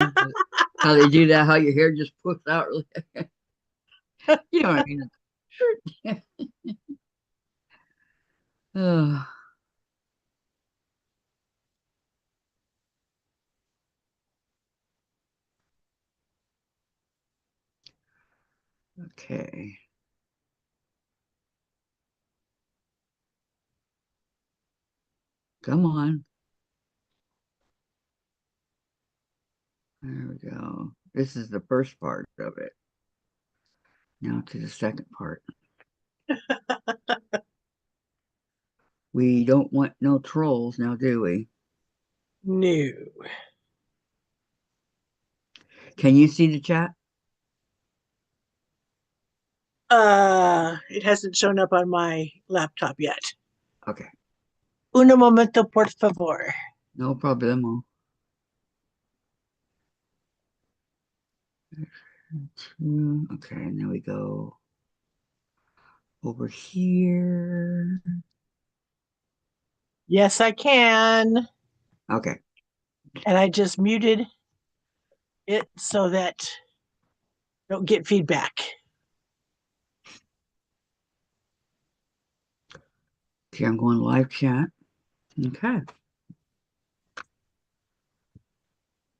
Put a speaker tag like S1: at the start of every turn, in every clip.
S1: How they do that, how your hair just puffs out really. You know what I mean? Oh, okay. Come on. There we go. This is the first part of it. Now to the second part. We don't want no trolls now, do we?
S2: No.
S1: Can you see the chat?
S2: It hasn't shown up on my laptop yet.
S1: Okay.
S2: Un momento, por favor.
S1: No problemo. Okay, and then we go over here.
S2: Yes, I can.
S1: Okay.
S2: And I just muted it so that I don't get feedback.
S1: Okay, I'm going live chat. Okay.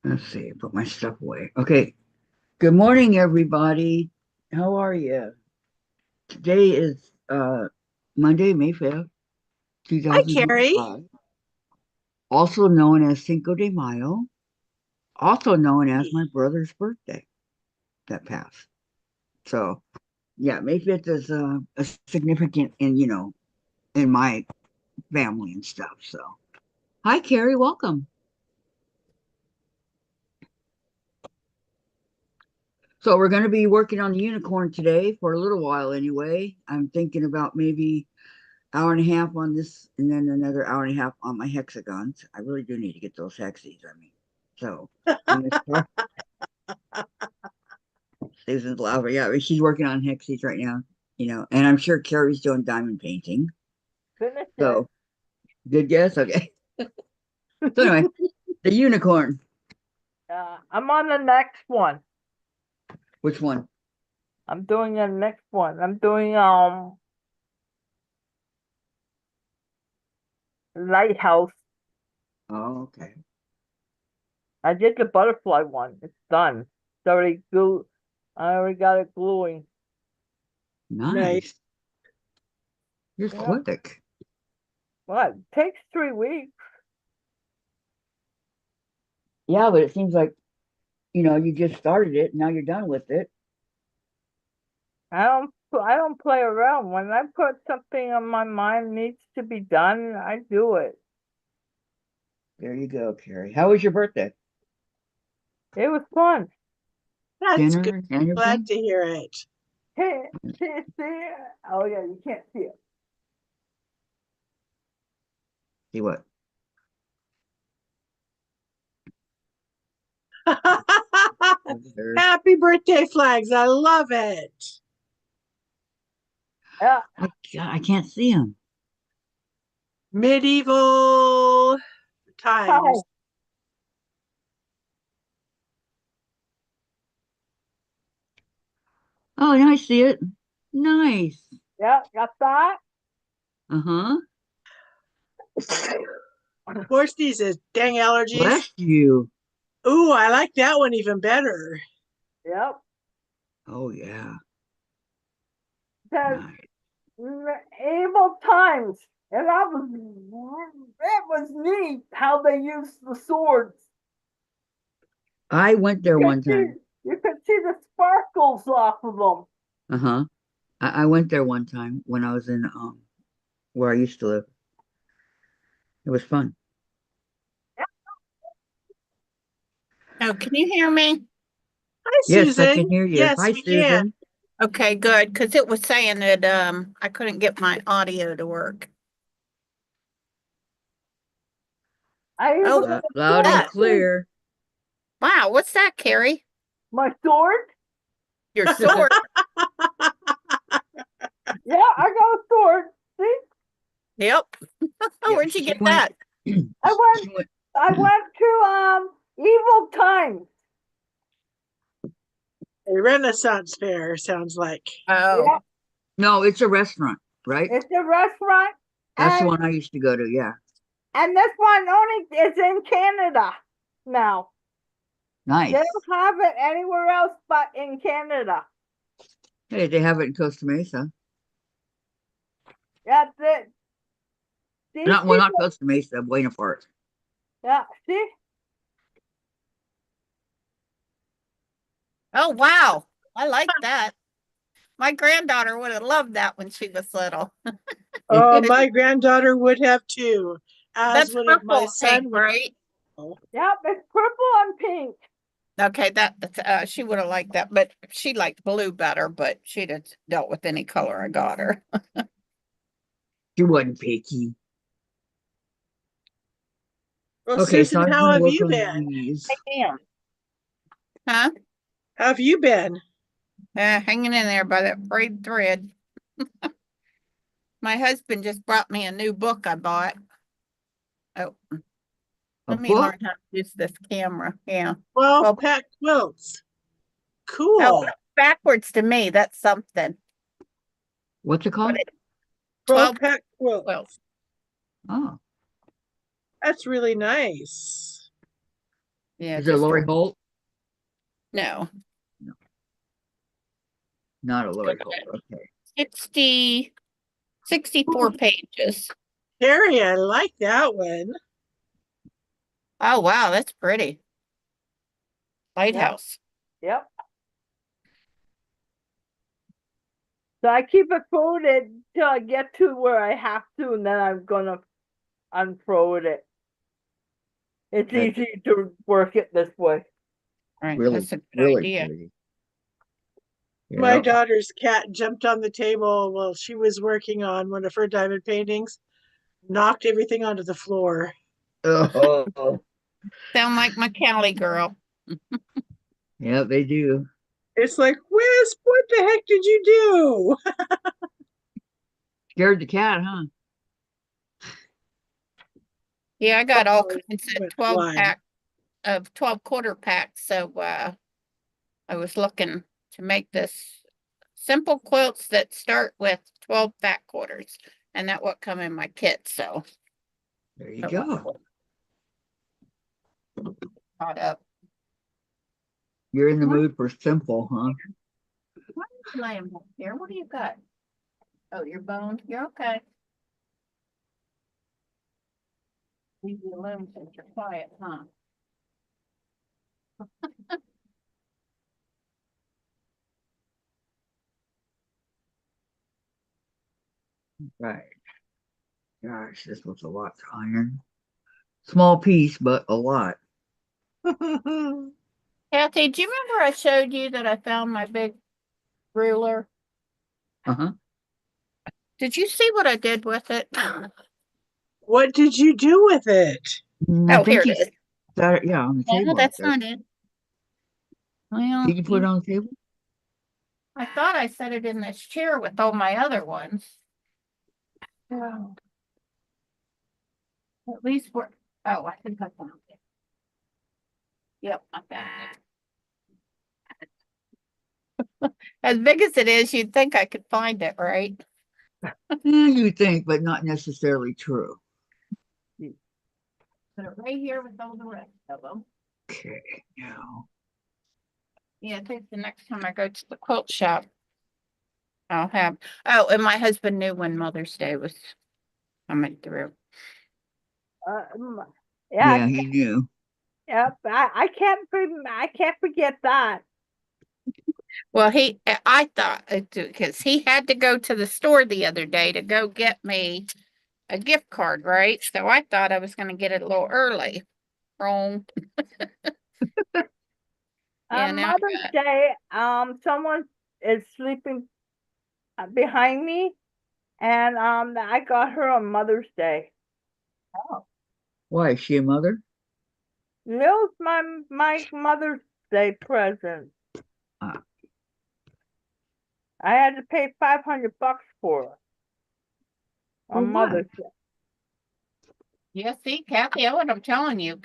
S1: Let's see, put my stuff away. Okay. Good morning, everybody. How are you? Today is Monday, May 5th,
S2: Hi, Carrie.
S1: 2025, also known as Cinco de Mayo, also known as my brother's birthday that passed. So, yeah, May 5th is a significant in my family and stuff. So, hi, Carrie, welcome. So, we're going to be working on the unicorn today for a little while anyway. I'm thinking about maybe hour and a half on this and then another hour and a half on my hexagons. I really do need to get those hexies. I mean, so I'm gonna start. Susan's laughing. Yeah, she's working on hexies right now, and I'm sure Carrie's doing diamond painting.
S3: Finish it.
S1: So good guess. Okay. So anyway, the unicorn.
S3: I'm on the next one.
S1: Which one?
S3: I'm doing the next one. I'm doing lighthouse.
S1: Oh, okay.
S3: I did the butterfly one. It's done. It's already glue. I already got it gluing.
S1: Nice. You're
S3: Yeah.
S1: quick.
S3: What? It takes 3 weeks.
S1: Yeah, but it seems like you just started it. Now you're done with it.
S3: I don't play around. When I put something on my mind needs to be done, I do it.
S1: There you go, Carrie. How was your birthday?
S3: It was fun.
S2: That's
S1: Dinner
S2: good.
S1: and everything?
S2: Glad to hear it.
S3: See it? Oh yeah, you can't see it.
S1: See what?
S2: Happy birthday flags. I love it.
S3: Yeah.
S1: I can't see him.
S2: Medieval times.
S3: Hi.
S1: Oh, now I see it. Nice.
S3: Yeah, got that?
S1: Uh-huh.
S2: Of course, these are dang allergies.
S1: Bless you.
S2: Ooh, I like that one even better.
S3: Yep.
S1: Oh, yeah.
S3: Says
S1: Nice.
S3: medieval times. And it was neat how they used the swords.
S1: I went there one time.
S3: You could see the sparkles off of them.
S1: Uh-huh. I went there one time when I was in where I used to live. It was fun.
S4: Oh, can you hear me?
S2: Hi,
S1: Yes,
S2: Susan.
S1: I can hear you.
S2: Yes,
S1: Hi,
S2: we
S1: Susan.
S2: can.
S4: Okay, good, because it was saying that I couldn't get my audio to work.
S3: Oh,
S1: Loud and clear.
S4: Wow, what's that, Carrie?
S3: My sword?
S4: Your sword.
S3: Yeah, I got a sword. See?
S4: Yep.
S1: Yeah,
S4: Where'd you
S1: she
S4: get
S1: went-
S4: that?
S3: I went to evil times.
S2: A Renaissance fair sounds like.
S4: Oh,
S3: Yeah,
S1: No, it's a restaurant, right?
S3: it's a restaurant,
S1: That's the
S3: and
S1: one I used to go to. Yeah,
S3: this one only is in Canada now. They
S1: nice.
S3: don't have it anywhere else but in Canada.
S1: Hey, they have it in Costa Mesa.
S3: Yeah, these
S1: Not
S3: people.
S1: Costa Mesa, Buena Park.
S3: Yeah, see,
S4: oh, wow. I like that. My granddaughter would have loved that when she was little.
S2: Oh, my granddaughter would have too, as
S4: That's
S2: would have my
S4: purple pink,
S2: son.
S4: right?
S3: yeah, it's purple and pink.
S4: Okay, that's she would have liked that, but she liked blue better, but she'd have dealt with any color I got her.
S1: She wasn't picky.
S2: Well,
S1: Okay, so
S2: Susan,
S1: I'm
S2: how
S1: gonna
S2: have
S1: work
S2: you
S1: on
S2: been?
S1: these.
S4: Huh?
S2: How have you been?
S4: Hanging in there by that frayed thread. My husband just brought me a new book I bought. Oh,
S1: A
S4: let me
S1: book?
S4: learn how to use this camera. Yeah.
S2: 12
S4: 12,
S2: pack quilts.
S4: oh,
S2: Cool.
S4: backwards to me, that's something.
S1: What's it
S4: But
S1: called?
S2: 12
S4: 12
S2: pack quilts.
S4: quilts.
S1: Oh,
S2: That's really nice.
S4: Yeah,
S1: is it
S4: just
S1: Lori Holt?
S4: no.
S1: No, not a Lori Holt. Okay.
S4: 64 pages.
S2: Terry, I like that one.
S4: Oh, wow, that's pretty. Lighthouse.
S3: Yep. So I keep it folded till I get to where I have to, and then I'm gonna unfold it. It's
S1: That's
S3: easy to work it this way.
S4: All right,
S1: really,
S4: that's a good
S1: really
S4: idea.
S1: pretty.
S2: My
S1: Yeah.
S2: daughter's cat jumped on the table while she was working on one of her diamond paintings, knocked everything onto the floor.
S1: Oh,
S4: Sound like my Cali girl.
S1: yeah, they do.
S2: It's like, Wisp, what the heck did you do?
S1: Scared the cat, huh?
S4: Yeah, I got all
S2: Oh,
S4: kinds
S2: she
S4: of
S2: went
S4: 12
S2: flying.
S4: pack of 12 quarter packs. So I was looking to make this simple quilts that start with 12 fat quarters. And that what come in my kit. So
S1: There you
S4: I
S1: go.
S4: caught up.
S1: You're in the mood for simple, huh?
S4: Why are you laying back here? What do you got? Oh, you're boned. You're okay. Leave you alone since you're quiet, huh?
S1: Right. Gosh, this was a lot to iron. Small piece, but a lot.
S4: Kathy, do you remember I showed you that I found my big ruler?
S1: Uh-huh.
S4: Did you see what I did with it?
S2: What did you do with it?
S1: I
S4: Oh, here
S1: think
S4: it
S1: you
S4: is.
S1: got it, yeah, on the
S4: No,
S1: table out
S4: that's
S1: there.
S4: not it. Well,
S1: Did you put it on the table?
S4: I thought I set it in this chair with all my other ones. Oh. At least we're, oh, I think I found it. Yep, I found it. As big as it is, you'd think I could find it, right?
S1: You think, but not necessarily true.
S4: Put it right here with all the rest of them.
S1: Okay, now.
S4: Yeah, I think the next time I go to the quilt shop, I'll have, oh, and my husband knew when Mother's Day was coming through.
S3: Yeah,
S1: Yeah, he knew.
S3: yep. I can't forget that.
S4: Well, I thought, because he had to go to the store the other day to go get me a gift card, right? So I thought I was going to get it a little early. Wrong. Yeah, now
S3: Mother's Day, someone is sleeping behind me, and I got her on Mother's Day.
S1: Why, is she a mother?
S3: It was my Mother's Day present.
S1: Ah,
S3: I had to pay $500 for her
S1: for
S3: on
S1: what?
S3: Mother's Day.
S4: yeah, see, Kathy, what I'm telling you,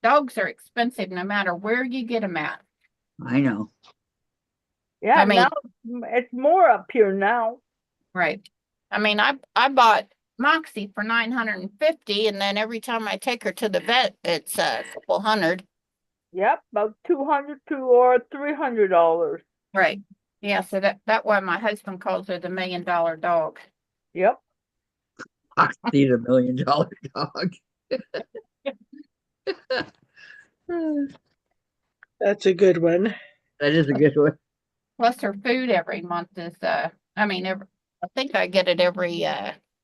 S4: dogs are expensive no matter where you get them at.
S1: I know.
S3: Yeah,
S4: I mean,
S3: now it's more up here now.
S4: right. I mean, I bought Moxie for 950, and then every time I take her to the vet, it's a couple hundred.
S3: Yep, about 200 to or $300.
S4: Right. Yeah, so that why my husband calls her the $1 million dog.
S3: Yep.
S1: I see the $1 million dog.
S2: That's a good one.
S1: That is a good one.
S4: Plus her food every month is I mean I think I get it every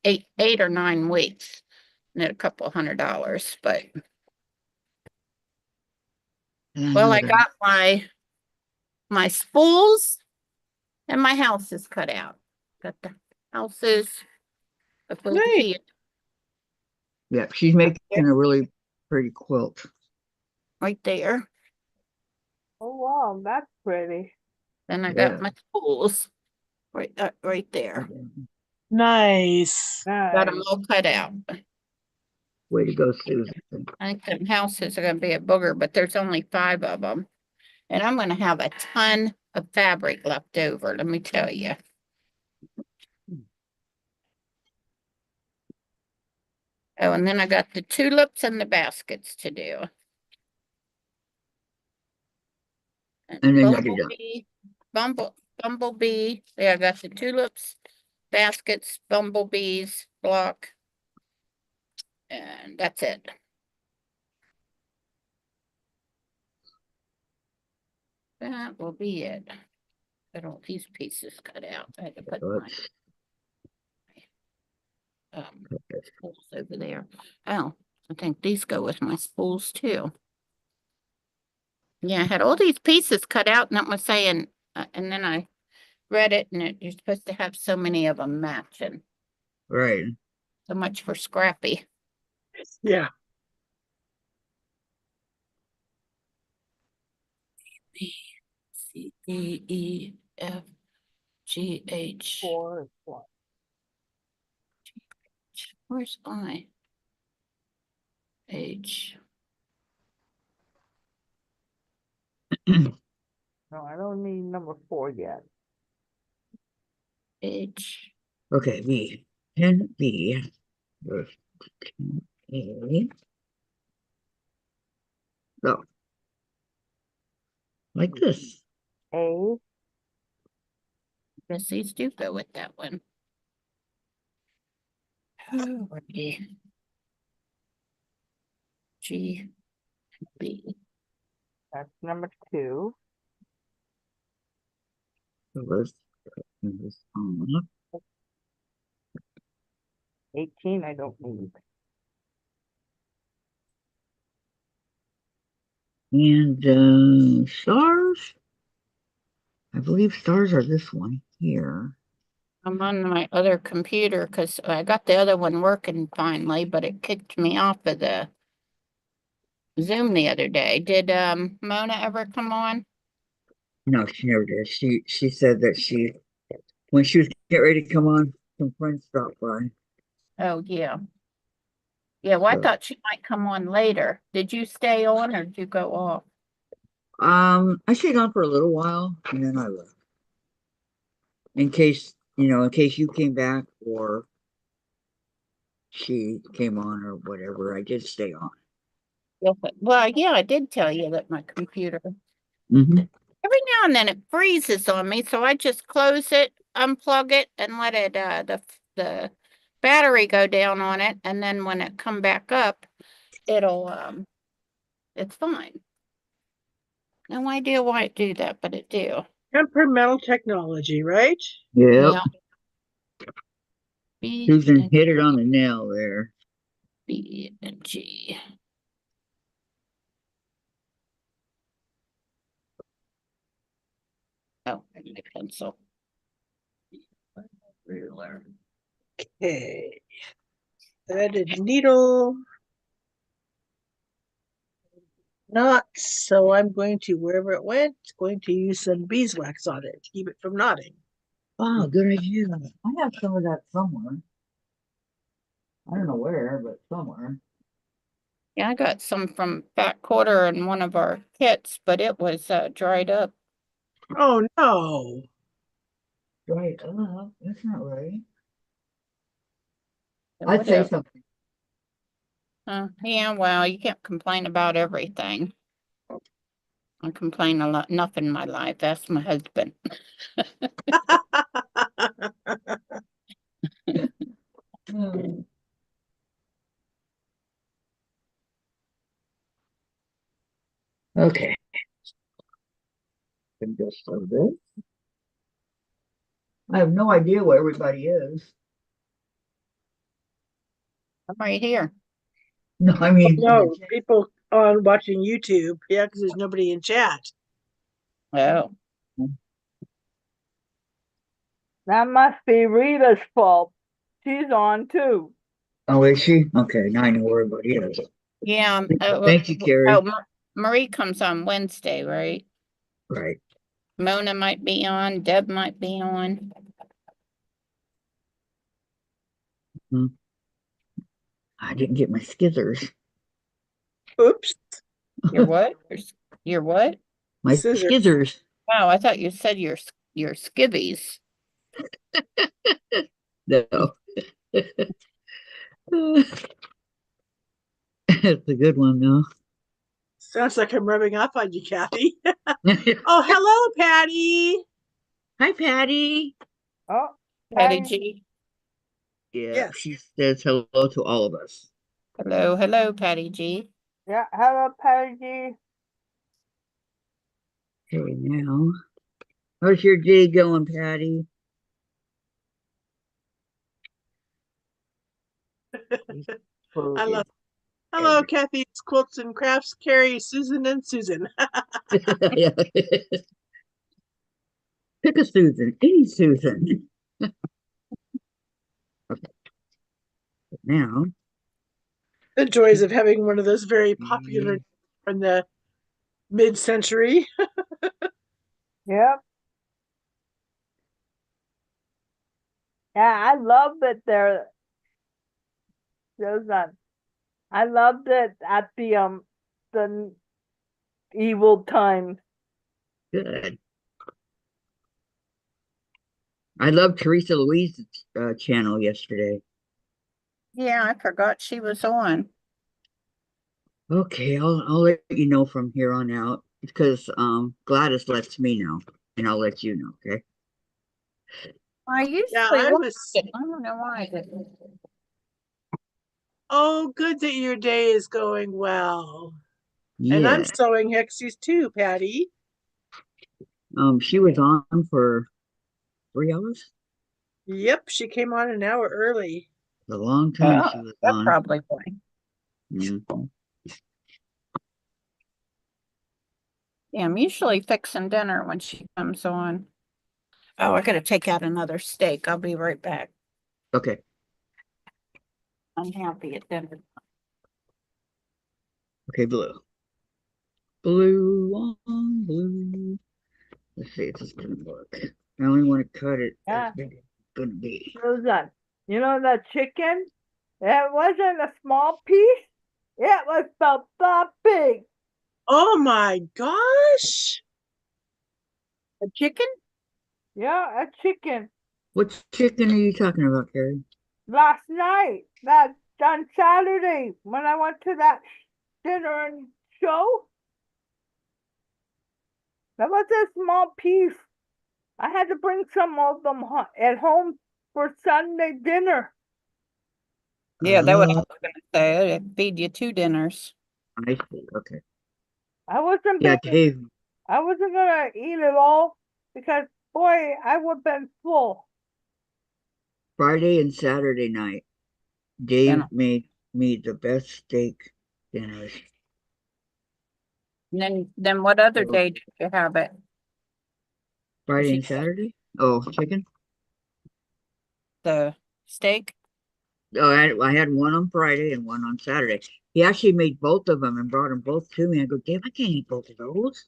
S4: 8 or 9 weeks and at a couple $100. But
S1: And
S4: well, I
S1: another.
S4: got my spools and my houses cut out. Got the houses before the
S2: Nice.
S4: kid
S1: Yeah, she's making a really pretty quilt.
S4: right there.
S3: Oh, wow, that's pretty.
S4: Then I
S1: Yeah.
S4: got my spools right there.
S2: Nice.
S4: Got them
S3: Nice.
S4: all cut out.
S1: Way to go, Susan.
S4: I think them houses are gonna be a booger, but there's only 5 of them. And I'm gonna have a ton of fabric left over, let me tell you. Oh, and then I got the tulips and the baskets to do. And
S1: And then you're done.
S4: Bumblebee, yeah, I got the tulips, baskets, bumblebees, block. And that's it. That will be it. Got all these pieces cut out. I had to put my spools over there. Oh, I think these go with my spools too. Yeah, I had all these pieces cut out and it was saying, and then I read it and you're supposed to have so many of them matching.
S1: Right.
S4: So much for Scrappy.
S2: Yeah.
S4: B, C, D, E, F, G, H.
S3: 4 1.
S4: Where's I? H.
S3: No, I don't need number 4 yet.
S4: H.
S1: Okay, B. 10B. A. So, like this.
S3: A.
S4: Guess these do go with that one. A. G. B.
S3: That's number 2.
S1: So let's put this on.
S3: 18, I don't need.
S1: And stars. I believe stars are this one here.
S4: I'm on my other computer because I got the other one working finally, but it kicked me off of the Zoom the other day. Did Mona ever come on?
S1: No, she never did. She said that when she was getting ready to come on, some friends stopped by.
S4: Oh, yeah. Yeah, well, I
S1: So,
S4: thought she might come on later. Did you stay on or did you go off?
S1: I stayed on for a little while and then I left. In case you came back or she came on or whatever, I did stay on.
S4: Well, yeah, I did tell you that my computer,
S1: Mm-hmm.
S4: every now and then it freezes on me, so I just close it, unplug it, and let it the battery go down on it, and then when it come back up, it'll it's fine. No idea why it do that, but it do.
S2: Temperamental technology, right?
S1: Yep.
S4: Yeah. B
S1: Susan
S4: and
S1: hit it on the nail there.
S4: B and G. Oh, I need a pencil. Ruler.
S2: Okay. Threaded needle. Not, so I'm going to, wherever it went, going to use some beeswax on it to keep it from knotting.
S1: Oh, good idea. I have some of that somewhere. I don't know where, but somewhere.
S4: Yeah, I got some from Fat Quarter and one of our kits, but it was dried up.
S2: Oh no.
S1: Right. That's not right.
S4: So
S1: I'd say
S4: whatever.
S1: something.
S4: Yeah, well, you can't complain about everything. I complain a lot, enough in my life. That's my husband.
S1: Hmm. Okay. Can just a bit. I have no idea where everybody is.
S4: I'm right here.
S1: No, I mean in the
S2: No,
S1: chat.
S2: people on watching YouTube. Yeah, because there's nobody in chat.
S4: Oh,
S3: That must be Rita's fault. She's on too.
S1: Oh, is she? Okay, now I know where everybody is.
S4: yeah.
S1: Thank you, Carrie.
S4: Marie comes on Wednesday, right?
S1: Right.
S4: Mona might be on. Deb might be on.
S1: Hmm. I didn't get my skizzers.
S2: Oops.
S4: Your what? Your what?
S1: My
S2: Scissor.
S1: skizzers.
S4: Oh, I thought you said your skivvies.
S1: No. It's a good one though.
S2: Sounds like I'm rubbing off on you, Kathy. Oh, hello, Patty.
S1: Hi, Patty.
S3: Oh,
S4: Patty
S3: Patty.
S4: G.
S1: Yeah,
S2: Yes.
S1: she says hello to all of us.
S4: Hello, hello, Patty G.
S3: Yeah, hello, Patty G.
S1: Okay, now, how's your day going, Patty?
S2: I love.
S1: Quoted
S2: Hello,
S1: every-
S2: Kathy. It's Quiltz and Krafts, Carrie, Susan, and Susan.
S1: Yeah. Pick a Susan, any Susan. Okay, now,
S2: The joys of having one of those very popular in the mid-century.
S3: Yep. Yeah, I love that there's that. I loved it at the evil times.
S1: good. I love Teresa Louise's channel yesterday.
S4: Yeah, I forgot she was on.
S1: Okay, I'll let you know from here on out because Gladys lets me know, and I'll let you know. Okay.
S4: I
S2: Yeah,
S4: usually
S2: I
S4: watch
S2: was.
S4: it. I don't know why I didn't.
S2: Oh, good that your day is going well. And I'm
S1: Yeah.
S2: sewing Hexies too, Patty.
S1: She was on for 3 hours.
S2: Yep, she came on an hour early.
S1: A long time
S4: Oh,
S1: she was
S4: that
S1: on.
S4: probably why.
S1: Mhm.
S4: Yeah, I'm usually fixing dinner when she comes on. Oh, I gotta take out another steak. I'll be right back.
S1: Okay.
S4: I'm happy at dinner.
S1: Okay, blue. Blue on blue. Let's see if this is gonna work. I only want to cut it as
S3: Yeah,
S1: big as it's gonna be.
S3: Susan. You know that chicken? It wasn't a small piece. It was about that big.
S2: Oh my gosh.
S4: A chicken?
S3: Yeah, a chicken.
S1: What chicken are you talking about, Carrie?
S3: Last night, that on Saturday, when I went to that dinner and show, that was a small piece. I had to bring some of them at home for Sunday dinner.
S4: Yeah, that what I
S1: Uh,
S4: was gonna say. I'd feed you 2 dinners.
S1: I see. Okay.
S3: I wasn't
S1: Yeah,
S3: big,
S1: Dave.
S3: I wasn't gonna eat it all because boy, I would have been full.
S1: Friday and Saturday night,
S4: Dinner.
S1: Dave made me the best steak dinners.
S4: And then what other
S1: So
S4: day did you have it? Did
S1: Friday
S4: you
S1: and Saturday? Oh, chicken?
S4: the steak?
S1: Oh, I had one on Friday and one on Saturday. He actually made both of them and brought them both to me. I go, Dave, I can't eat both of those.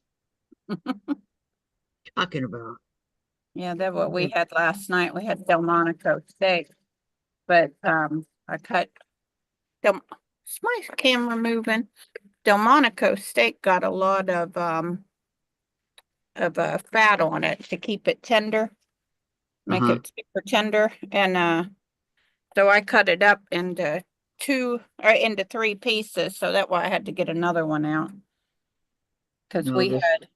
S1: Talking about.
S4: Yeah, that's what we had last night. We had Delmonico steak, but I cut Del Is my camera moving? Delmonico steak got a lot of fat on it to keep it tender, make it super tender, and so I cut it up into into 3 pieces. So that's why I had to get another one out because
S1: No,
S4: we
S1: this
S4: had.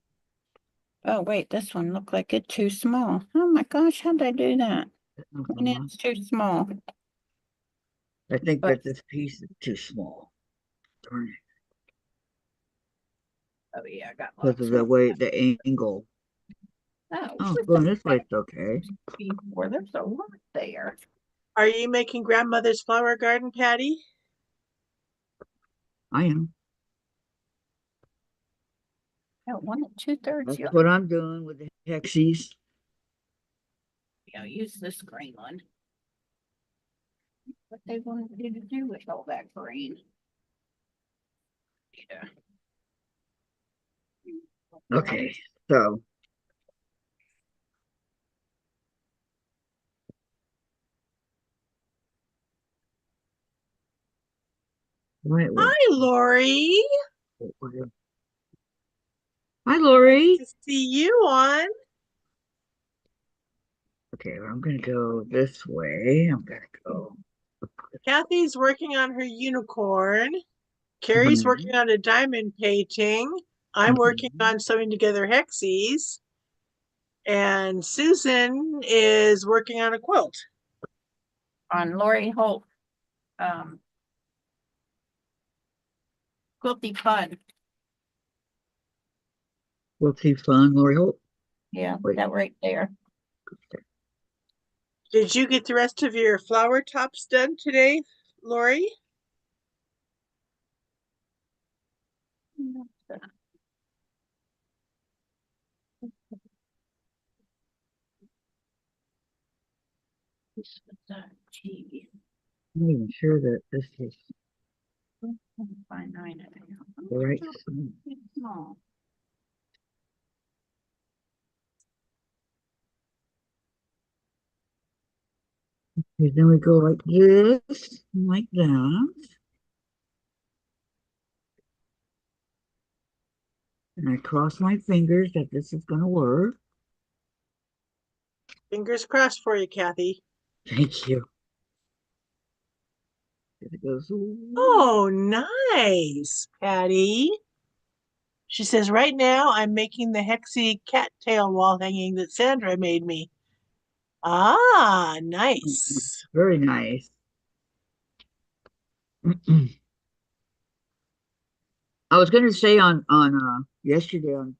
S4: Oh wait, this one looked like it's too small. Oh my gosh, how did I do that? And it's too small.
S1: I think
S4: But
S1: that this piece is too small. Darn it.
S4: oh yeah, I got
S1: Because
S4: lots
S1: of the
S4: of.
S1: way the angle.
S4: Oh,
S1: Oh,
S4: where's
S1: going
S4: the
S1: this way, it's okay.
S4: before? There's a lot there.
S2: Are you making grandmother's flower garden, Patty?
S1: I am.
S4: Oh, 1 and 2/3
S1: That's
S4: yard.
S1: what I'm doing with the hexies.
S4: Yeah, use this green one. What they wanted you to do with all that green. Yeah.
S1: Okay, so wait, wait.
S2: Hi, Lori.
S1: Hi,
S2: Nice
S1: Lori.
S2: to see you on.
S1: Okay, well, I'm gonna go this way. I'm gonna go.
S2: Kathy's working on her unicorn. Carrie's working on a diamond painting. I'm working on sewing together hexies. And Susan is working on a quilt.
S4: On Lori Holt, Quilty Fun.
S1: We'll keep fun, Lori Hope.
S4: Yeah,
S1: Wait.
S4: that right there.
S2: Did you get the rest of your flower tops done today, Lori?
S4: This was tea.
S1: I'm not even sure that this is
S4: By 9
S1: the right.
S4: It's small.
S1: Okay, then we go like this, like that. And I cross my fingers that this is gonna work.
S2: Fingers crossed for you, Kathy.
S1: Thank you. It goes.
S2: Oh, nice, Patty. She says, right now I'm making the hexie cattail wall hanging that Sandra made me. Ah, nice.
S1: Very nice. I was gonna say on yesterday on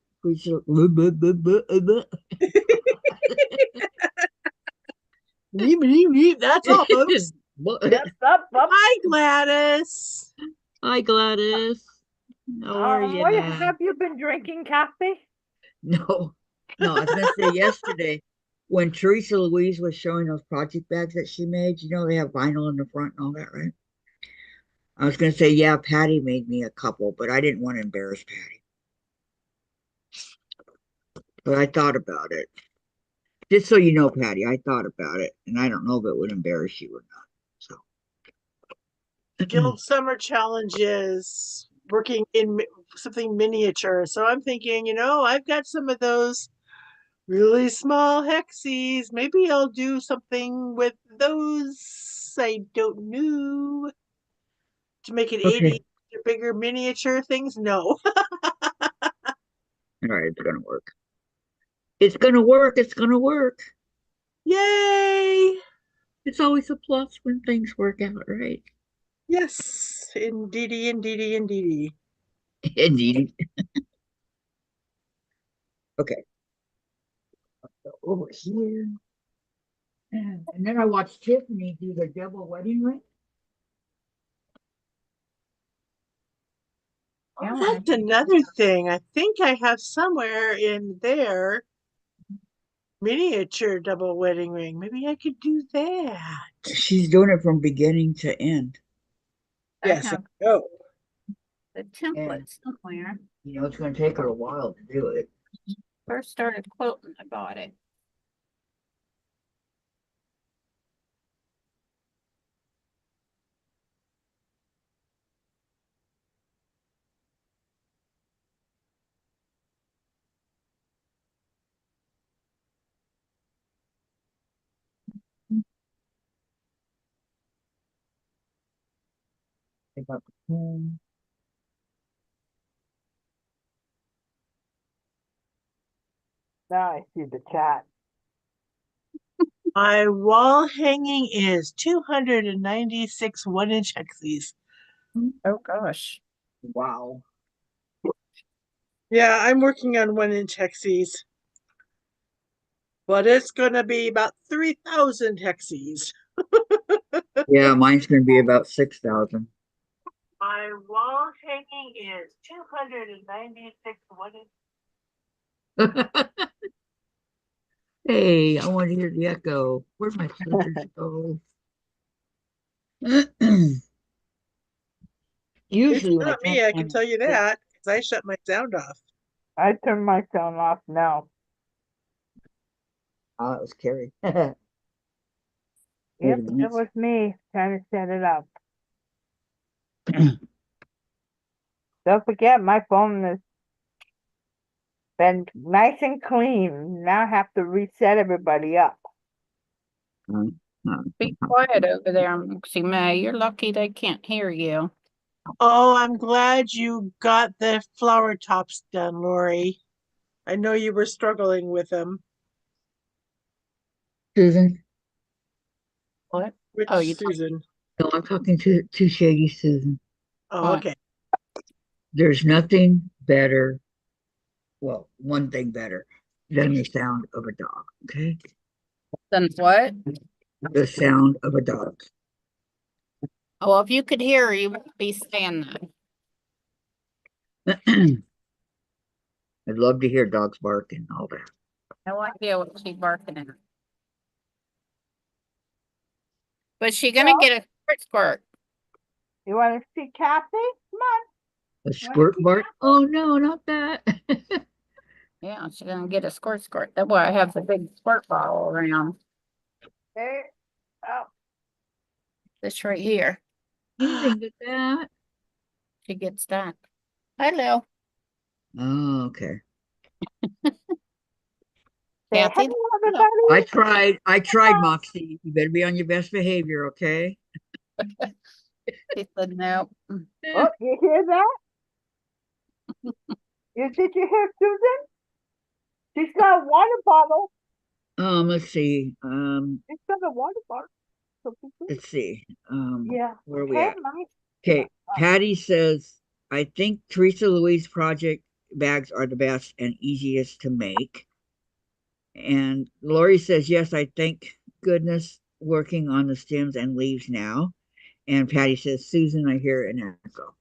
S2: That's all, folks.
S3: Yep, up, up.
S2: Hi, Gladys.
S1: Hi Gladys. How are
S3: What
S1: you?
S3: have you been drinking, Kathy?
S1: No, no, I was gonna say yesterday when Teresa Louise was showing those project bags that she made, you know they have vinyl in the front and all that, right? I was gonna say, yeah, Patty made me a couple, but I didn't want to embarrass Patty. But I thought about it. Just so you know, Patty, I thought about it, and I don't know if it would embarrass you or not. So
S2: Guild Summer Challenges, working in something miniature. So I'm thinking, I've got some of those really small hexies. Maybe I'll do something with those. I don't know. To make it
S1: okay,
S2: 80 bigger miniature things? No.
S1: all right, it's gonna work. It's gonna work. It's gonna work.
S2: Yay!
S1: It's always a plus when things work out, right?
S2: Yes, indeedy, indeedy, indeedy.
S1: Indeed. Okay, so over here. And then I watched Tiffany do the double wedding ring.
S2: Oh, that's another thing. I think I have somewhere in there miniature double wedding ring. Maybe I could do that.
S1: She's doing it from beginning to end.
S2: Yes.
S4: I have
S2: Oh,
S4: the
S1: And,
S4: template somewhere.
S1: it's going to take her a while to do it.
S4: First started quilting, I bought it.
S1: Hmm.
S3: Now I see the chat.
S2: My wall hanging is 296 1-inch hexies.
S4: Oh gosh.
S1: Wow.
S2: Yeah, I'm working on 1-inch hexies. But it's going to be about 3,000 hexies.
S1: Yeah, mine's gonna be about 6,000.
S2: My wall hanging is 296 1-inch.
S1: Hey, I want to hear the echo. Where'd my scissors go?
S2: It's
S1: Usually when I
S2: not
S1: can't
S2: me, I can
S1: find
S2: tell you that, because I shut my sound off.
S3: I turned my sound off now.
S1: it was Carrie.
S3: Yep, it was me trying to set it up. Don't forget, my phone has been nice and clean. Now I have to reset everybody up.
S4: Be quiet over there, Moxie May. You're lucky they can't hear you.
S2: Oh, I'm glad you got the flower tops done, Lori. I know you were struggling with them.
S1: Susan?
S4: What?
S2: Which
S4: Oh, you
S2: Susan?
S1: No, I'm talking to Shady Susan.
S2: Oh,
S4: What?
S2: okay.
S1: There's nothing better, well, one thing better than the sound of a dog, okay?
S4: Then what?
S1: The sound of a dog.
S4: Oh, well, if you could hear her, you wouldn't be saying that.
S1: I'd love to hear dogs bark and all that.
S4: No idea what she's barking at. But she gonna get a squirt.
S3: You want to see Kathy? Come on.
S1: A squirt bark? Oh no, not that.
S4: Yeah, she's gonna get a squirt. That's why I have the big squirt bottle around.
S3: There. Oh,
S4: This right here.
S1: Anything but that.
S4: She gets that. Hello,
S1: Oh, okay.
S3: say
S4: Kathy.
S3: hello,
S4: Hello.
S3: everybody.
S1: I tried, Moxie. You better be on your best behavior, okay?
S4: She said no.
S3: Oh, you hear that? Did you hear Susan? She's got a water bottle.
S1: Let's see.
S3: She's got a water bottle.
S1: Let's see.
S3: Yeah.
S1: Where are we
S3: Okay,
S1: at?
S3: mommy.
S1: Okay, Patty says, I think Teresa Louise project bags are the best and easiest to make. And Lori says, yes, I thank goodness working on the stems and leaves now. And Patty says, Susan, I hear an echo.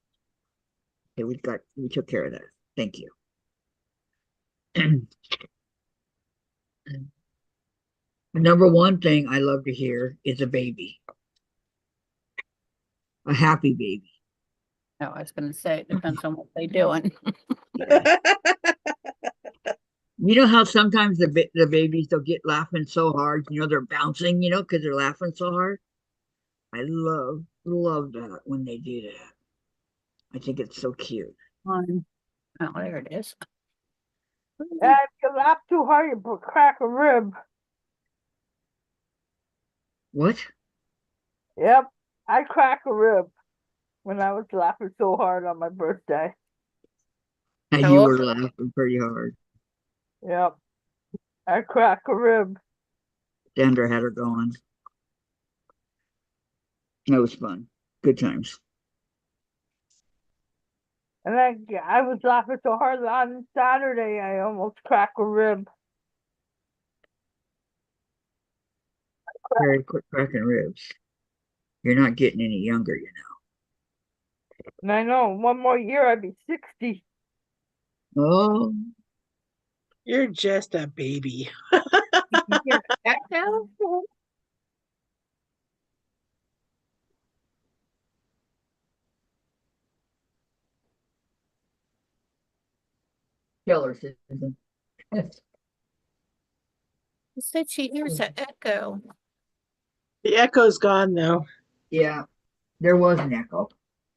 S1: Okay, we took care of that. Thank you. The number one thing I love to hear is a baby, a happy baby.
S4: No, I was gonna say it depends on what they're doing.
S1: You know how sometimes the babies they'll get laughing so hard, they're bouncing, because they're laughing so hard. I love that when they do that. I think it's so cute.
S4: Oh, there it is.
S3: If you laugh too hard, you crack a rib.
S1: What?
S3: Yep, I crack a rib when I was laughing so hard on my birthday.
S1: You were laughing pretty hard.
S3: Yep, I crack a rib.
S1: Sandra had her going. That was fun. Good times.
S3: And I was laughing so hard on Saturday, I almost cracked a rib.
S1: Very quick cracking ribs. You're not getting any younger,
S3: And I know one more year I'd be 60.
S1: Oh,
S2: You're just a baby.
S4: You can hear the echo?
S1: killer, Susan.
S4: She said she hears an echo.
S2: The echo's gone, though.
S1: Yeah, there was an echo,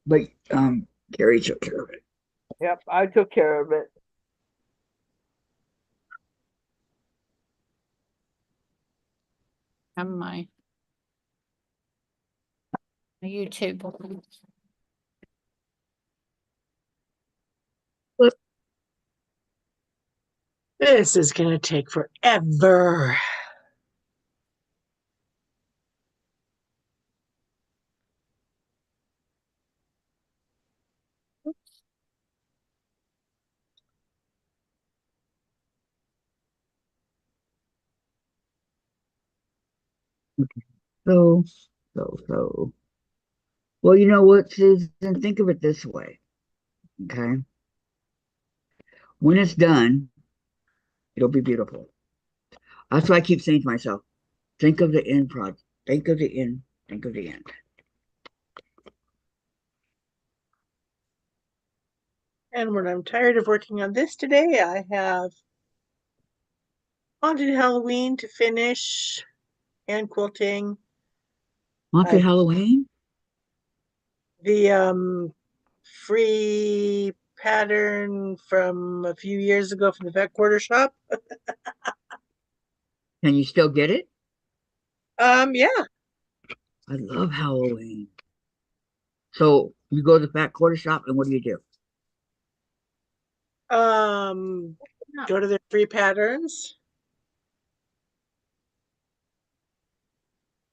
S1: but Carrie took care of it.
S3: Yep, I took care of it.
S4: On my YouTube.
S2: This is going to take forever.
S1: So, so. Well, you know what, Susan? Think of it this way, okay? When it's done, it'll be beautiful. That's what I keep saying to myself. Think of the end product. Think of the end. Think of the end.
S2: And when I'm tired of working on this today, I have Haunted Halloween to finish and quilting.
S1: Haunted Halloween?
S2: The free pattern from a few years ago from the Vet Quarter Shop.
S1: Can you still get it?
S2: Yeah.
S1: I love Halloween. So you go to the fat quarter shop and what do?
S2: Go to their free patterns.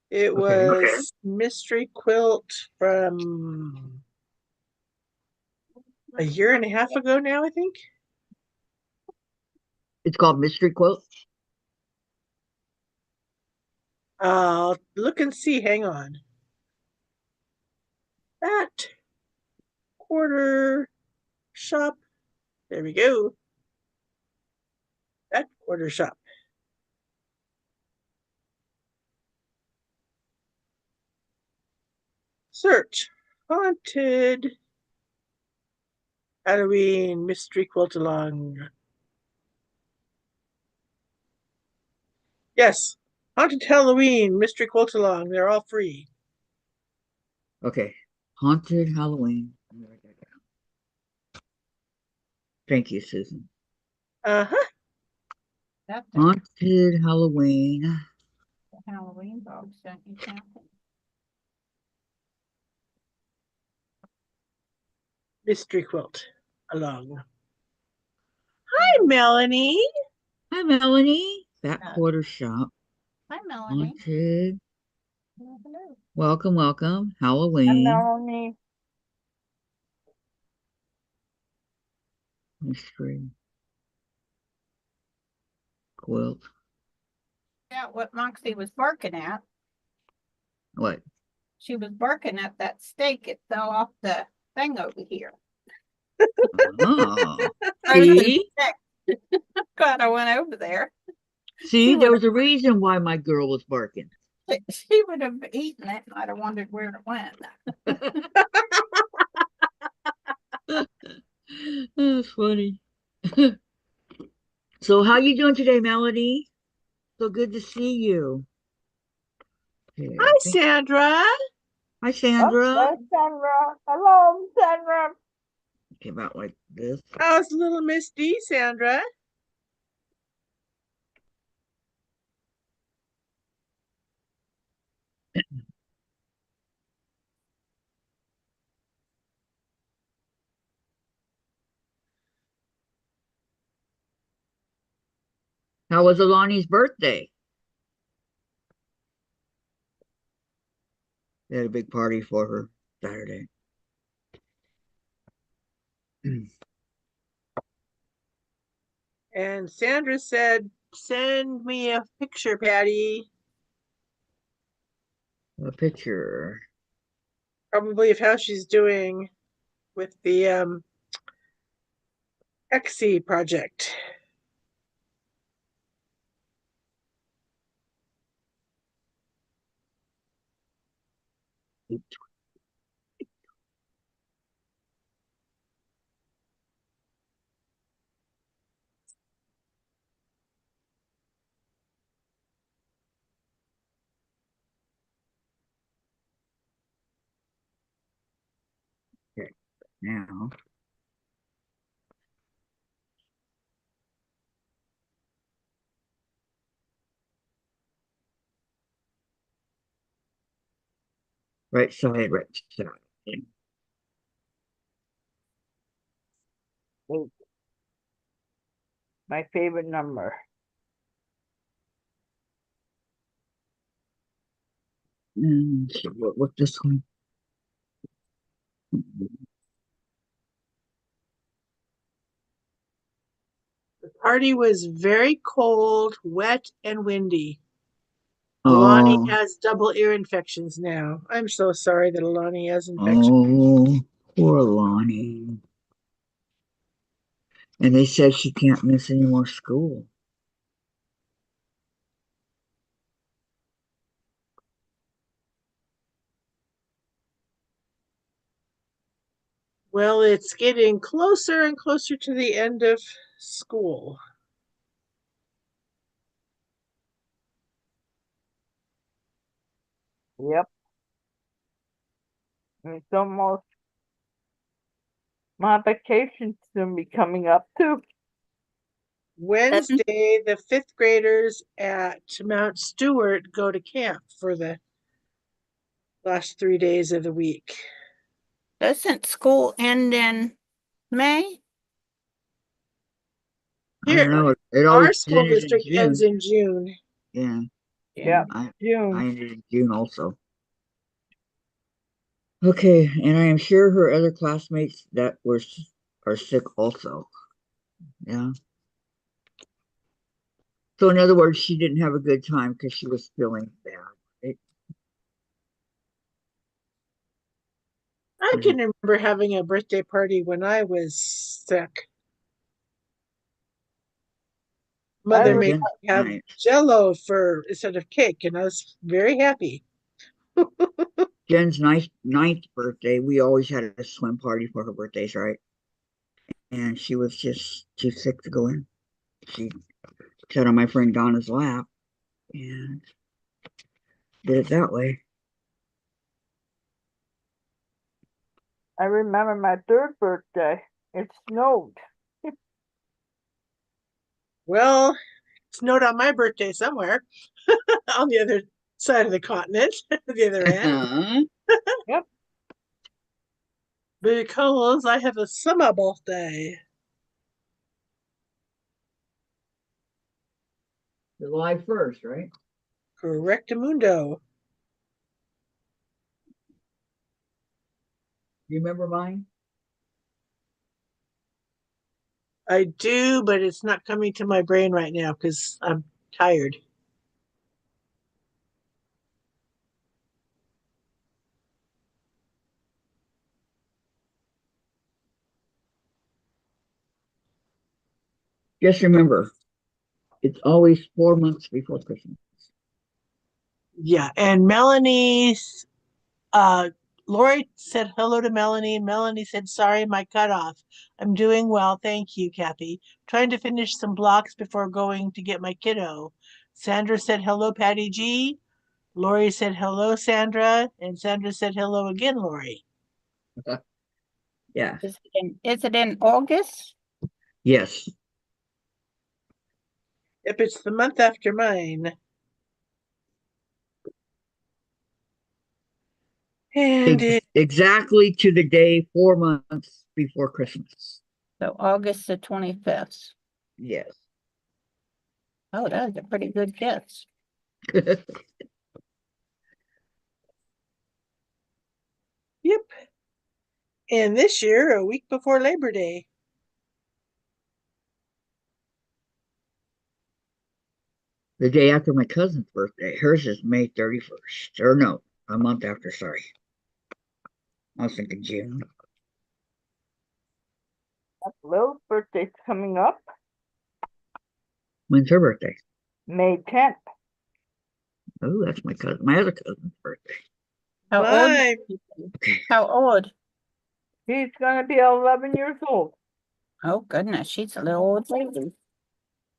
S2: It was Mystery Quilt from a year and a half ago now, I think.
S1: It's called Mystery Quilt.
S2: I'll look and see. Hang on. That quarter shop. There we go. That quarter shop. Search Haunted Halloween Mystery Quilt Along. Yes, Haunted Halloween Mystery Quilt Along. They're all free.
S1: Okay. Haunted Halloween. Thank you, Susan.
S2: Uh-huh.
S4: That's
S1: Haunted Halloween.
S4: the Halloween box, don't you, Kathy?
S2: Mystery Quilt Along. Hi, Melanie.
S1: Hi, Melanie. Fat quarter shop.
S4: Hi, Melanie.
S1: Haunted.
S4: Hello.
S1: Welcome, welcome.
S3: I'm
S1: Halloween.
S3: Melanie.
S1: Mystery Quilt.
S4: Yeah, what Moxie was barking at.
S1: What?
S4: She was barking at that steak. It fell off the thing over here.
S1: Oh.
S4: Frozen
S1: See?
S4: steak. Glad I went over there.
S1: See, there was a reason why my girl was barking.
S4: She would have eaten it and I'd have wondered where it went.
S1: That's funny. So how you doing today, Melanie? So good to see you. Okay,
S2: Hi, Sandra.
S1: Hi,
S3: Oh,
S1: Sandra.
S3: there's Sandra. Hello, Sandra.
S1: Okay, about like this.
S2: How's little Miss D, Sandra?
S1: How was Alani's birthday? They had a big party for her Saturday.
S2: And Sandra said, send me a picture, Patty.
S1: A picture.
S2: Probably of how she's doing with the XC project.
S1: Okay, now. Right side, right side.
S3: My favorite number.
S1: What's this one?
S2: The party was very cold, wet, and windy. Alani
S1: Oh,
S2: has double ear infections now. I'm so sorry that Alani has infections.
S1: oh, poor Lonnie. And they said she can't miss any more school.
S2: Well, it's getting closer and closer to the end of school.
S3: Yep. It's almost my vacation's gonna be coming up too.
S2: Wednesday, the fifth graders at Mount Stewart go to camp for the last 3 days of the week.
S4: Doesn't school end in May?
S1: I don't
S2: Here,
S1: know. It
S2: our
S1: always
S2: school
S1: ended in
S2: district ends
S1: June.
S2: in June.
S1: Yeah,
S3: Yep.
S1: I
S3: June.
S1: ended in June also. Okay, and I am sure her other classmates that are sick also. Yeah. So in other words, she didn't have a good time because she was feeling bad. Right?
S2: I can remember having a birthday party when I was sick. Mother
S1: Well,
S2: made
S1: Jen's
S2: me have
S1: nice.
S2: Jello for instead of cake, and I was very happy.
S1: Jen's ninth birthday. We always had a swim party for her birthdays, right? And she was just too sick to go in. She sat on my friend Donna's lap and did it that way.
S3: I remember my third birthday. It snowed.
S2: Well, it snowed on my birthday somewhere on the other side of the continent, the other end,
S3: Yep.
S2: because I have a summer birthday.
S1: July 1st, right?
S2: Correctamundo.
S1: You remember mine?
S2: I do, but it's not coming to my brain right now because I'm tired.
S1: Just remember, it's always 4 months before Christmas.
S2: Yeah, and Melanie's Lori said hello to Melanie, and Melanie said, sorry, my cutoff. I'm doing well, thank you, Kathy. Trying to finish some blocks before going to get my kiddo. Sandra said hello, Patty G. Lori said hello, Sandra, and Sandra said hello again, Lori.
S1: Yeah.
S4: Is it in August?
S1: Yes.
S2: If it's the month after mine. And
S1: Exactly to the day 4 months before Christmas.
S4: So August the 25th.
S1: Yes.
S4: Oh, that was a pretty good guess.
S2: yep. And this year, a week before Labor Day.
S1: The day after my cousin's birthday. Hers is May 31st. Or no, a month after, sorry. I was thinking June.
S3: Lil's birthday's coming up.
S1: When's her birthday?
S3: May 10th.
S1: Oh, that's my other cousin's birthday.
S4: How
S2: My
S4: old? How old?
S3: She's gonna be 11 years old.
S4: Oh goodness, she's a little old lady.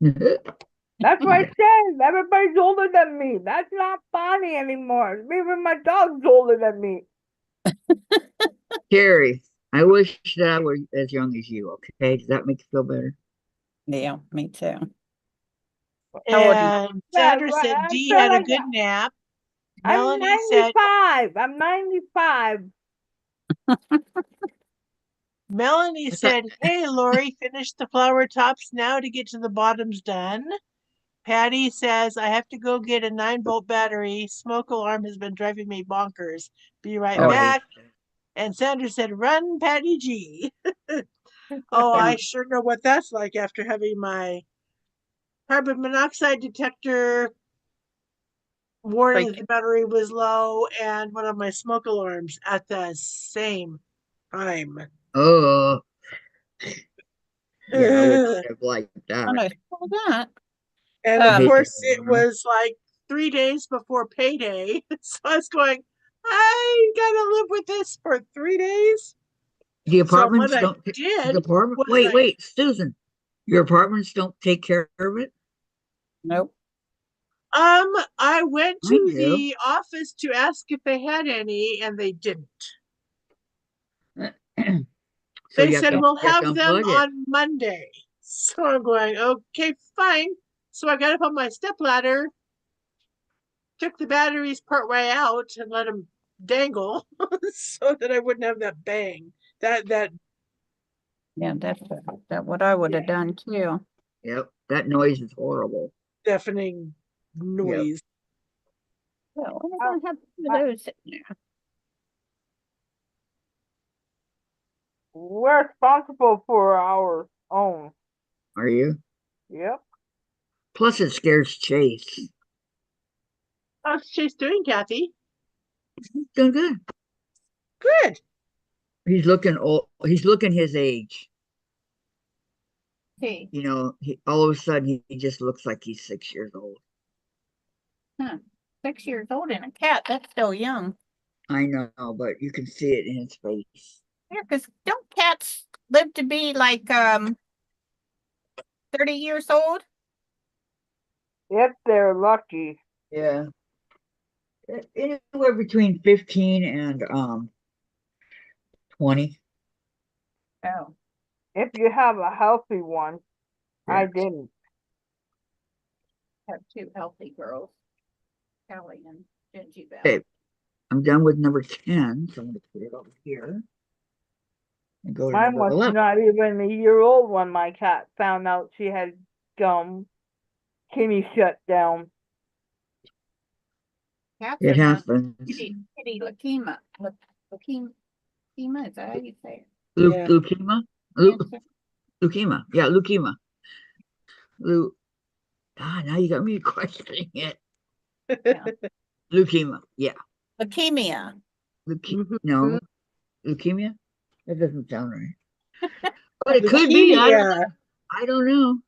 S3: That's what I said. Everybody's older than me. That's not funny anymore. Even my dog's older than me.
S1: Carrie, I wish that I were as young as you, okay? Does that make you feel better?
S4: Yeah, me too. How old are you?
S2: and Sandra
S3: Yeah,
S2: said
S3: I
S2: Dee
S3: feel
S2: had a
S3: like
S2: good nap.
S3: I'm
S2: Melanie said
S3: 95. I'm 95.
S2: Melanie said, "Hey, Lori, finish the flower tops now to get to the bottoms done." Patty says, "I have to go get a 9-volt battery. Smoke alarm has been driving me bonkers. Be right
S1: Oh, I hate
S2: back." And Sandra said, "Run, Patty G." Oh, I sure know what that's like after having my carbon monoxide detector warning that the battery was low and one of my smoke alarms at the same time.
S1: Oh, yeah, I would
S2: Ugh.
S1: not have liked that.
S4: I saw that.
S2: And
S1: I
S2: of
S1: hate
S2: course,
S1: the
S2: it
S1: alarm.
S2: was like 3 days before payday. So I was going, I gotta live with this for 3 days.
S1: The
S2: So what
S1: apartments
S2: I
S1: don't. The
S2: did
S1: apartment.
S2: was
S1: Wait, wait, Susan. Your apartments don't take care of it.
S4: Nope.
S2: I went
S1: I
S2: to
S1: do.
S2: the office to ask if they had any, and they didn't.
S1: So
S2: They
S1: you have
S2: said,
S1: to
S2: "We'll
S1: you have to
S2: have them
S1: unplug it.
S2: on Monday." So I'm going, okay, fine. So I got up on my stepladder, took the batteries part way out and let them dangle so that I wouldn't have that bang. That
S4: Yeah, that's what I would have
S2: Yeah.
S4: done too.
S1: Yep, that noise is horrible.
S2: deafening
S1: Yep.
S2: noise.
S4: Well, we're
S3: Uh,
S4: gonna have two of
S3: uh,
S4: those in there.
S3: We're responsible for our own.
S1: Are you?
S3: Yep.
S1: Plus, it scares Chase.
S2: How's Chase doing, Kathy?
S1: He's doing good.
S2: Good.
S1: He's looking old. He's looking his age.
S4: Hey,
S1: You know, all of a sudden he just looks like he's 6 years old.
S4: 6 years old and a cat, that's still young.
S1: I know, but you can see it in his face.
S4: Yeah, because don't cats live to be like 30 years old?
S3: If they're lucky.
S1: Yeah. Anywhere between 15 and 20.
S4: Oh,
S3: If you have a healthy one. I
S1: Yeah.
S3: didn't.
S4: have two healthy girls, Kelly and Gingy Bell.
S1: Okay, I'm done with number 10, so I'm going to put it over here and go to
S3: Mine
S1: number
S3: was
S1: 11.
S3: not even a year old when my cat found out she had gum. Kitty shut down.
S4: Cats
S1: It
S4: are more
S1: happens.
S4: kitty leukemia. Leukemia, is that how you say it?
S2: Yeah.
S1: Leukemia?
S4: Cancer?
S1: Leukemia. Yeah, leukemia. Now you got me questioning it.
S4: Yeah.
S1: Leukemia. Yeah.
S4: Leukemia.
S1: No. Leukemia? That doesn't sound right. But it could be.
S2: Leukemia.
S1: I don't know.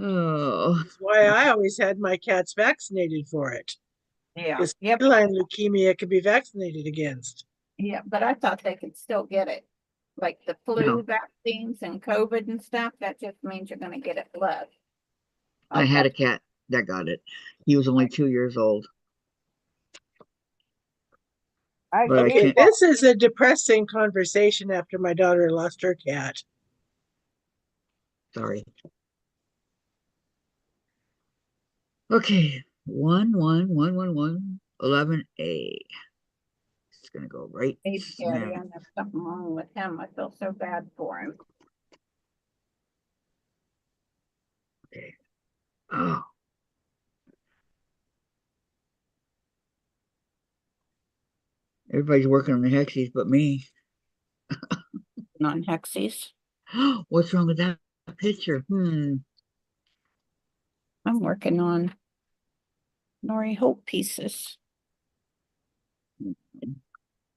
S1: Oh.
S2: That's why I always had my cats vaccinated for it.
S4: Yeah.
S2: Because
S4: Yep.
S2: feline leukemia can be vaccinated against.
S4: Yeah, but I thought they could still get it. Like the flu
S1: No.
S4: vaccines and COVID and stuff, that just means you're gonna get it less.
S1: I had a cat that got it. He was only 2 years old.
S3: I
S1: But I
S2: Okay,
S1: can't.
S2: this is a depressing conversation after my daughter lost her cat.
S1: Sorry. Okay. 11A. It's gonna go right
S4: Hey, Patty,
S1: smack.
S4: I know something wrong with him. I feel so bad for him.
S1: Okay. Oh. Everybody's working on the hexies but me.
S4: Non-hexies.
S1: What's wrong with that picture?
S4: I'm working on Nori Hope pieces.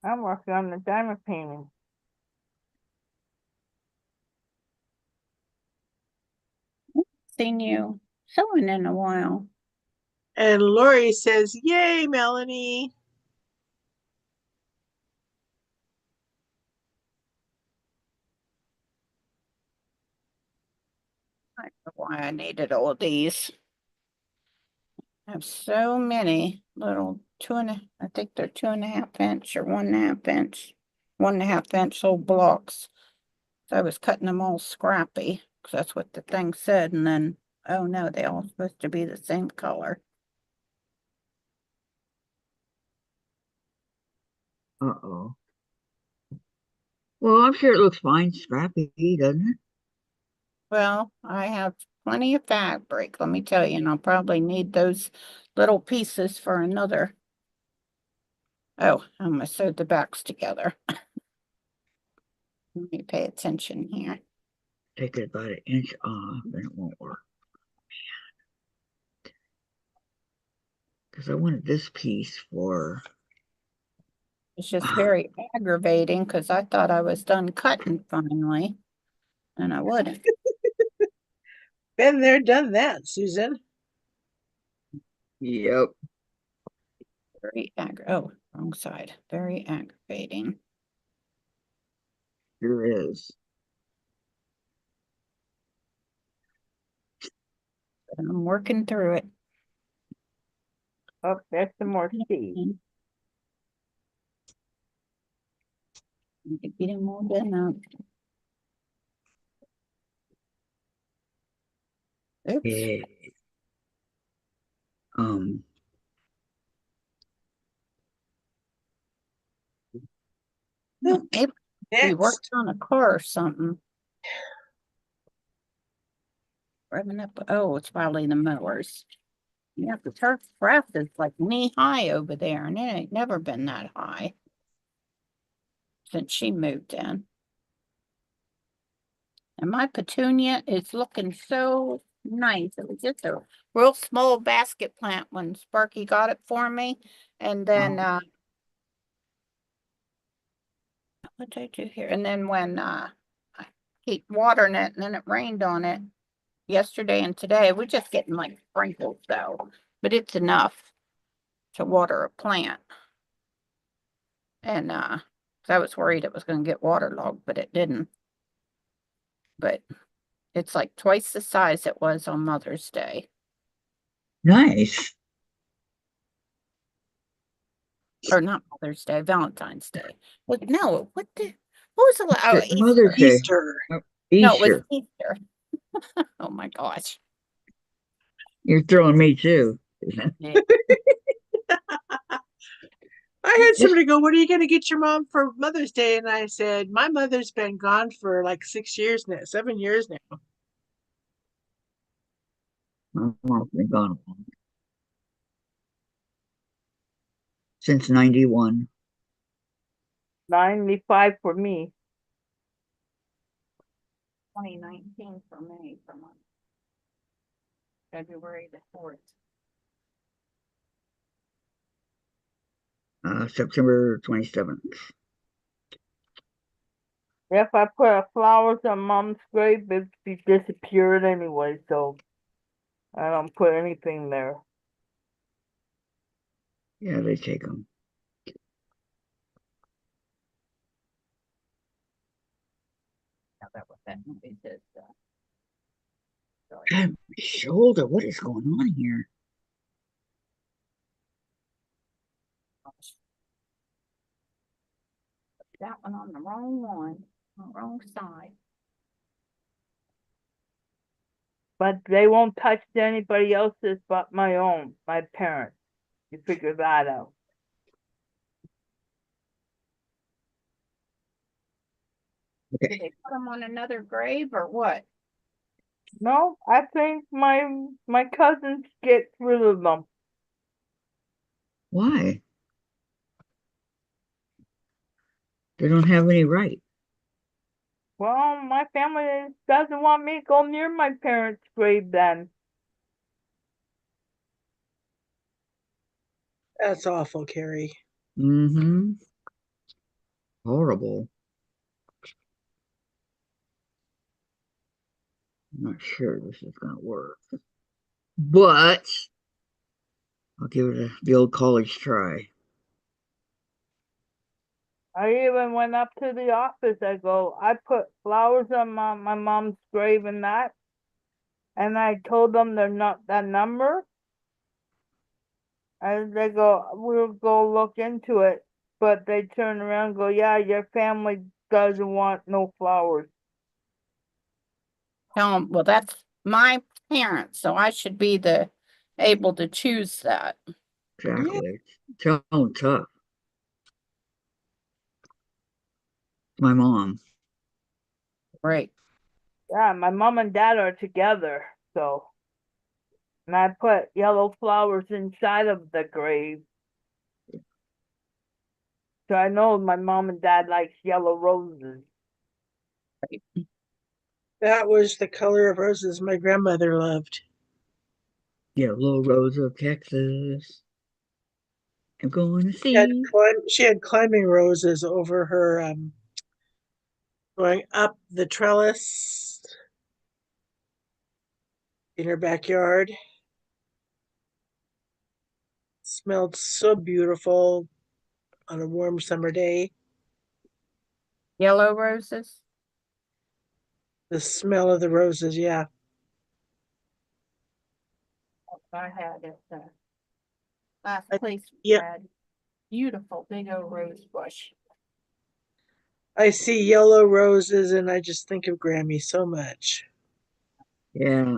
S3: I'm working on the diamond painting.
S4: Seen you sewing in a while.
S2: And Lori says, "Yay, Melanie."
S4: I don't know why I needed all these. I have so many little I think they're 2.5 inch or 1.5 inch, 1.5 inch old blocks. So I was cutting them all scrappy because that's what the thing said. And then, oh no, they all supposed to be the same color.
S1: Uh-oh. Well, I'm sure it looks fine, scrappy, doesn't it?
S4: Well, I have plenty of fabric, let me tell you, and I'll probably need those little pieces for another. Oh, I almost sewed the backs together. Let me pay attention here.
S1: Take it about an inch off and it won't work. Because I wanted this piece for...
S4: It's just very aggravating because I thought I was done cutting finally, and I wouldn't.
S2: Been there, done that, Susan.
S1: Yep.
S4: Oh, wrong side. Very aggravating.
S1: Sure is.
S4: But I'm working through it.
S3: Oh, there's some more seeds.
S4: Get them all done up. Oops.
S1: Yeah.
S4: Maybe we worked
S2: Next.
S4: on a car or something. Revving up. Oh, it's probably the mowers. Yeah, the turf Krafts is like knee high over there, and it ain't never been that high since she moved in. And my petunia is looking so nice. It was just a real small basket plant when Sparky got it for me. And then, what did I do here? And then when I keep watering it and then it rained on it yesterday and today, we're just getting like sprinkles though, but it's enough to water a plant. And I was worried it was going to get waterlogged, but it didn't. But it's like twice the size it was on Mother's Day.
S1: Nice.
S4: Or not Mother's Day, Valentine's Day. What? No, what was the
S1: Mother's Day.
S2: Easter.
S1: Oh,
S4: No, it was
S1: Easter.
S4: Easter. Oh my gosh.
S1: You're throwing me too.
S4: Yeah.
S2: I had somebody go, "What are you going to get your mom for Mother's Day?" And I said, "My mother's been gone for like 6 years now, 7 years now."
S1: My mom's been gone since 91.
S3: 95 for me.
S4: 2019 for me, for month. February the 4th.
S1: September 27th.
S3: If I put flowers on Mom's grave, it disappeared anyway, so I don't put anything there.
S1: Yeah, they take them.
S4: Now that what that movie says.
S1: God, my shoulder. What is going on here?
S4: That one on the wrong one, on the wrong side.
S3: But they won't touch anybody else's but my own, my parents. You figure that out.
S4: Did they put them on another grave or what?
S3: No, I think my cousins get rid of them.
S1: Why? They don't have any right.
S3: Well, my family doesn't want me to go near my parents' grave then.
S2: That's awful, Carrie.
S1: Mm-hmm. Horrible. I'm not sure this is going to work. But I'll give it the old college try.
S3: I even went up to the office. I put flowers on my mom's grave and that. And I told them they're not that number. And they go, we'll go look into it. But they turn around and go, yeah, your family doesn't want no flowers.
S4: Tell them, well, that's my parents, so I should be able to choose that.
S1: Exactly. Tell them tough. My mom.
S4: Right.
S3: Yeah, my mom and dad are together, so and I put yellow flowers inside of the grave. So I know my mom and dad likes yellow roses.
S2: That was the color of roses my grandmother loved.
S1: Yellow Rose of Texas. I'm going to
S2: She had,
S1: see.
S2: she had climbing roses over her, going up the trellis in her backyard. Smelled so beautiful on a warm summer day.
S4: Yellow roses.
S2: The smell of the roses, yeah.
S4: I had it. Last
S2: I,
S4: place we
S2: yeah,
S4: had. Beautiful big old rose bush.
S2: I see yellow roses and I just think of Grammy so much.
S1: Yeah,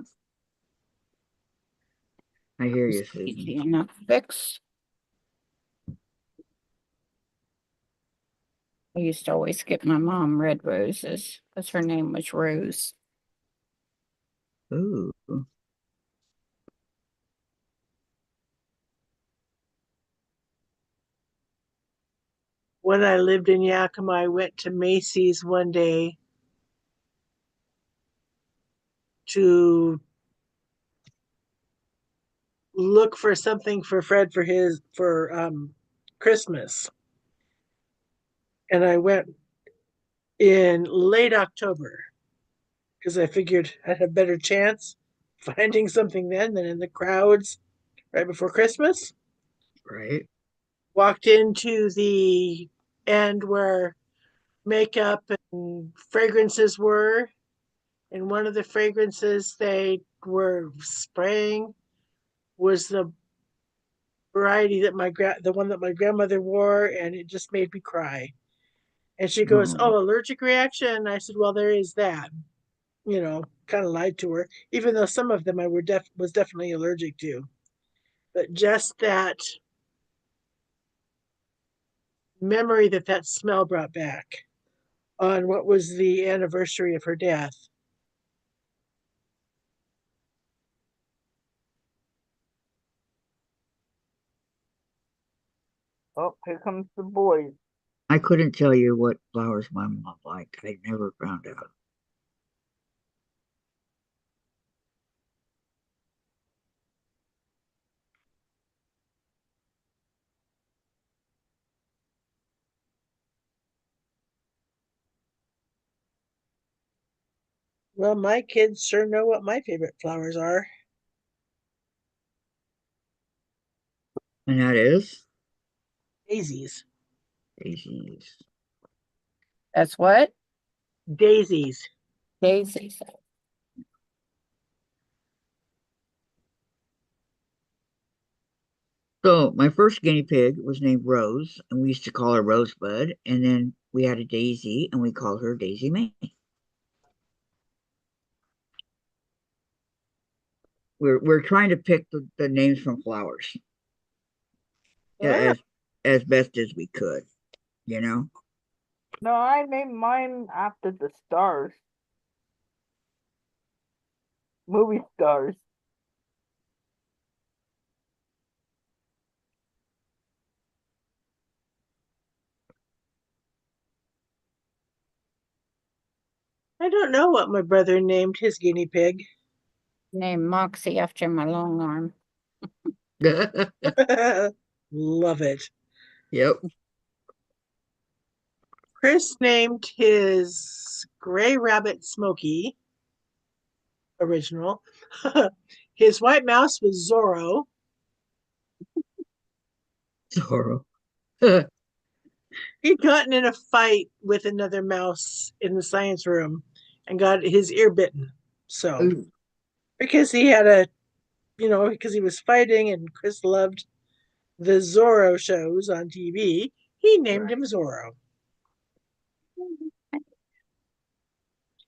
S1: I hear
S4: It's
S1: you, Susan.
S4: easy enough to fix. I used to always get my mom red roses because her name was Rose.
S1: Ooh.
S2: When I lived in Yakima, I went to Macy's one day to look for something for Fred for his for Christmas. And I went in late October because I figured I'd have a better chance finding something then than in the crowds right before Christmas.
S1: Right.
S2: Walked into the end where makeup and fragrances were, and one of the fragrances they were spraying was the variety that the one that my grandmother wore, and it just made me cry. And she goes,
S1: Oh,
S2: "Oh, allergic reaction." I said, "Well, there is that." Kind of lied to her, even though some of them I was definitely allergic to. But just that memory that smell brought back on what was the anniversary of her death.
S3: Oh, here comes the boys.
S1: I couldn't tell you what flowers my mom liked. I never found out.
S2: Well, my kids sure know what my favorite flowers are.
S1: And that is
S2: Daisies.
S1: daisies.
S4: That's what?
S2: Daisies.
S4: Daisies.
S1: So my first guinea pig was named Rose, and we used to call her Rosebud. And then we had a Daisy, and we called her Daisy May. We're trying to pick the names from flowers
S2: Ah,
S1: as best as we could, you know.
S3: No, I named mine after the stars. Movie stars.
S2: I don't know what my brother named his guinea pig.
S4: Named Moxie after my long arm.
S2: Love it.
S1: Yep.
S2: Chris named his gray rabbit Smokey, original. His white mouse was Zorro.
S1: Zorro.
S2: He'd gotten in a fight with another mouse in the science room and got his ear bitten. So,
S1: Ooh,
S2: because because he was fighting and Chris loved the Zorro shows on TV, he named
S1: right.
S2: him Zorro.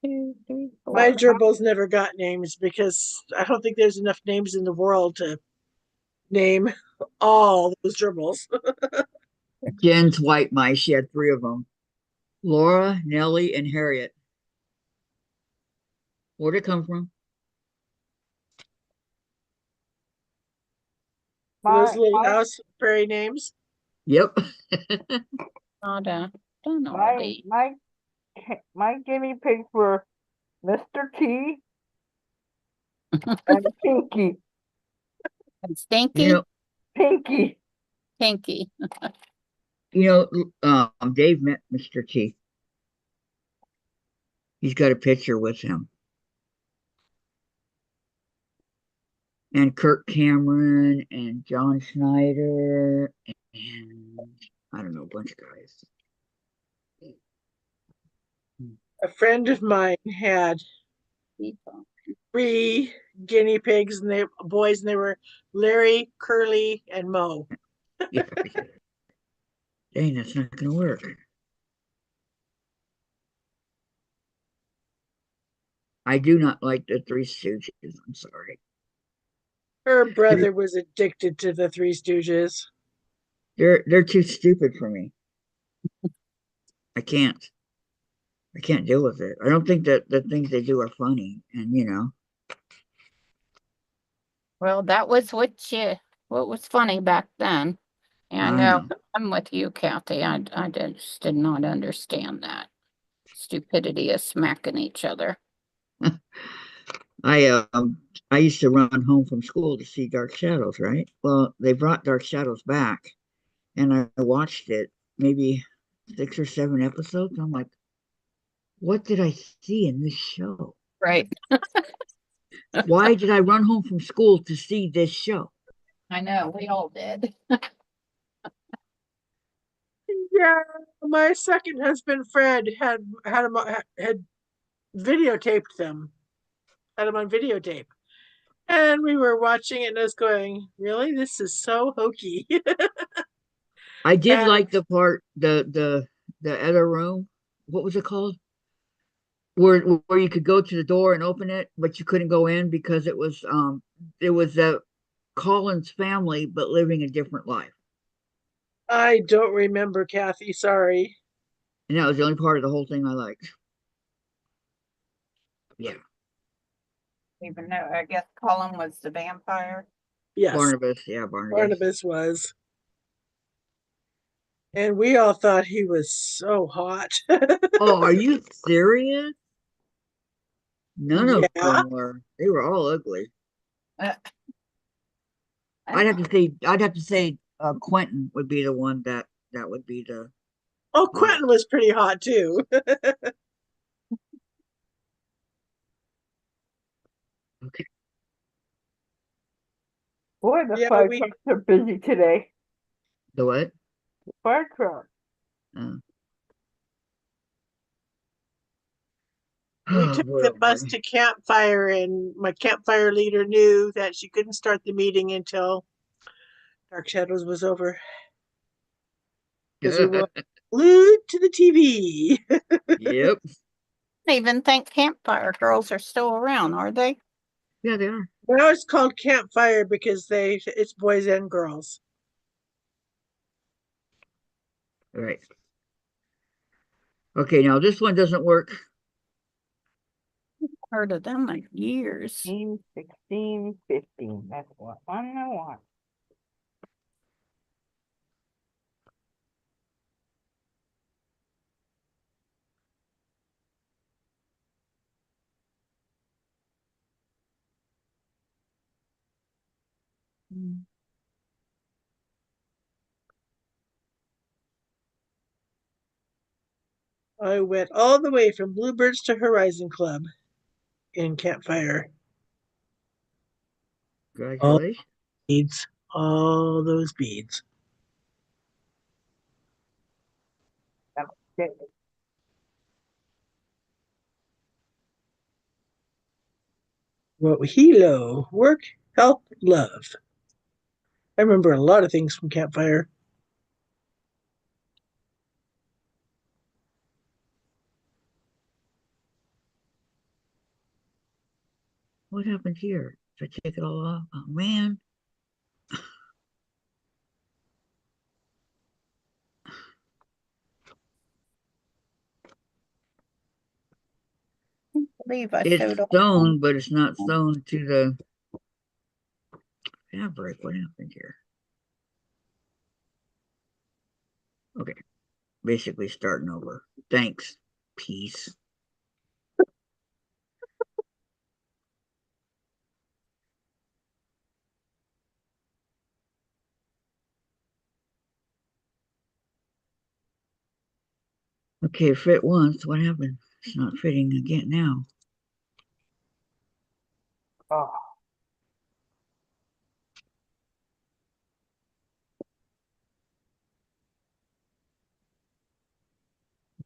S4: Two, three,
S2: My
S4: four.
S2: gerbils never got names because I don't think there's enough names in the world to name all those gerbils.
S1: Jen's white mice. She had three of them. Laura, Nellie, and Harriet. Where'd it come from?
S2: Those
S3: My
S2: little
S3: my
S2: house fairy names.
S1: Yep.
S4: Not don't know
S3: my
S4: the
S3: my guinea pigs were Mr. T and Pinky.
S1: You
S4: Stinky,
S1: know,
S3: Pinky.
S4: Pinky.
S1: Dave met Mr. T. He's got a picture with him. And Kirk Cameron and John Schneider and I don't know, a bunch of guys.
S2: A friend of mine had 3 guinea pigs and they boys, and they were Larry, Curly, and Mo.
S1: Yeah. Dang, that's not going to work. I do not like the Three Stooges. I'm sorry.
S2: Her brother was addicted to the Three Stooges.
S1: They're too stupid for me. I can't. I can't deal with it. I don't think that the things they do are funny, and
S4: Well, that was what was funny back then. And
S1: I know.
S4: I'm with you, Kathy. I just did not understand that stupidity of smacking each other.
S1: I I used to run home from school to see Dark Shadows, right? Well, they brought Dark Shadows back, and I watched it maybe 6 or 7 episodes. I'm like, what did I see in this show?
S4: Right.
S1: Why did I run home from school to see this show?
S4: I know, we all did.
S2: Yeah, my second husband Fred had videotaped them, had them on videotape, and we were watching it, and I was going, "Really, this is so hokey."
S1: I did
S2: And
S1: like the part the other room. What was it called? Where you could go to the door and open it, but you couldn't go in because it was Colin's family, but living a different life.
S2: I don't remember, Kathy. Sorry.
S1: And that was the only part of the whole thing I liked. Yeah.
S4: Even though I guess Colin was the vampire.
S2: Yes,
S1: Barnabas. Yeah, Barnabas.
S2: Barnabas was, and we all thought he was so hot.
S1: Oh, are you serious? None of
S2: Yeah.
S1: them were. They were all ugly.
S4: Uh,
S1: I'd have to say Quentin would be the one that would be the
S2: Oh,
S1: one.
S2: Quentin was pretty hot too.
S1: Okay.
S3: Boy, the
S2: Yeah,
S3: fire
S2: we
S3: trucks are busy today.
S1: The what?
S3: The fire truck.
S1: Uh,
S2: we
S1: oh
S2: took
S1: boy,
S2: the
S1: oh
S2: bus
S1: boy.
S2: to campfire, and my campfire leader knew that she couldn't start the meeting until Dark Shadows was over because we were glued to the TV.
S1: Yep.
S4: I don't even think campfire girls are still around, are they?
S1: Yeah, they are.
S2: Now it's called campfire because it's boys and girls.
S1: All right. Okay, now this one doesn't work.
S4: Heard of them in years.
S3: 15, 16, 15. That's what I want.
S2: I went all the way from Bluebirds to Horizon Club in campfire. All
S1: Congratulations.
S2: beads, all those beads.
S3: Okay.
S2: Hilo, work, help, love. I remember a lot of things from campfire.
S1: What happened here? Did I take it all off? Oh man.
S4: believe I
S1: It's
S4: showed all.
S1: sewn, but it's not sewn to the fabric. What happened here? Okay, basically starting over. Thanks. Peace. Okay, fit once. What happened? It's not fitting again now.
S3: Oh,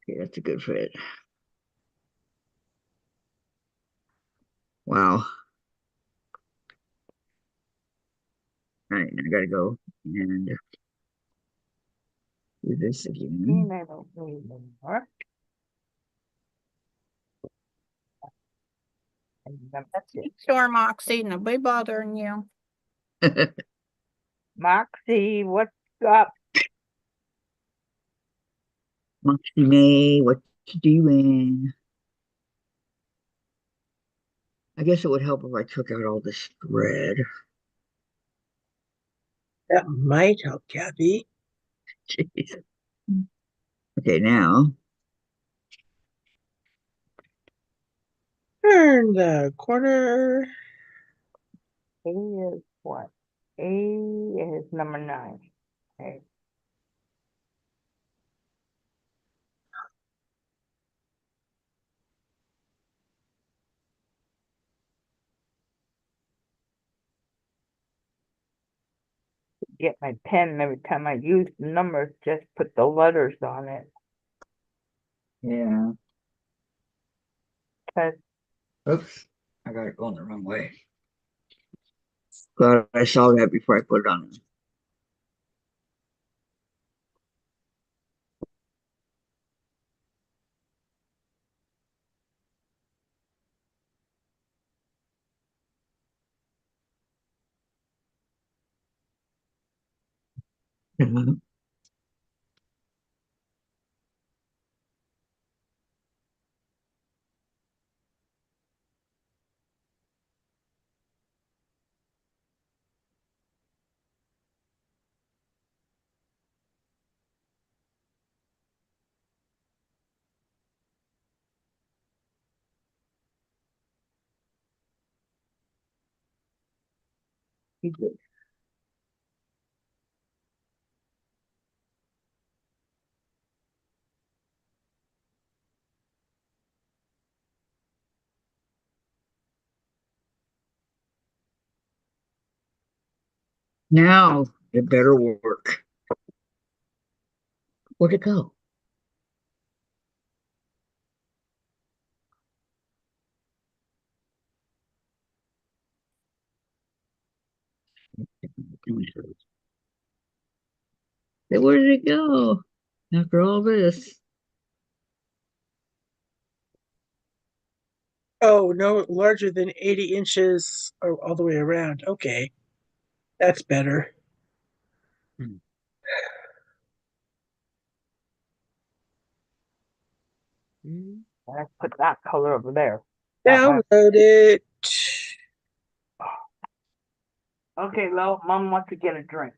S1: Okay, that's a good fit. Wow. All right, I gotta go and do this again.
S3: I don't need anymore. And that's it.
S4: Sure, Moxie, nobody bothering you.
S3: Moxie, what's up?
S1: Moxie May, what you doing? I guess it would help if I took out all this thread.
S2: That might help, Kathy.
S1: Jeez. Okay, now
S2: Turn the corner.
S3: A is what? A is number 9. Okay. Get my pen every time I use the numbers, just put the letters on it.
S1: yeah.
S3: 'Cause
S1: Oops, I got it going the wrong way. Glad I saw that before I put it on.
S3: you do.
S1: Now it better work. Where'd it go? Where did it go? After all this.
S2: Oh, no larger than 80 inches all the way around. Okay, that's better.
S3: I put that color over there. That
S2: Download
S3: one.
S2: it.
S3: Okay, Lo, Mom wants to get a drink.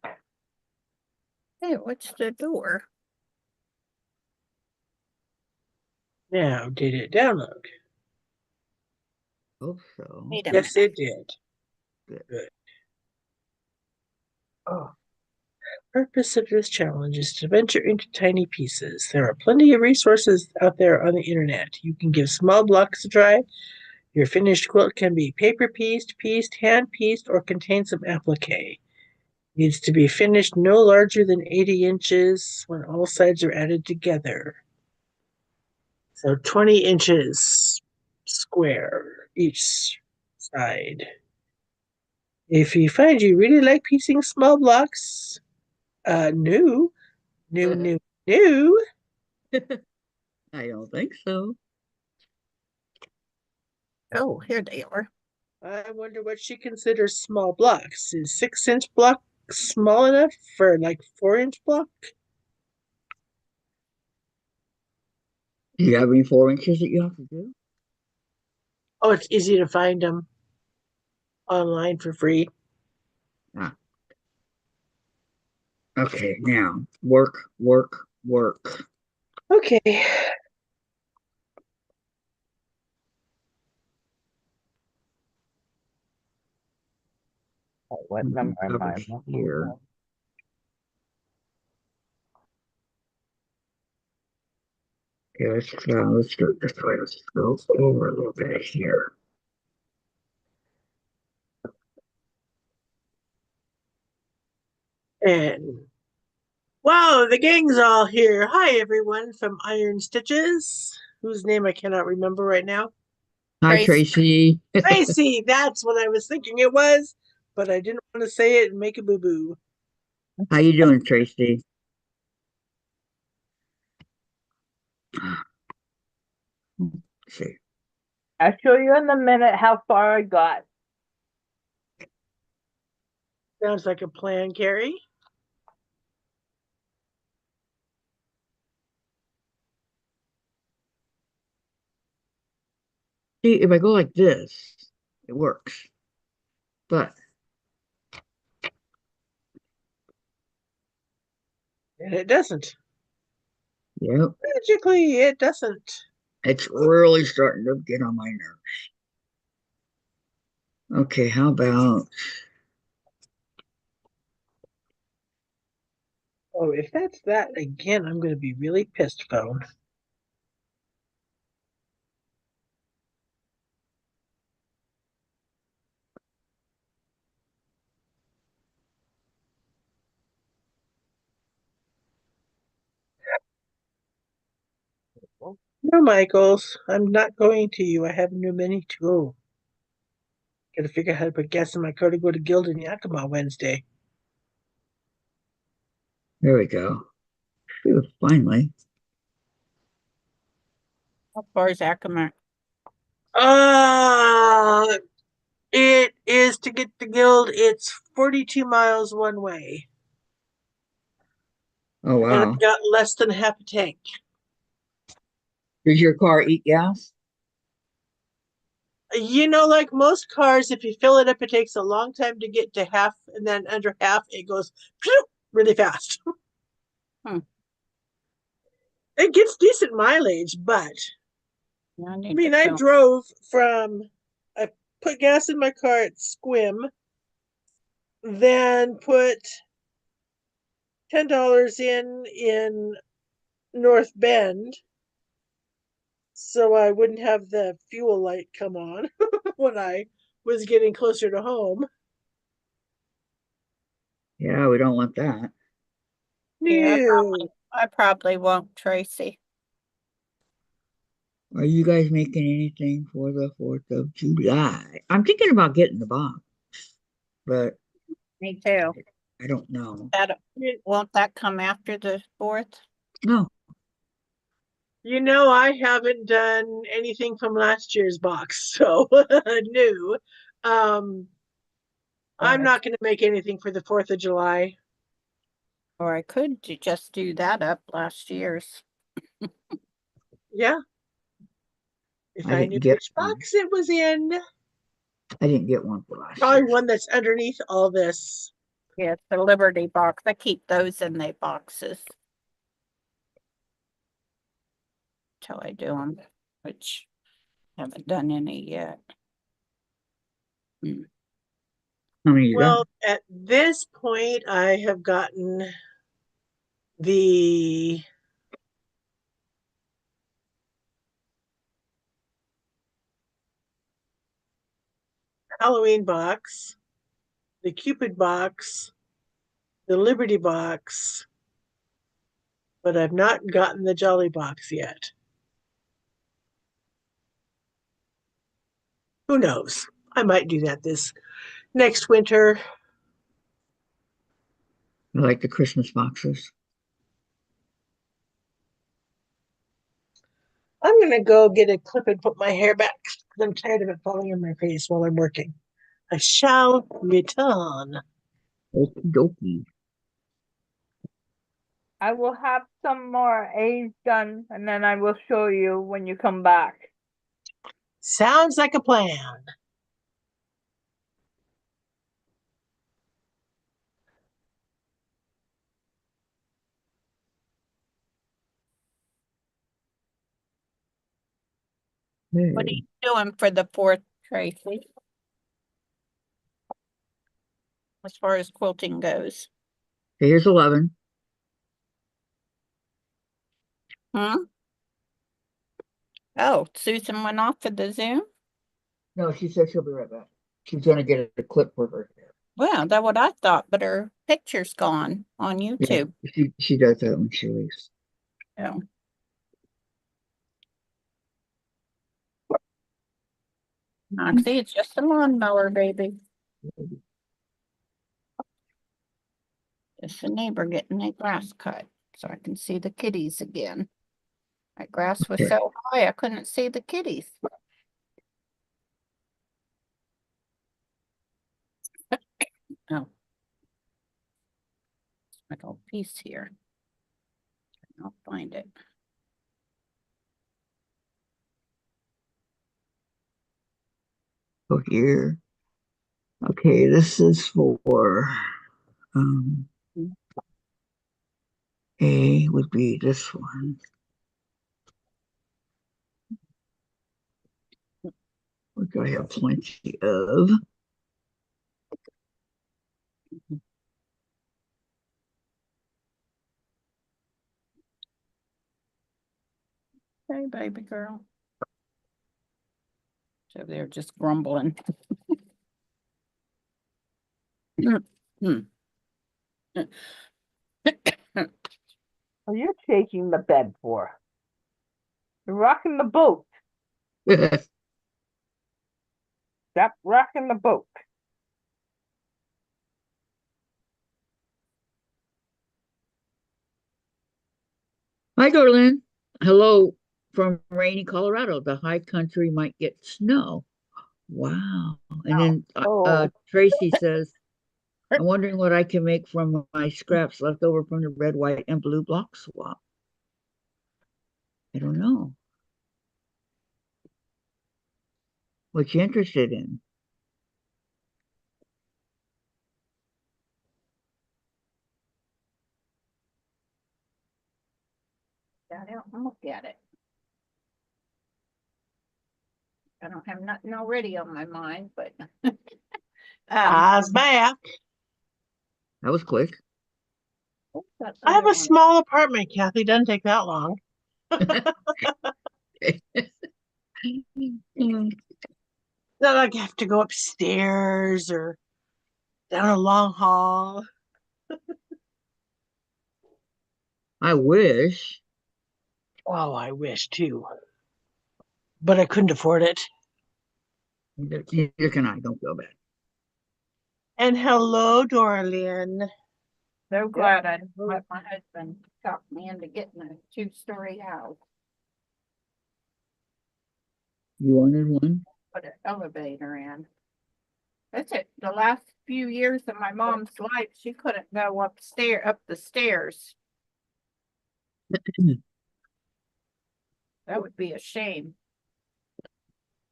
S4: Hey, what's the door?
S2: Now, did it download?
S1: Hope so.
S4: Wait a
S2: Yes,
S4: minute.
S2: it did.
S1: Good.
S2: Good.
S3: Oh,
S2: Purpose of this challenge is to venture into tiny pieces. There are plenty of resources out there on the internet. You can give small blocks a try. Your finished quilt can be paper pieced, hand pieced, or contain some applique. Needs to be finished no larger than 80 inches when all sides are added together. So 20 inches square each side. If you find you really like piecing small blocks, new, new.
S1: I don't think so.
S4: Oh, here they are.
S2: I wonder what she considers small blocks. Is 6-inch block small enough for like 4-inch block?
S1: Do you have any 4 inches that you have to do?
S2: Oh, it's easy to find them online for free.
S1: Ah, okay, now work, work, work.
S2: Okay.
S3: What number am I
S1: Coverage
S3: looking
S1: here.
S3: for?
S1: Okay, let's go this way. Let's go over a little bit here.
S2: And wow, the gang's all here. Hi, everyone from Iron Stitches, whose name I cannot remember right now.
S1: Hi,
S4: Tracy.
S1: Tracy.
S2: Tracy, that's what I was thinking it was, but I didn't want to say it and make a boo-boo.
S1: How you doing, Tracy? Let's see.
S3: I'll show you in a minute how far I got.
S2: Sounds like a plan, Carrie.
S1: See, if I go like this, it works. But
S2: And it doesn't.
S1: yep,
S2: Magically, it doesn't.
S1: it's really starting to get on my nerves. Okay, how about
S2: Oh, if that's that again, I'm going to be really pissed, phone. No, Michaels, I'm not going to you. I have no money to go. Gotta figure out how to put gas in my car to go to Guild in Yakima Wednesday.
S1: there we go. Phew, finally.
S4: How far is Ackerman?
S2: Uh, it is to get to Guild. It's 42 miles one way,
S1: Oh
S2: and
S1: wow.
S2: I've got less than half a tank.
S1: Does your car eat gas?
S2: You know, like most cars, if you fill it up, it takes a long time to get to half, and then under half, it goes really fast.
S4: Hmm.
S2: It gets decent mileage, but
S4: I
S2: I
S4: need to
S2: mean, I
S4: fill.
S2: drove from, I put gas in my car at Squim, then put $10 in North Bend, so I wouldn't have the fuel light come on when I was getting closer to home.
S1: Yeah, we don't want that.
S4: Yeah,
S2: No.
S4: I probably won't, Tracy.
S1: Are you guys making anything for the 4th of July? I'm thinking about getting the box, but
S4: Me too.
S1: I don't know.
S4: That won't that come after the 4th?
S1: No,
S2: You know, I haven't done anything from last year's box, so no. I'm
S4: Or
S2: not going to make anything for the 4th of July.
S4: I could just do that up last year's.
S2: Yeah, if
S1: I
S2: I knew
S1: didn't get
S2: which
S1: one.
S2: box it was in.
S1: I didn't get one for last
S2: Probably
S1: year.
S2: one that's underneath all this.
S4: Yeah, it's the Liberty box. I keep those in their boxes till I do them, which haven't done any yet.
S1: How many you got?
S2: Well, at this point, I have gotten the Halloween box, the Cupid box, the Liberty box, but I've not gotten the Jolly box yet. Who knows? I might do that this next winter.
S1: I like the Christmas boxes.
S2: I'm going to go get a clip and put my hair back because I'm tired of it falling in my face while I'm working. I shall return.
S1: Okie dokie.
S3: I will have some more A's done, and then I will show you when you come back.
S2: Sounds like a plan.
S4: What are you doing for the 4th, Tracy? As far as quilting goes.
S1: Okay, here's 11.
S4: Hmm? Oh, Susan went off for the Zoom?
S1: No, she said she'll be right back. She's gonna get a clip for her hair.
S4: Well, that's what I thought, but her picture's gone on
S1: Yeah,
S4: YouTube.
S1: she does that when she leaves.
S4: Oh. Moxie, it's just a lawnmower, baby. Just a neighbor getting their grass cut so I can see the kitties again. That grass was
S1: Okay.
S4: so high I couldn't see the kitties. Oh. My little piece here. I'll find it.
S1: So here. Okay, this is for um A would be this one. Which I have plenty of.
S4: Hey, baby girl. So they're just grumbling.
S3: Are you shaking the bed for? You're rocking the boat. Stop rocking the boat.
S1: Hi, Dorlin. Hello from rainy Colorado. The high country might get snow. Wow. And then
S3: Oh,
S1: Tracy says, I'm wondering what I can make from my scraps left over from the red, white, and blue block swap. I don't know. What you interested in?
S4: I don't look at it. I don't have nothing already on my mind, but
S2: I's back.
S1: That was quick.
S4: what's that
S2: I have
S4: other
S2: a
S4: one?
S2: small apartment, Kathy. Doesn't take that long. Not like I have to go upstairs or down a long hall.
S1: I wish.
S2: Oh, I wish too. But I couldn't afford it.
S1: Neither can I. Don't feel bad.
S2: And hello, Dorlin.
S4: So glad I let my husband talk me into getting a 2-story house.
S1: You wanted one?
S4: Put an elevator in. That's it. The last few years of my mom's life, she couldn't go up the stairs. That would be a shame.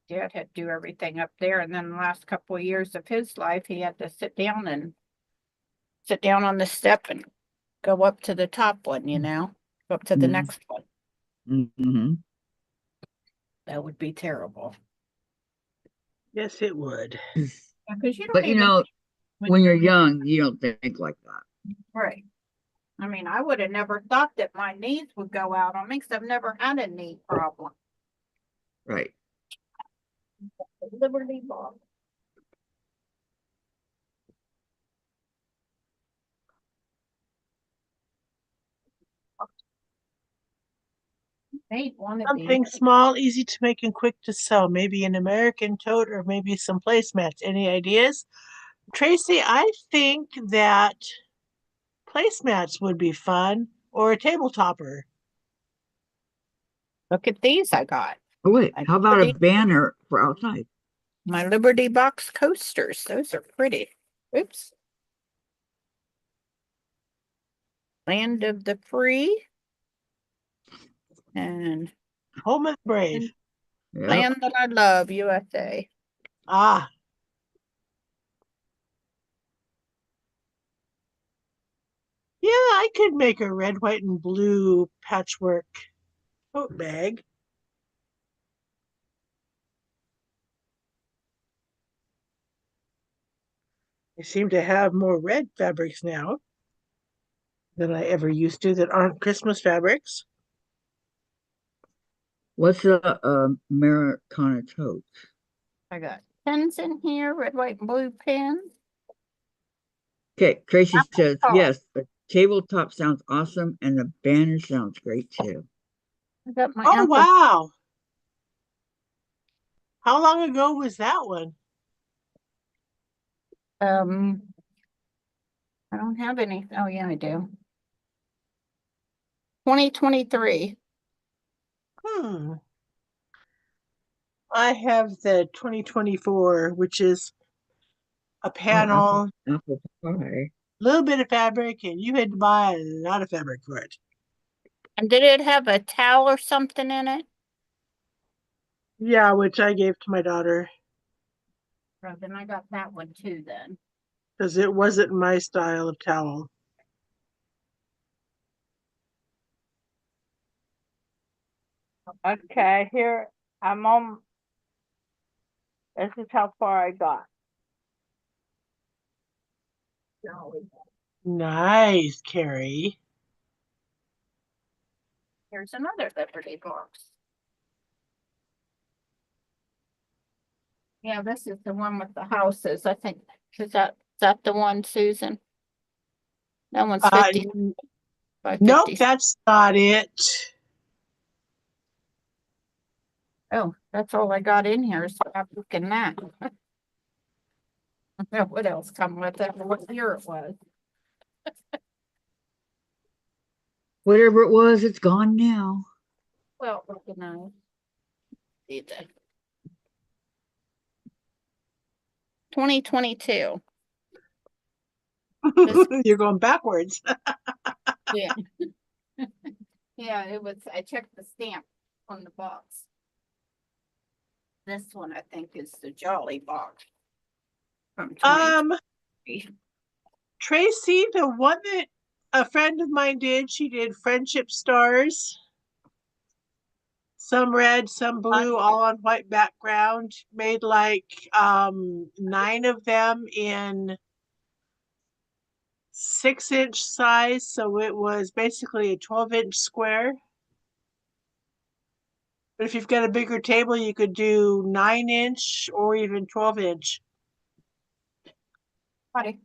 S4: Dad had to do everything up there, and then the last couple of years of his life, he had to sit down on the step and go up to the top one, go up to the
S1: Mhm.
S4: next one.
S1: Mm-hmm.
S4: That would be terrible.
S2: Yes, it would.
S4: Because you don't
S1: But
S4: even
S1: when you're young, you don't think like that.
S4: right. I mean, I would have never thought that my knees would go out on me because I've never had a knee problem.
S1: Right.
S4: Liberty Ball. Made one of these.
S2: Something small, easy to make, and quick to sew. Maybe an American tote or maybe some placemats. Any ideas? Tracy, I think that placemats would be fun or a table topper.
S4: Look at these I got.
S1: Oh, wait.
S4: I
S1: How about a
S4: Liberty-
S1: banner for outside?
S4: My Liberty Box coasters. Those are pretty. Oops. Land of the Free. And
S2: Home of the Brave.
S1: Yep.
S4: Land that I love, USA.
S2: Ah. Yeah, I could make a red, white, and blue patchwork tote bag. I seem to have more red fabrics now than I ever used to that aren't Christmas fabrics.
S1: What's a Americana tote?
S4: I got pens in here, red, white, and blue pens.
S1: Okay, Tracy says,
S4: Oh,
S1: yes, the tabletop sounds awesome and the banner sounds great too.
S4: I got my
S2: Oh,
S4: apple.
S2: wow. How long ago was that one?
S4: I don't have any. Oh, yeah, I do. 2023.
S2: Hmm. I have the 2024, which is a
S1: Oh,
S2: panel,
S1: apple pie.
S2: little bit of fabric, and you had to buy a lot of fabric for it.
S4: And did it have a towel or something in it?
S2: Yeah, which I gave to my daughter
S4: Well, then I got that one too then.
S2: because it wasn't my style of towel.
S3: Okay, here I'm on. This is how far I got.
S2: Nice, Carrie.
S4: Here's another Liberty box. Yeah, this is the one with the houses. I think is that the one, Susan? That one's 50 by
S2: Nope,
S4: 50.
S2: that's not it.
S4: Oh, that's all I got in here. So I'm looking that. What else come with it? What year it was?
S1: Whatever it was, it's gone now.
S4: Well, recognize. See the 2022.
S2: You're going backwards.
S4: Yeah. Yeah, it was. I checked the stamp on the box. This one, I think, is the Jolly box from 20.
S2: Tracy, the one that a friend of mine did, she did friendship stars. Some red, some blue, all on white background. Made like 9 of them in 6-inch size, so it was basically a 12-inch square. But if you've got a bigger table, you could do 9-inch or even 12-inch.
S4: Buddy,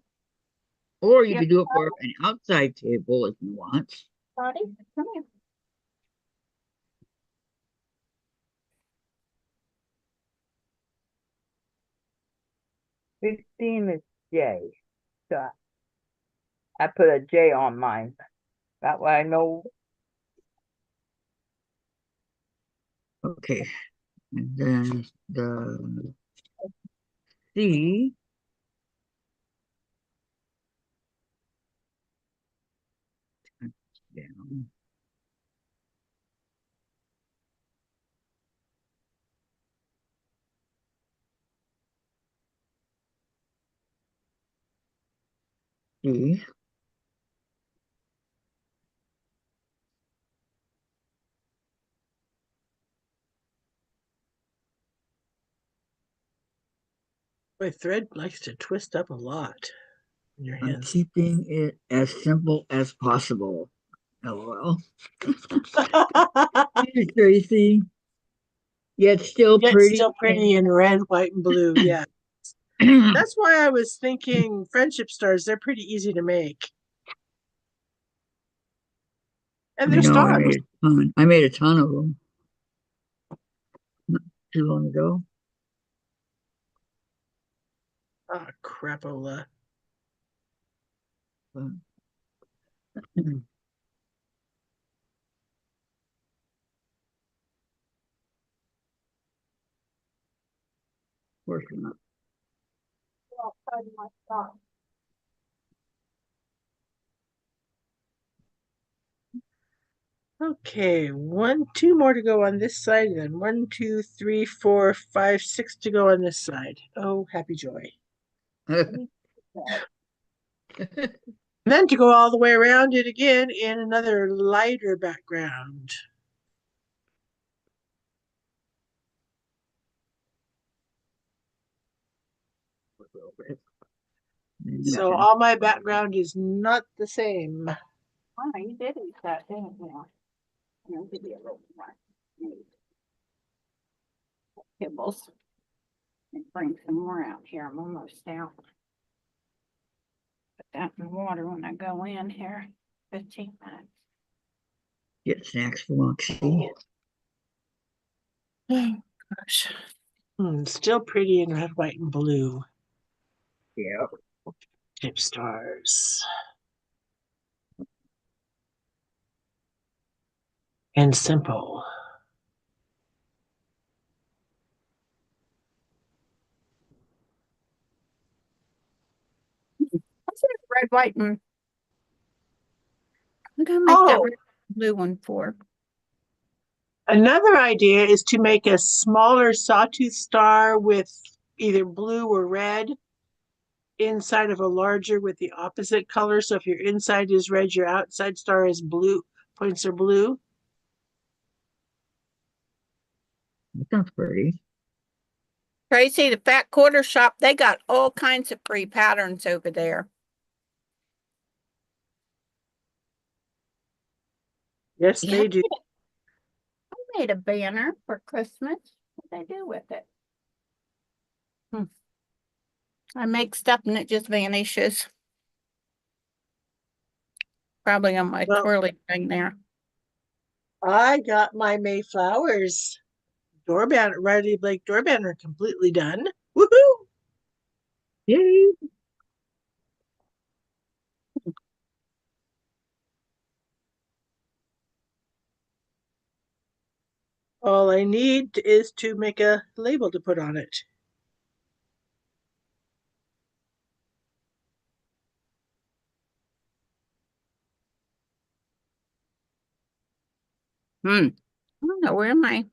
S1: Or you
S4: yeah,
S1: could do it for an outside table if you want.
S4: buddy, come here.
S3: 15 is J. So I put a J on mine. That way I know.
S1: Okay. And then the C. Down. D.
S2: My thread likes to twist up a lot in your
S1: I'm
S2: hands.
S1: keeping it as simple as possible. LOL. Hey, Tracy. Yet still
S2: Yet
S1: pretty.
S2: still pretty in red, white, and blue. Yeah. That's why I was thinking friendship stars, they're pretty easy to make. And
S1: I
S2: they're
S1: know
S2: stars.
S1: I made a ton of them not too long ago.
S2: Ah, crapola.
S1: But, working up.
S2: Okay, two more to go on this side, and then 1, 2, 3, 4, 5, 6 to go on this side. Oh, happy joy. And then to go all the way around it again in another lighter background. So all my background is not the same.
S4: Oh, you did eat that, didn't you? I'll give you a little more. Kibbles. And bring some more out here. I'm almost out. Put that in the water when I go in here. 15 minutes.
S1: Get snacks for Moxie.
S4: Oh, gosh.
S2: Still pretty in red, white, and blue.
S1: Yeah.
S2: Chip stars. And simple.
S4: What's that red, white, and I'm gonna make that red blue one for.
S2: Another idea is to make a smaller sawtooth star with either blue or red inside of a larger with the opposite color. So if your inside is red, your outside star is blue, points are blue.
S1: That sounds pretty.
S4: Tracy, the Fat Quarter Shop, they got all kinds of free patterns over there.
S2: Yes,
S4: Yeah.
S2: they do.
S4: I made a banner for Christmas. What they do with it? I make stuff and it just vanishes. Probably on my twirly thing there.
S2: I got my Mayflowers door banner, Riley Blake door banner completely done. Woohoo!
S1: Yay!
S2: All I need is to make a label to put on it.
S4: I don't know, where am I?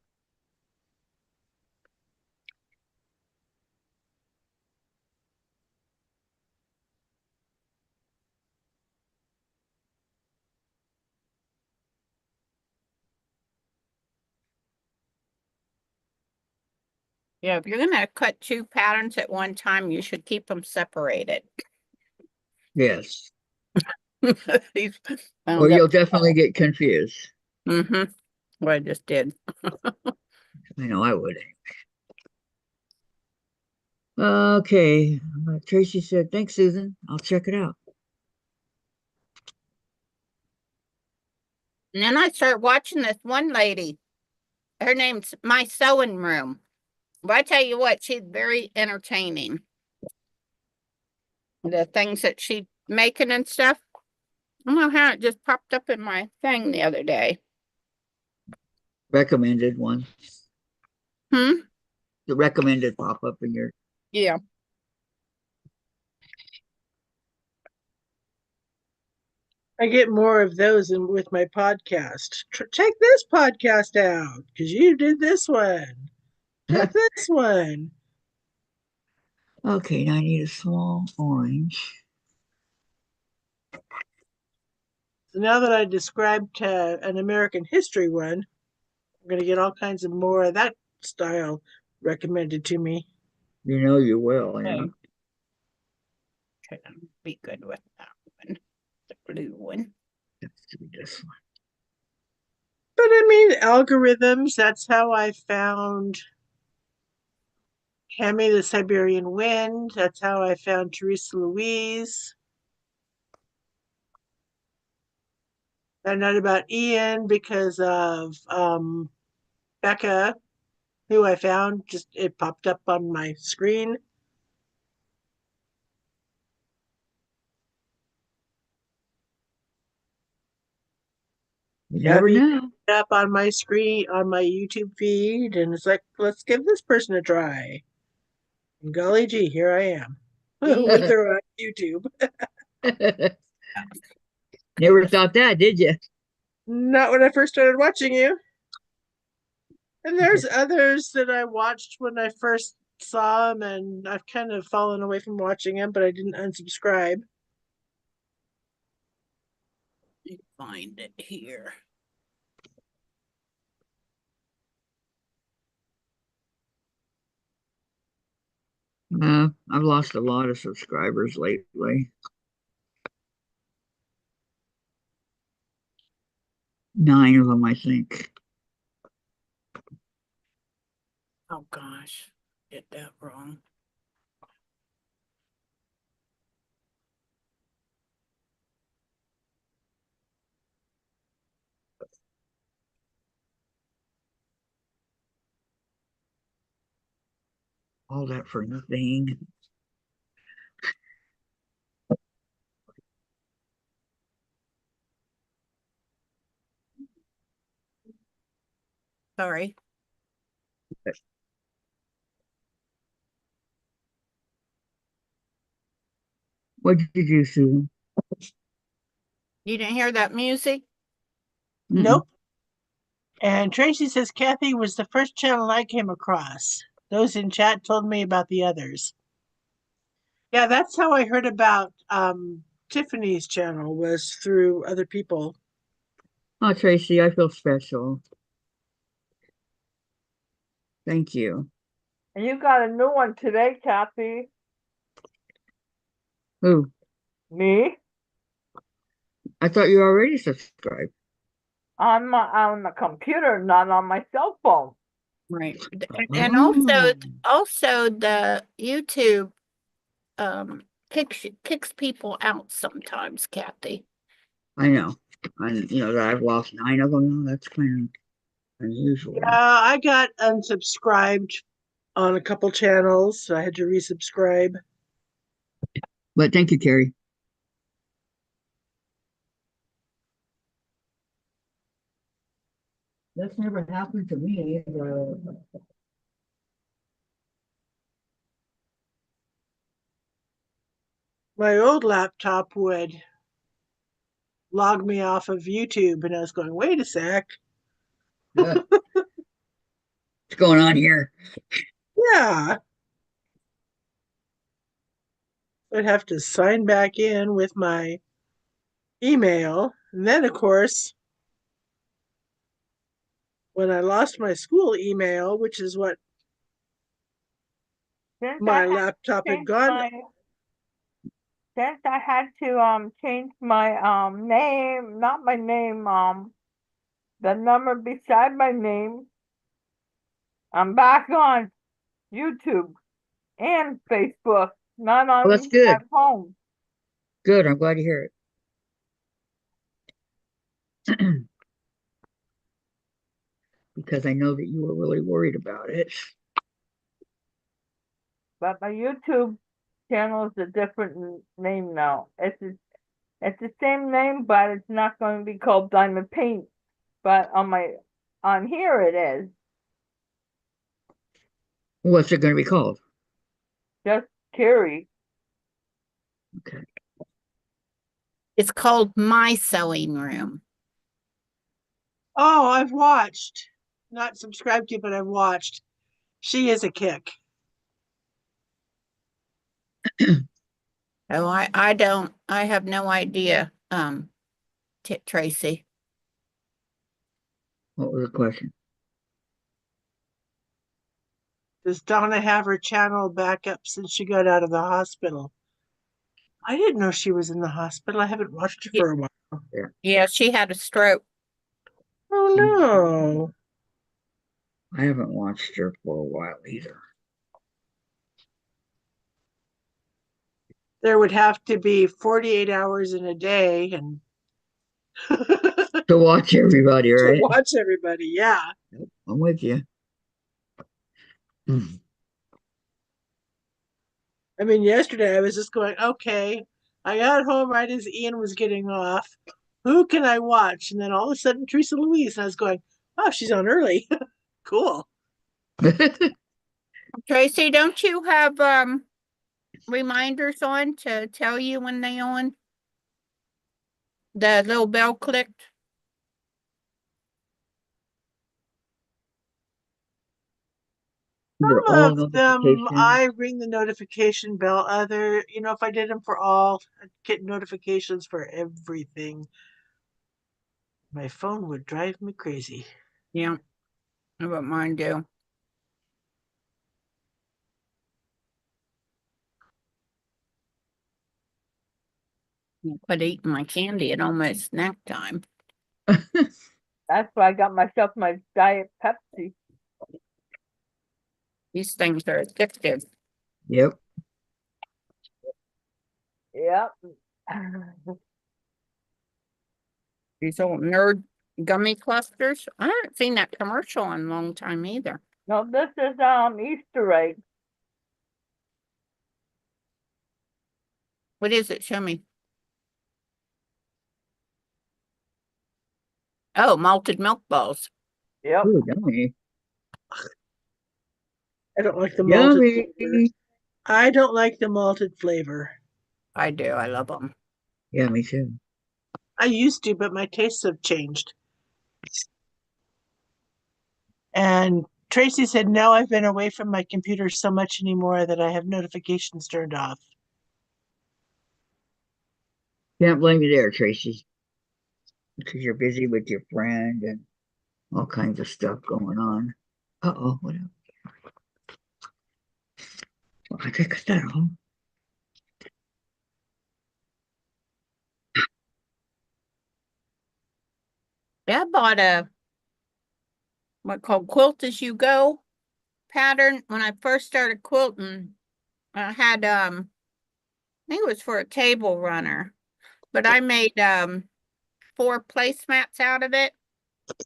S4: Yeah, if you're gonna cut two patterns at one time, you should keep them separated.
S1: Yes.
S4: These
S1: Or you'll definitely get confused.
S4: What I just did.
S1: I know I would. Okay. Tracy said, thanks, Susan. I'll check it out.
S4: And then I started watching this one lady. Her name's My Sewing Room. But I tell you what, she's very entertaining. The things that she's making and stuff. I don't know how it just popped up in my thing the other day.
S1: Recommended one.
S4: The
S1: recommended pop up in your.
S4: Yeah.
S2: I get more of those with my podcast. Check this podcast out because you did this one. Check this one.
S1: Okay, now I need a small orange.
S2: So now that I described an American history one, I'm going to get all kinds of more of that style recommended to me.
S1: You know you will, yeah.
S4: Try to be good with that one. The blue one.
S1: Let's do this one.
S2: But I mean, algorithms, that's how I found Cammy the Siberian Wind. That's how I found Teresa Louise. I know about Ian because of Becca, who I found, just it popped up on my screen.
S1: You never know.
S2: Up on my screen on my YouTube feed, and it's like, let's give this person a try. And golly gee, here I am with her on YouTube.
S1: Never thought that, did you?
S2: Not when I first started watching you. And there's others that I watched when I first saw them, and I've kind of fallen away from watching them, but I didn't unsubscribe.
S4: Let me find it here.
S1: I've lost a lot of subscribers lately. 9 of them, I think.
S4: Oh gosh, did that wrong.
S1: All that for nothing.
S4: Sorry.
S1: What did you do, Susan?
S4: You didn't hear that music?
S1: Mm-mm.
S2: Nope. And Tracy says Kathy was the first channel I came across. Those in chat told me about the others. Yeah, that's how I heard about Tiffany's channel, was through other people.
S1: Oh, Tracy, I feel special. Thank you.
S3: And you got a new one today, Kathy.
S1: Who?
S3: Me?
S1: I thought you already subscribed.
S3: On the computer, not on my cell phone.
S4: Right. And also
S1: Oh.
S4: the YouTube kicks people out sometimes, Kathy.
S1: I know. That I've lost 9 of them. That's kind of unusual.
S2: Yeah, I got unsubscribed on a couple channels, so I had to resubscribe.
S1: But thank you, Carrie. That's never happened to me.
S2: My old laptop would log me off of YouTube, and I was going, wait a sec.
S1: What's going on here?
S2: Yeah. I'd have to sign back in with my email. And then, of course, when I lost my school email, which is what
S3: Since
S2: my
S3: I had
S2: laptop had
S3: changed
S2: gone.
S3: since I had to change my name, not my name, the number beside my name, I'm back on YouTube and Facebook, not
S1: Well, that's
S3: on my
S1: good.
S3: phone.
S1: Good. I'm glad to hear it. Because I know that you were really worried about it.
S3: But my YouTube channel is a different name now. It's the same name, but it's not going to be called Diamond Paint. But on here it is
S1: What's it going to be called?
S3: just Carrie.
S1: Okay.
S4: It's called My Sewing Room.
S2: Oh, I've watched. Not subscribed to, but I've watched. She is a kick.
S4: Oh, I have no idea, Tracy.
S1: What was the question?
S2: Does Donna have her channel back up since she got out of the hospital? I didn't know she was in the hospital. I haven't watched her for a while.
S4: Yeah, she had a stroke.
S2: Oh no.
S1: I haven't watched her for a while either.
S2: There would have to be 48 hours in a day and
S1: To watch everybody,
S2: to
S1: right?
S2: watch everybody. Yeah.
S1: I'm with you.
S2: I mean, yesterday I was just going, okay, I got home right as Ian was getting off. Who can I watch? And then all of a sudden, Teresa Louise. And I was going, oh, she's on early. Cool.
S4: Tracy, don't you have reminders on to tell you when they on? The little bell clicked.
S1: They're
S2: Some
S1: all
S2: of them
S1: notifications.
S2: I ring the notification bell. Other, if I did them for all, I'd get notifications for everything. My phone would drive me crazy.
S4: Yeah, I wouldn't mind do. Quit eating my candy at almost snack time.
S3: That's why I got myself my Diet Pepsi.
S4: These things are addictive.
S1: Yep.
S3: Yep.
S4: These old nerd gummy clusters. I haven't seen that commercial in a long time either.
S3: No, this is Easter egg.
S4: What is it? Show me. Oh, malted milk balls.
S3: Yep.
S1: Ooh, yummy.
S2: I don't like the malted
S1: Yummy.
S2: flavor. I don't like the malted flavor.
S4: I do. I love them.
S1: Yeah, me too.
S2: I used to, but my tastes have changed. And Tracy said, now I've been away from my computer so much anymore that I have notifications turned off.
S1: Can't blame you there, Tracy, because you're busy with your friend and all kinds of stuff going on. Uh-oh, what else? Well, I think I that all.
S4: Yeah, I bought a what called Quilt as you go pattern when I first started quilting. I had I think it was for a table runner, but I made 4 placemats out of it.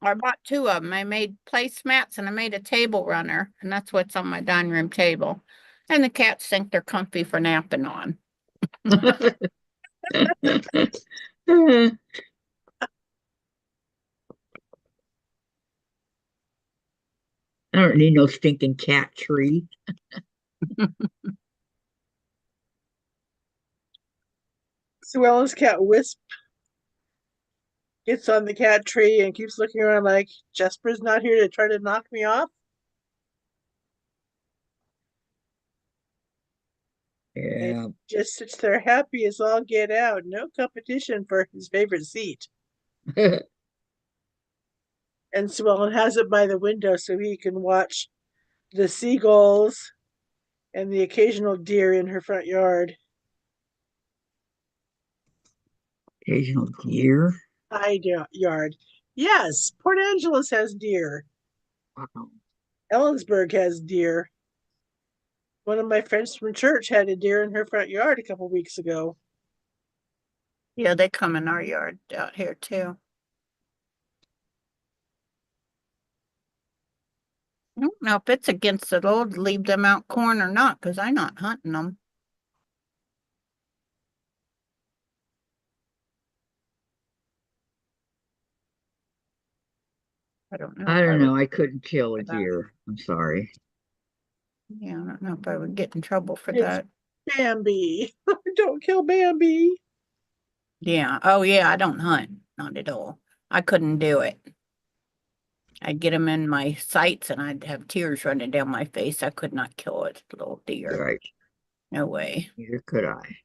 S4: Or I bought 2 of them. I made placemats and I made a table runner, and that's what's on my dining room table. And the cats think they're comfy for napping on.
S1: I don't need no stinking cat tree.
S2: Sue Ellen's cat Wisp gets on the cat tree and keeps looking around like, Jesper's not here to try to knock me off. And
S1: Yeah.
S2: just sits there happy as all get out. No competition for his favorite seat. And Sue Ellen has it by the window so he can watch the seagulls and the occasional deer in her front yard.
S1: Occasional deer.
S2: Side yard. Yes, Port Angeles has deer.
S1: Wow.
S2: Ellensburg has deer. One of my friends from church had a deer in her front yard a couple weeks ago.
S4: Yeah, they come in our yard out here too. I don't know if it's against the law to leave them out corn or not, because I'm not hunting them. I don't know
S1: I
S4: if I
S1: don't
S4: would
S1: know. I couldn't kill a
S4: for that.
S1: deer. I'm sorry.
S4: Yeah, I don't know if I would get in trouble for
S2: It's
S4: that.
S2: Bambi. Don't kill Bambi.
S4: Yeah. Oh, yeah, I don't hunt. Not at all. I couldn't do it. I'd get them in my sights and I'd have tears running down my face. I could not kill a little deer.
S1: Right.
S4: No way.
S1: Neither could I.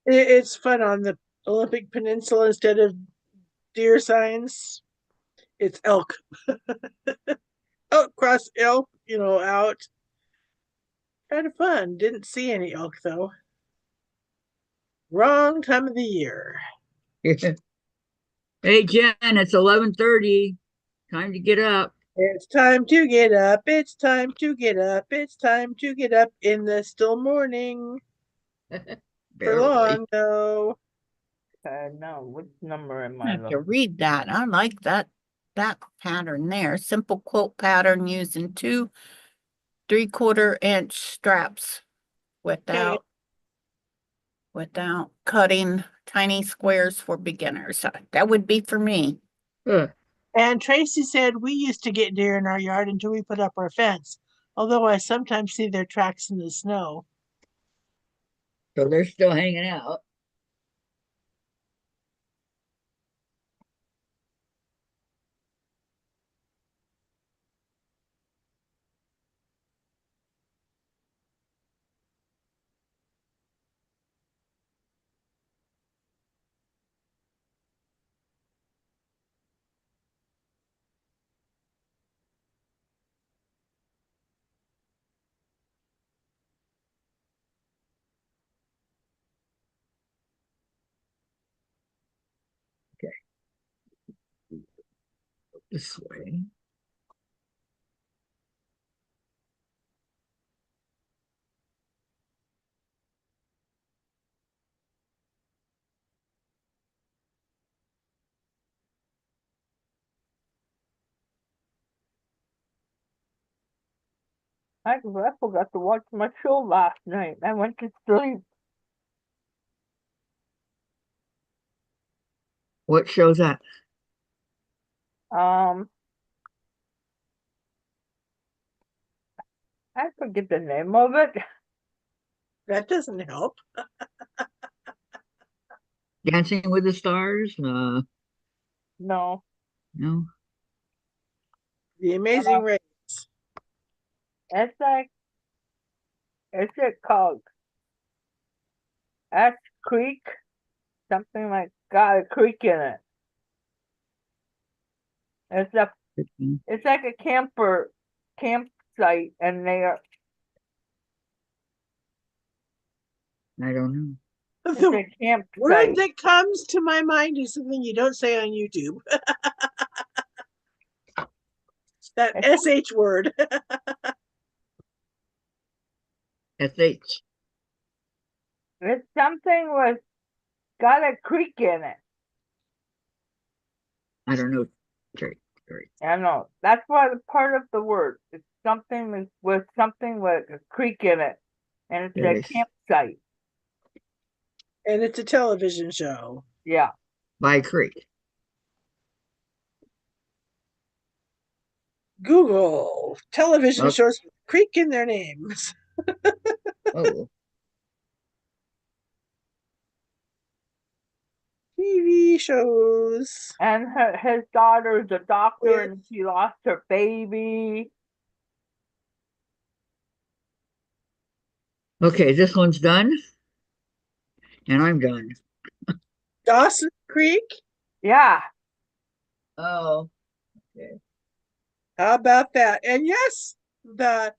S2: It's fun on the Olympic Peninsula instead of deer signs. It's elk. Oh, cross elk, out. Kind of fun. Didn't see any elk though. Wrong time of the year.
S1: Hey, Jen, it's 11:30. Time to get up.
S2: It's time to get up. It's time to get up. It's time to get up in the still morning. For
S1: Barely.
S2: long though.
S3: No, which number am
S4: I
S3: I
S4: have to
S3: looking?
S4: read that. I like that pattern there. Simple quilt pattern using 2 3/4 inch straps
S2: Okay.
S4: without cutting tiny squares for beginners. That would be for me.
S1: Huh.
S2: And Tracy said we used to get deer in our yard until we put up our fence. Although I sometimes see their tracks in the snow.
S1: So they're still hanging out. this way.
S3: I forgot to watch my show last night. I went to sleep.
S1: What show's that?
S3: Um, I forget the name of it.
S2: That doesn't help.
S1: Dancing with the Stars?
S3: No.
S1: No.
S2: The Amazing Race.
S3: It's like, it's it called Ash Creek? Something like got a creek in it. It's a, it's like a campsite, and they are,
S1: I don't know.
S3: it's
S2: The
S3: a
S2: word
S3: campsite.
S2: that comes to my mind is something you don't say on YouTube. That SH word.
S1: SH.
S3: It's something with got a creek in it.
S1: I don't know. Great.
S3: I know. That's why the part of the word. It's something with something with a creek in it. And it's a
S1: Yes.
S3: campsite.
S2: And it's a television show.
S3: Yeah.
S1: By Creek.
S2: Google television
S1: Oh,
S2: shows with creek in their names.
S1: oh.
S2: TV shows.
S3: And his daughter's a doctor,
S2: With
S3: and she lost her baby.
S1: Okay, this one's done. And I'm done.
S2: Dawson Creek.
S3: Yeah.
S1: Oh, okay.
S2: How about that? And yes, the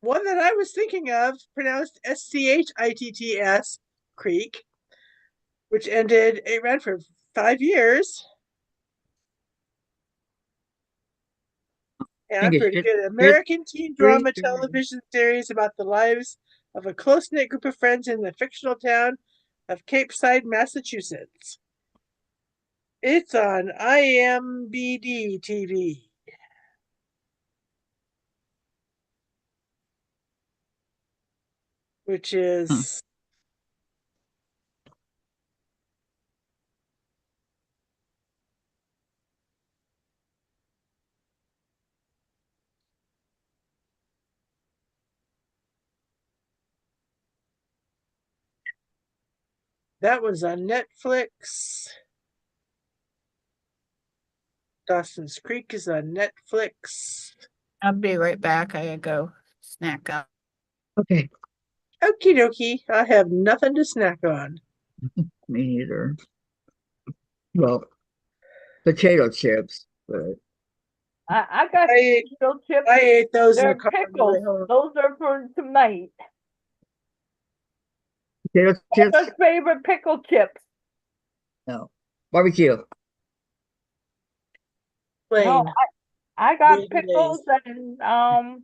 S2: one that I was thinking of, pronounced Schitts, Creek, which ended, it ran for 5 years.
S1: I
S2: And
S1: think
S2: I'm
S1: it's
S2: pretty good.
S1: Shit
S2: American teen
S1: Creek.
S2: drama television series about the lives of a close knit group of friends in the fictional town of Cape Side, Massachusetts. It's on IMBD TV, which
S1: Huh.
S2: is that one's on Netflix. Dawson's Creek is on Netflix.
S4: I'll be right back. I gotta go snack up.
S1: Okay.
S2: Okie dokie. I have nothing to snack on.
S1: Me neither. Well, potato chips, but
S3: I got
S2: I
S3: potato chips.
S2: I ate those in the
S3: They're
S2: car on the way
S3: pickles.
S2: home.
S3: Those are for tonight.
S1: potato chips?
S3: My favorite pickle chips.
S1: No. Barbecue.
S2: Plain.
S3: No, I got
S2: Green
S3: pickles and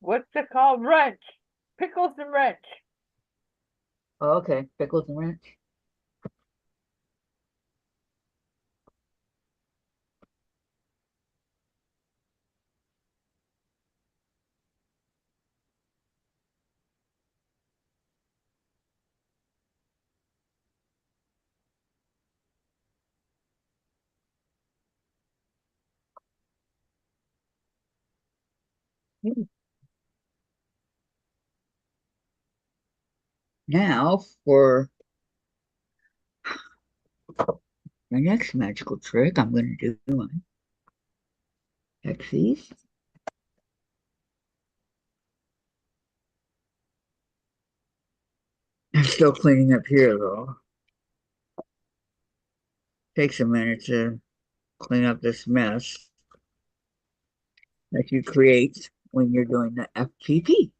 S3: what's it called? Ranch. Pickles and ranch.
S1: Oh, okay. Pickles and ranch. Now for my next magical trick, I'm going to do one. Check these. I'm still cleaning up here though. Takes a minute to clean up this mess that you create when you're doing the FTP.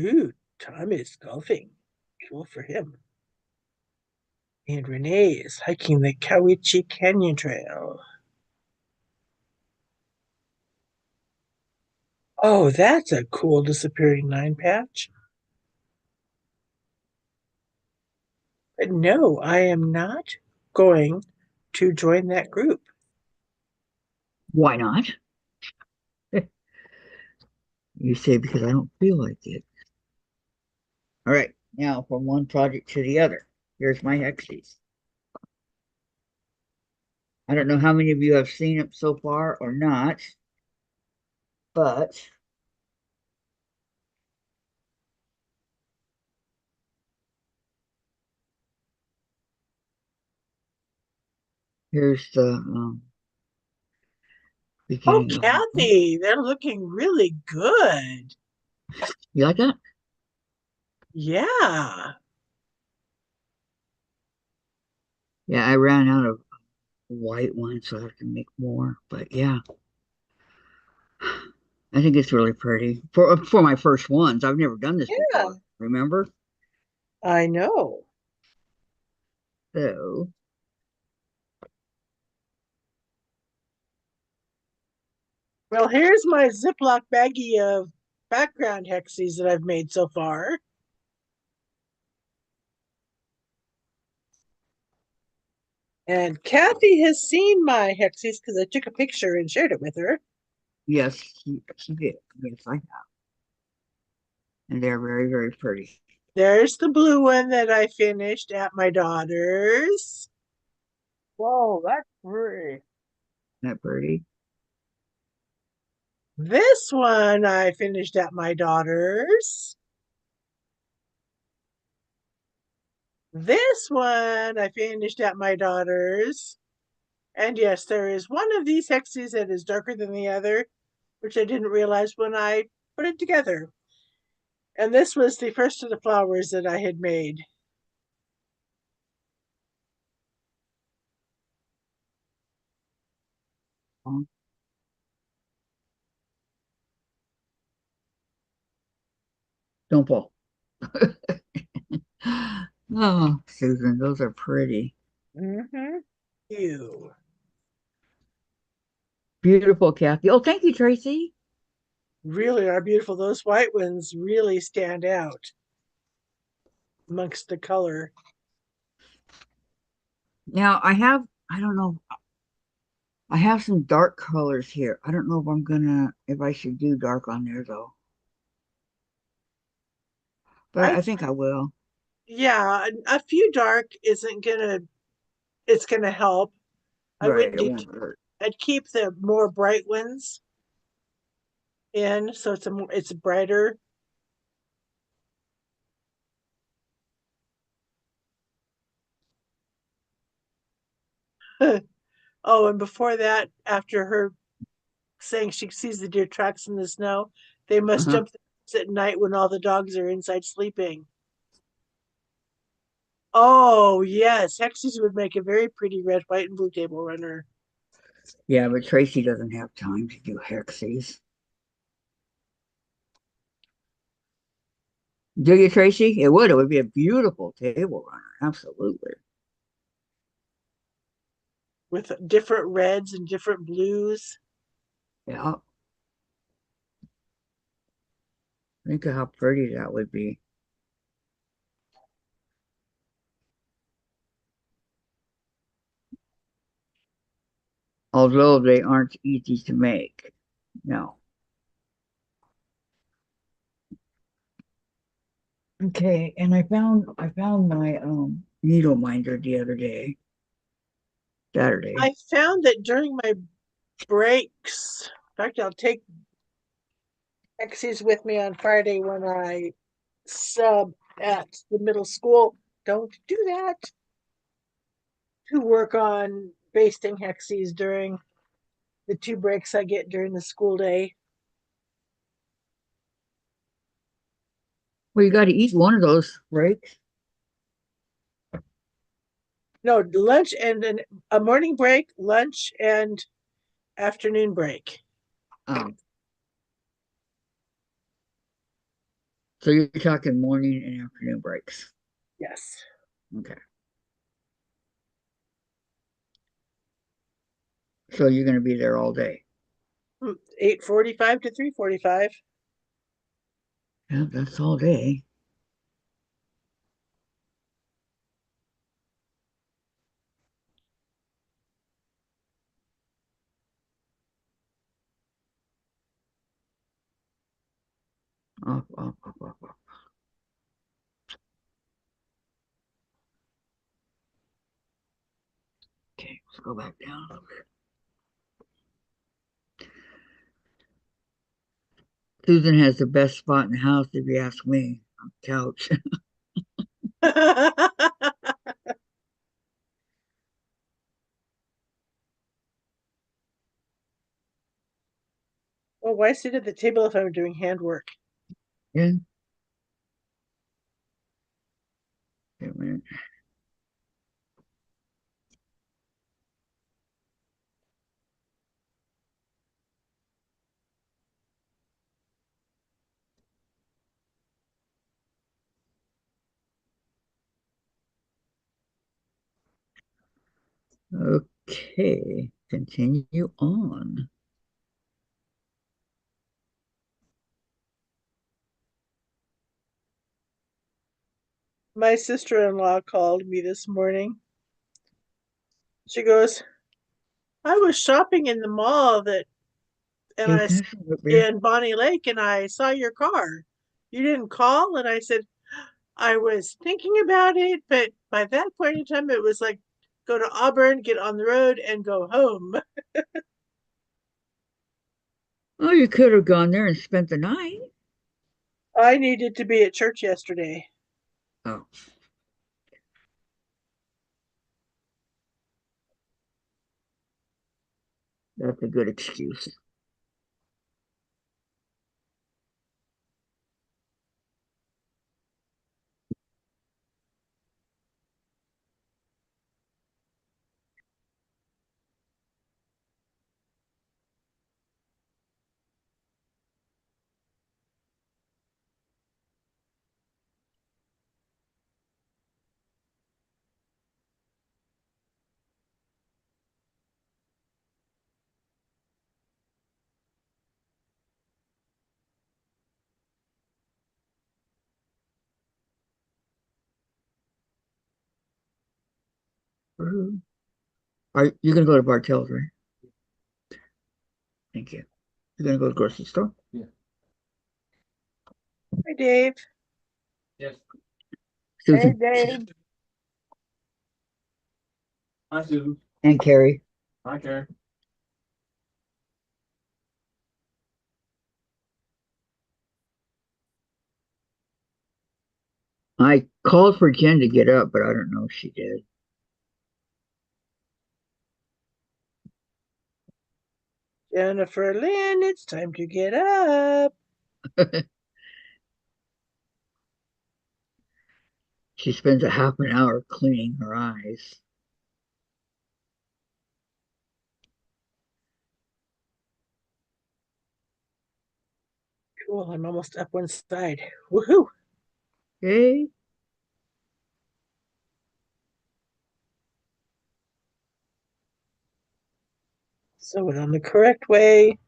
S2: Ooh, Tom is golfing. Cool for him. And Renee is hiking the Kwiltz Canyon Trail. Oh, that's a cool disappearing line patch. But no, I am not going to join that group.
S1: Why not? You say because I don't feel like it. All right, now from one project to the other. Here's my hexes. I don't know how many of you have seen it so far or not, but here's the
S2: Oh,
S1: beginning of one.
S2: Kathy, they're looking really good.
S1: You like that?
S2: Yeah.
S1: Yeah, I ran out of white ones, so I have to make more. But yeah, I think it's really pretty for my first ones. I've never done this
S2: Yeah,
S1: before. Remember?
S2: I know.
S1: So
S2: Well, here's my Ziploc baggie of background hexes that I've made so far. And Kathy has seen my hexes because I took a picture and shared it with her.
S1: yes, she did. Yes, I have, and they're very very pretty.
S2: There's the blue one that I finished at my daughter's.
S3: Whoa, that's pretty.
S1: Isn't that pretty?
S2: This one I finished at my daughter's. This one I finished at my daughter's. And yes, there is one of these hexes that is darker than the other, which I didn't realize when I put it together. And this was the first of the flowers that I had made.
S1: Oh, don't fall. Oh, Susan, those are pretty.
S3: Mm-hmm.
S2: Ew.
S1: Beautiful, Kathy. Oh, thank you, Tracy.
S2: Really are beautiful. Those white ones really stand out amongst the color.
S1: Now I don't know, I have some dark colors here. I don't know if I should do dark on there though, but
S2: I
S1: I think I will.
S2: Yeah, a few dark isn't gonna it's gonna help. I
S1: Right,
S2: wouldn't
S1: it
S2: do
S1: won't hurt.
S2: I'd keep the more bright ones in so it's brighter. Oh, and before that, after her saying she sees the deer tracks in the snow, they must
S1: Uh-huh.
S2: jump the fence at night when all the dogs are inside sleeping. Oh yes, Hexes would make a very pretty red, white, and blue table runner.
S1: Yeah, but Tracy doesn't have time to do hexies. Do you, Tracy? It would. It would be a beautiful table runner. Absolutely.
S2: With different reds and different blues.
S1: Yeah. Think of how pretty that would be. Although they aren't easy to make. No. Okay, and I found my needle minder the other day, Saturday.
S2: I found that during my breaks, in fact, I'll take Hexes with me on Friday when I sub at the middle school. Don't do that. To work on basting Hexes during the 2 breaks I get during the school day.
S1: Well, you got to eat one of those breaks.
S2: No, lunch and a morning break, lunch and afternoon break.
S1: Um, So you're talking morning and afternoon breaks.
S2: Yes.
S1: Okay. So you're going to be there all day.
S2: 8:45 to 3:45.
S1: Yeah, that's all day. Up, up, up, up, up. Okay, let's go back down a little bit. Susan has the best spot in the house, if you ask me, on the couch.
S2: Well, why sit at the table if I'm doing handwork?
S1: Yeah. Wait a minute. Okay, continue on.
S2: My sister-in-law called me this morning. She goes, I was shopping in the mall and
S1: Hey,
S2: I
S1: can I
S2: saw
S1: have some root beer?
S2: in Bonnie Lake and I saw your car. You didn't call? And I said, I was thinking about it, but by that point in time, it was like go to Auburn, get on the road, and go home.
S1: Oh, you could have gone there and spent the night.
S2: I needed to be at church yesterday.
S1: Oh, that's a good excuse. Are you gonna go to Bartell's, right? Thank you. You're gonna go to the grocery store?
S2: Hi, Dave.
S3: Hey,
S1: Susan
S3: Dave.
S5: Hi, Susan.
S1: and Carrie.
S5: Hi, Karen.
S1: I called for Jen to get up, but I don't know if she did.
S2: Jennifer Lynn, it's time to get up.
S1: She spends a half an hour cleaning her eyes.
S2: Cool, I'm almost up one side. Woohoo!
S1: Okay.
S2: Sew it on the correct way.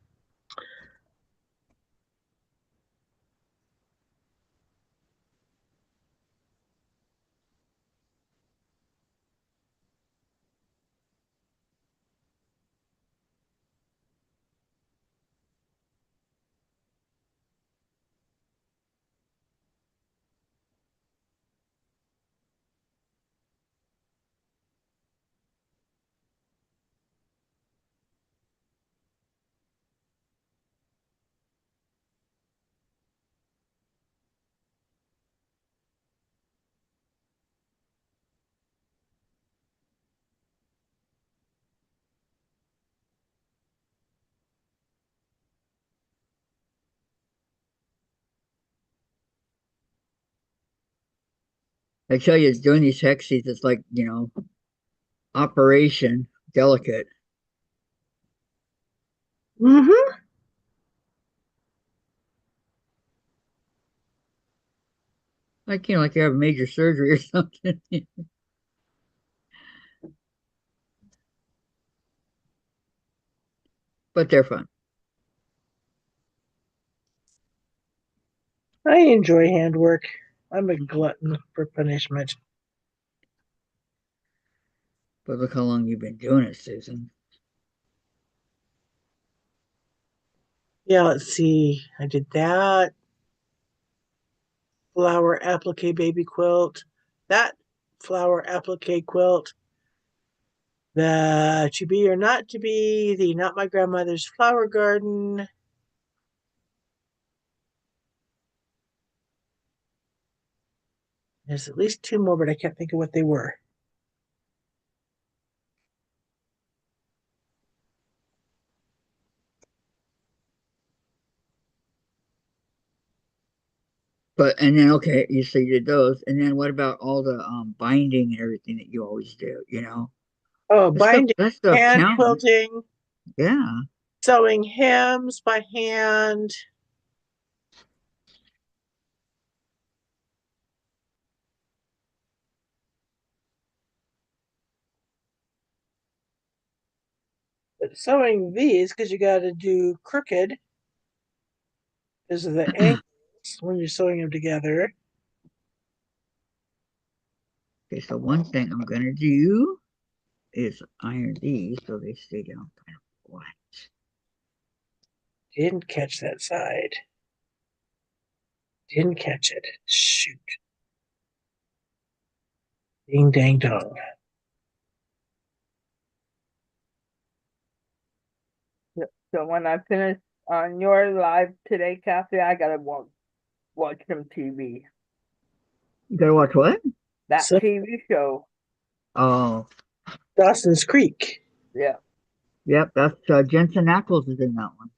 S1: I tell you, doing these hexies, it's like, operation delicate.
S2: Mm-hmm.
S1: Like, like you have major surgery or something. But they're fun.
S2: I enjoy handwork. I'm a glutton for punishment.
S1: But look how long you've been doing it, Susan.
S2: Yeah, let's see. I did that. Flower applique baby quilt. That flower applique quilt. The to be or not to be, the not my grandmother's flower garden. There's at least two more, but I can't think of what they were.
S1: But and then okay, you say you did those, and then what about all the binding and everything that you always do?
S2: Oh,
S1: That stuff
S2: binding,
S1: that stuff
S2: hand
S1: counts.
S2: quilting,
S1: Yeah.
S2: sewing hems by hand. But sewing these, because you got to do crooked, because of the angles when you're sewing them together.
S1: Okay, so one thing I'm gonna do is iron these so they stay down kind of flat.
S2: Didn't catch that side. Didn't catch it. Shoot. Ding dang dong.
S3: So when I finish on your live today, Kathy, I gotta watch some TV.
S1: You gotta watch what?
S3: That
S2: So
S3: TV show.
S1: Oh,
S2: Dawson's Creek.
S3: Yeah.
S1: yep, that's Jensen Ackles is in that one.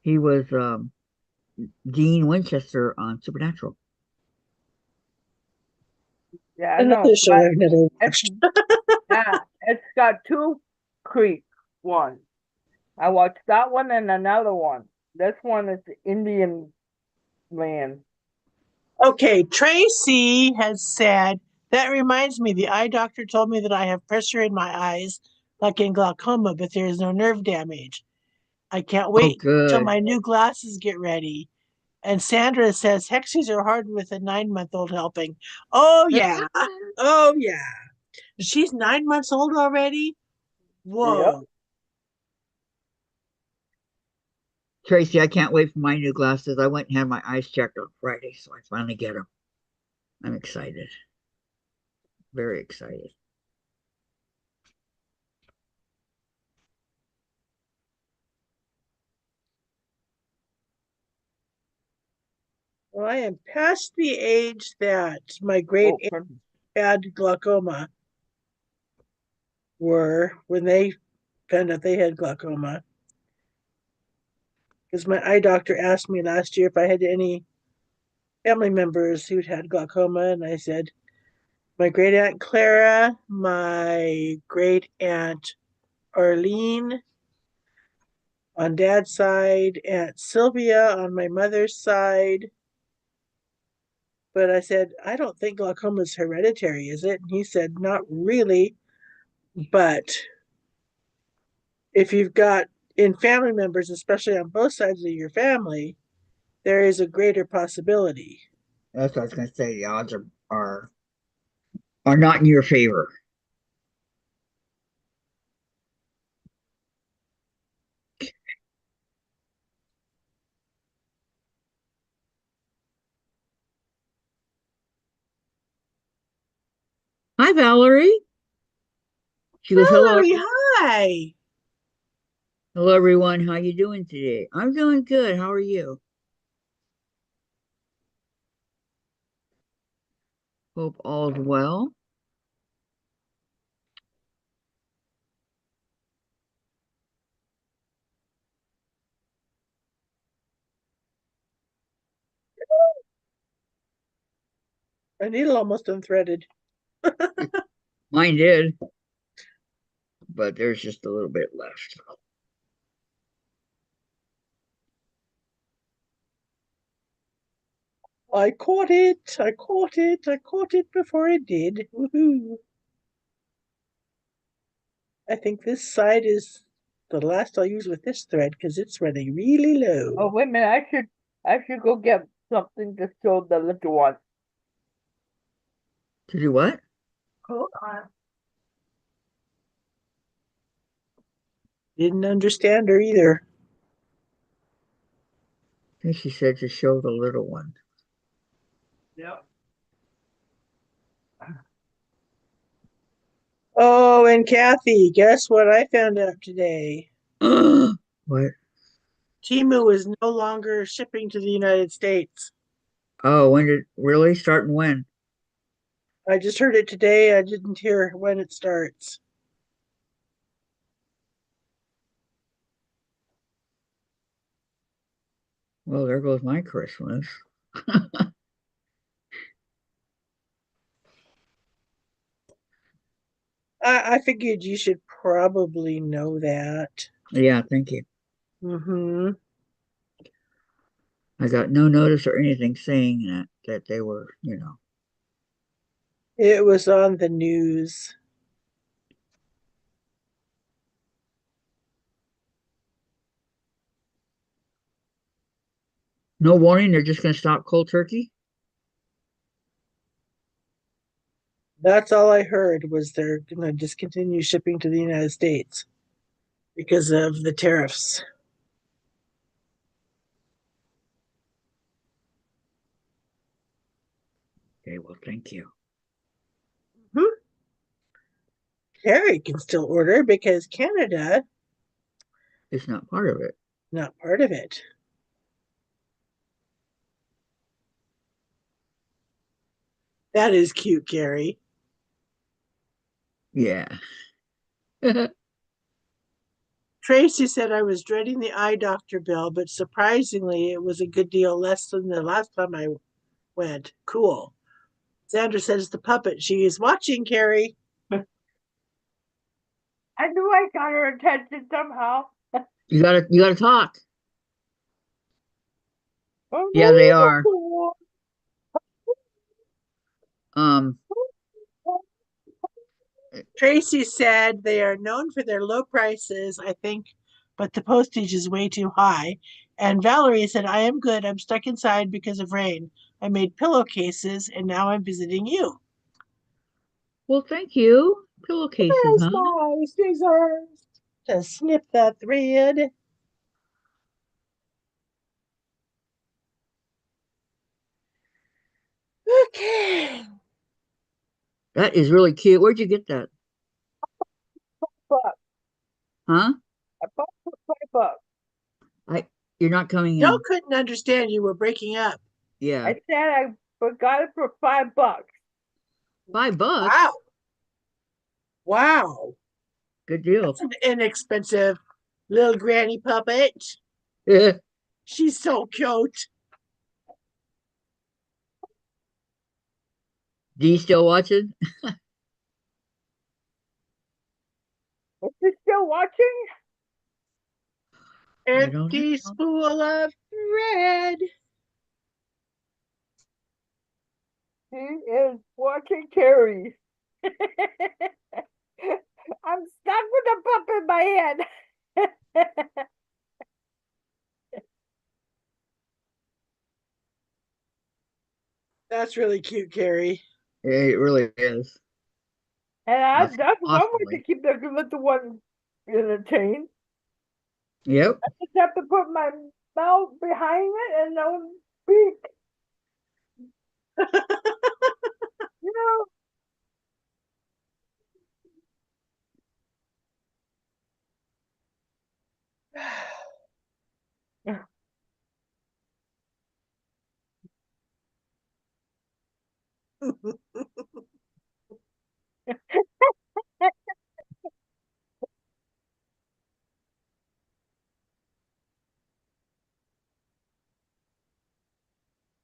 S1: He was Dean Winchester on Supernatural.
S3: Yeah, I know.
S2: Another show I've never
S3: It's
S2: watched.
S3: it's got two creek ones. I watched that one and another one. This one is Indian land.
S2: Okay, Tracy has said, that reminds me, the eye doctor told me that I have pressure in my eyes, like in glaucoma, but there is no nerve damage. I can't
S1: Oh,
S2: wait till
S1: good.
S2: my new glasses get ready. And Sandra says, Hexies are hard with a 9-month-old helping. Oh, yeah. Oh, yeah. She's 9 months old already?
S3: Yep.
S2: Whoa.
S1: Tracy, I can't wait for my new glasses. I went and had my eyes checked on Friday, so I finally get them. I'm excited. Very excited.
S2: Well, I am past the age that my great
S3: Oh,
S2: aunt had glaucoma were when they found out they had glaucoma. Because my eye doctor asked me last year if I had any family members who'd had glaucoma, and I said, my great aunt Clara, my great aunt Arlene on dad's side, Aunt Sylvia on my mother's side. But I said, I don't think glaucoma is hereditary, is it? And he said, not really. But if you've got in family members, especially on both sides of your family, there is a greater possibility.
S1: That's what I was going to say. The odds are not in your favor. Hi, Valerie. She goes, hello,
S2: Valerie, hi.
S1: hello, everyone. How you doing today? I'm doing good. How are you? Hope all's well.
S2: A needle almost unthreaded.
S1: Mine did, but there's just a little bit left.
S2: I caught it. I caught it. I caught it before it did. Woohoo. I think this side is the last I'll use with this thread because it's running really low.
S3: Oh, wait a minute. I should go get something to show the little one.
S1: To do what?
S3: Hold on.
S2: Didn't understand her either.
S1: I think she said to show the little one.
S3: Yep.
S2: Oh, and Kathy, guess what I found out today?
S1: What?
S2: Timu is no longer shipping to the United States.
S1: Oh, when did really starting when?
S2: I just heard it today. I didn't hear when it starts.
S1: Well, there goes my Christmas.
S2: I figured you should probably know that.
S1: Yeah, thank you.
S2: Mm-hmm.
S1: I got no notice or anything saying that they were,
S2: It was on the news.
S1: no warning. They're just going to stop cold turkey.
S2: That's all I heard was they're going to discontinue shipping to the United States because of the tariffs.
S1: Okay, well, thank you.
S2: Hmm? Carrie can still order because Canada
S1: It's not part of it.
S2: not part of it. That is cute, Carrie.
S1: Yeah.
S2: Tracy said I was dreading the eye doctor bill, but surprisingly, it was a good deal less than the last time I went. Cool. Sandra says the puppet. She is watching, Carrie.
S3: I knew I got her attention somehow.
S1: You gotta talk. Yeah, they are. Um,
S2: Tracy said they are known for their low prices, I think, but the postage is way too high. And Valerie said, I am good. I'm stuck inside because of rain. I made pillowcases and now I'm visiting you.
S1: well, thank you. Pillowcases,
S2: There's
S1: huh?
S2: my scissors to snip that thread. Okay.
S1: That is really cute. Where'd you get that?
S3: But
S1: Huh?
S3: I bought for $5.
S1: I you're not coming
S2: Joe
S1: in.
S2: couldn't understand you were breaking up.
S1: Yeah.
S3: I said I got it for $5.
S1: $5.
S2: Wow. Wow.
S1: Good deal.
S2: That's an inexpensive little granny puppet.
S1: Do
S2: She's so cute.
S1: you still watching?
S3: Is she still watching?
S1: I don't
S2: Empty
S1: know.
S2: spool of thread.
S3: She is watching Carrie. I'm stuck with a bump in my head.
S2: That's really cute, Carrie.
S1: It really is.
S3: And that's one way to
S1: Awesomely.
S3: keep the little one entertained.
S1: Yep.
S3: I just have to put my mouth behind it and don't speak. You know,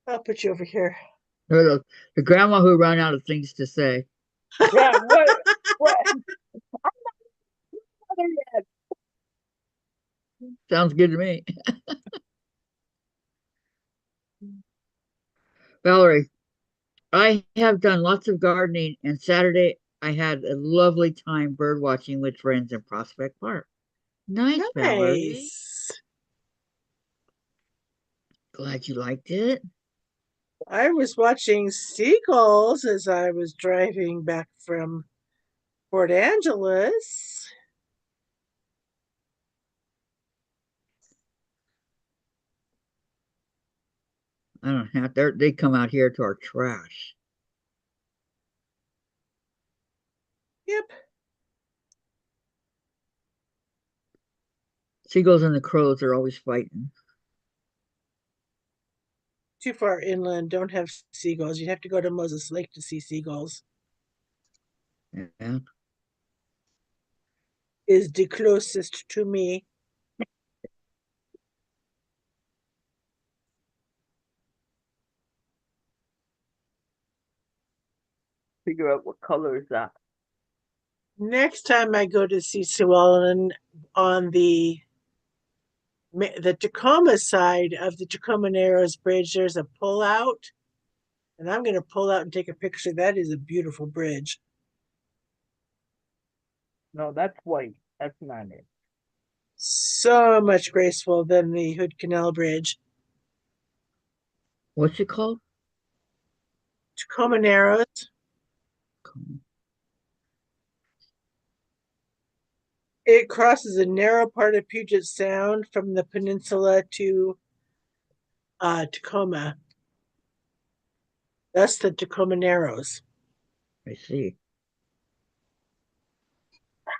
S2: I'll put you over here.
S1: The grandma who ran out of things to say.
S3: yeah, what, other yet?
S1: Sounds good to me. Valerie, I have done lots of gardening, and Saturday I had a lovely time bird watching with friends in Prospect Park. Nice, Valerie.
S2: Nice.
S1: Glad you liked it.
S2: I was watching seagulls as I was driving back from Port Angeles.
S1: I don't have they come out here to our trash.
S2: Yep.
S1: Seagulls and the crows are always fighting.
S2: Too far inland, don't have seagulls. You'd have to go to Moses Lake to see seagulls.
S1: Yeah.
S2: Is the closest to me.
S3: Figure out what color is that.
S2: Next time I go to see Sue Ellen on the Tacoma side of the Tacoma Narrows Bridge, there's a pullout, and I'm going to pull out and take a picture. That is a beautiful bridge.
S3: No, that's white. That's not it.
S2: So much graceful than the Hood Canal Bridge.
S1: What's it called?
S2: Tacoma Narrows. It crosses a narrow part of Puget Sound from the peninsula to Tacoma. That's the Tacoma Narrows.
S1: I see.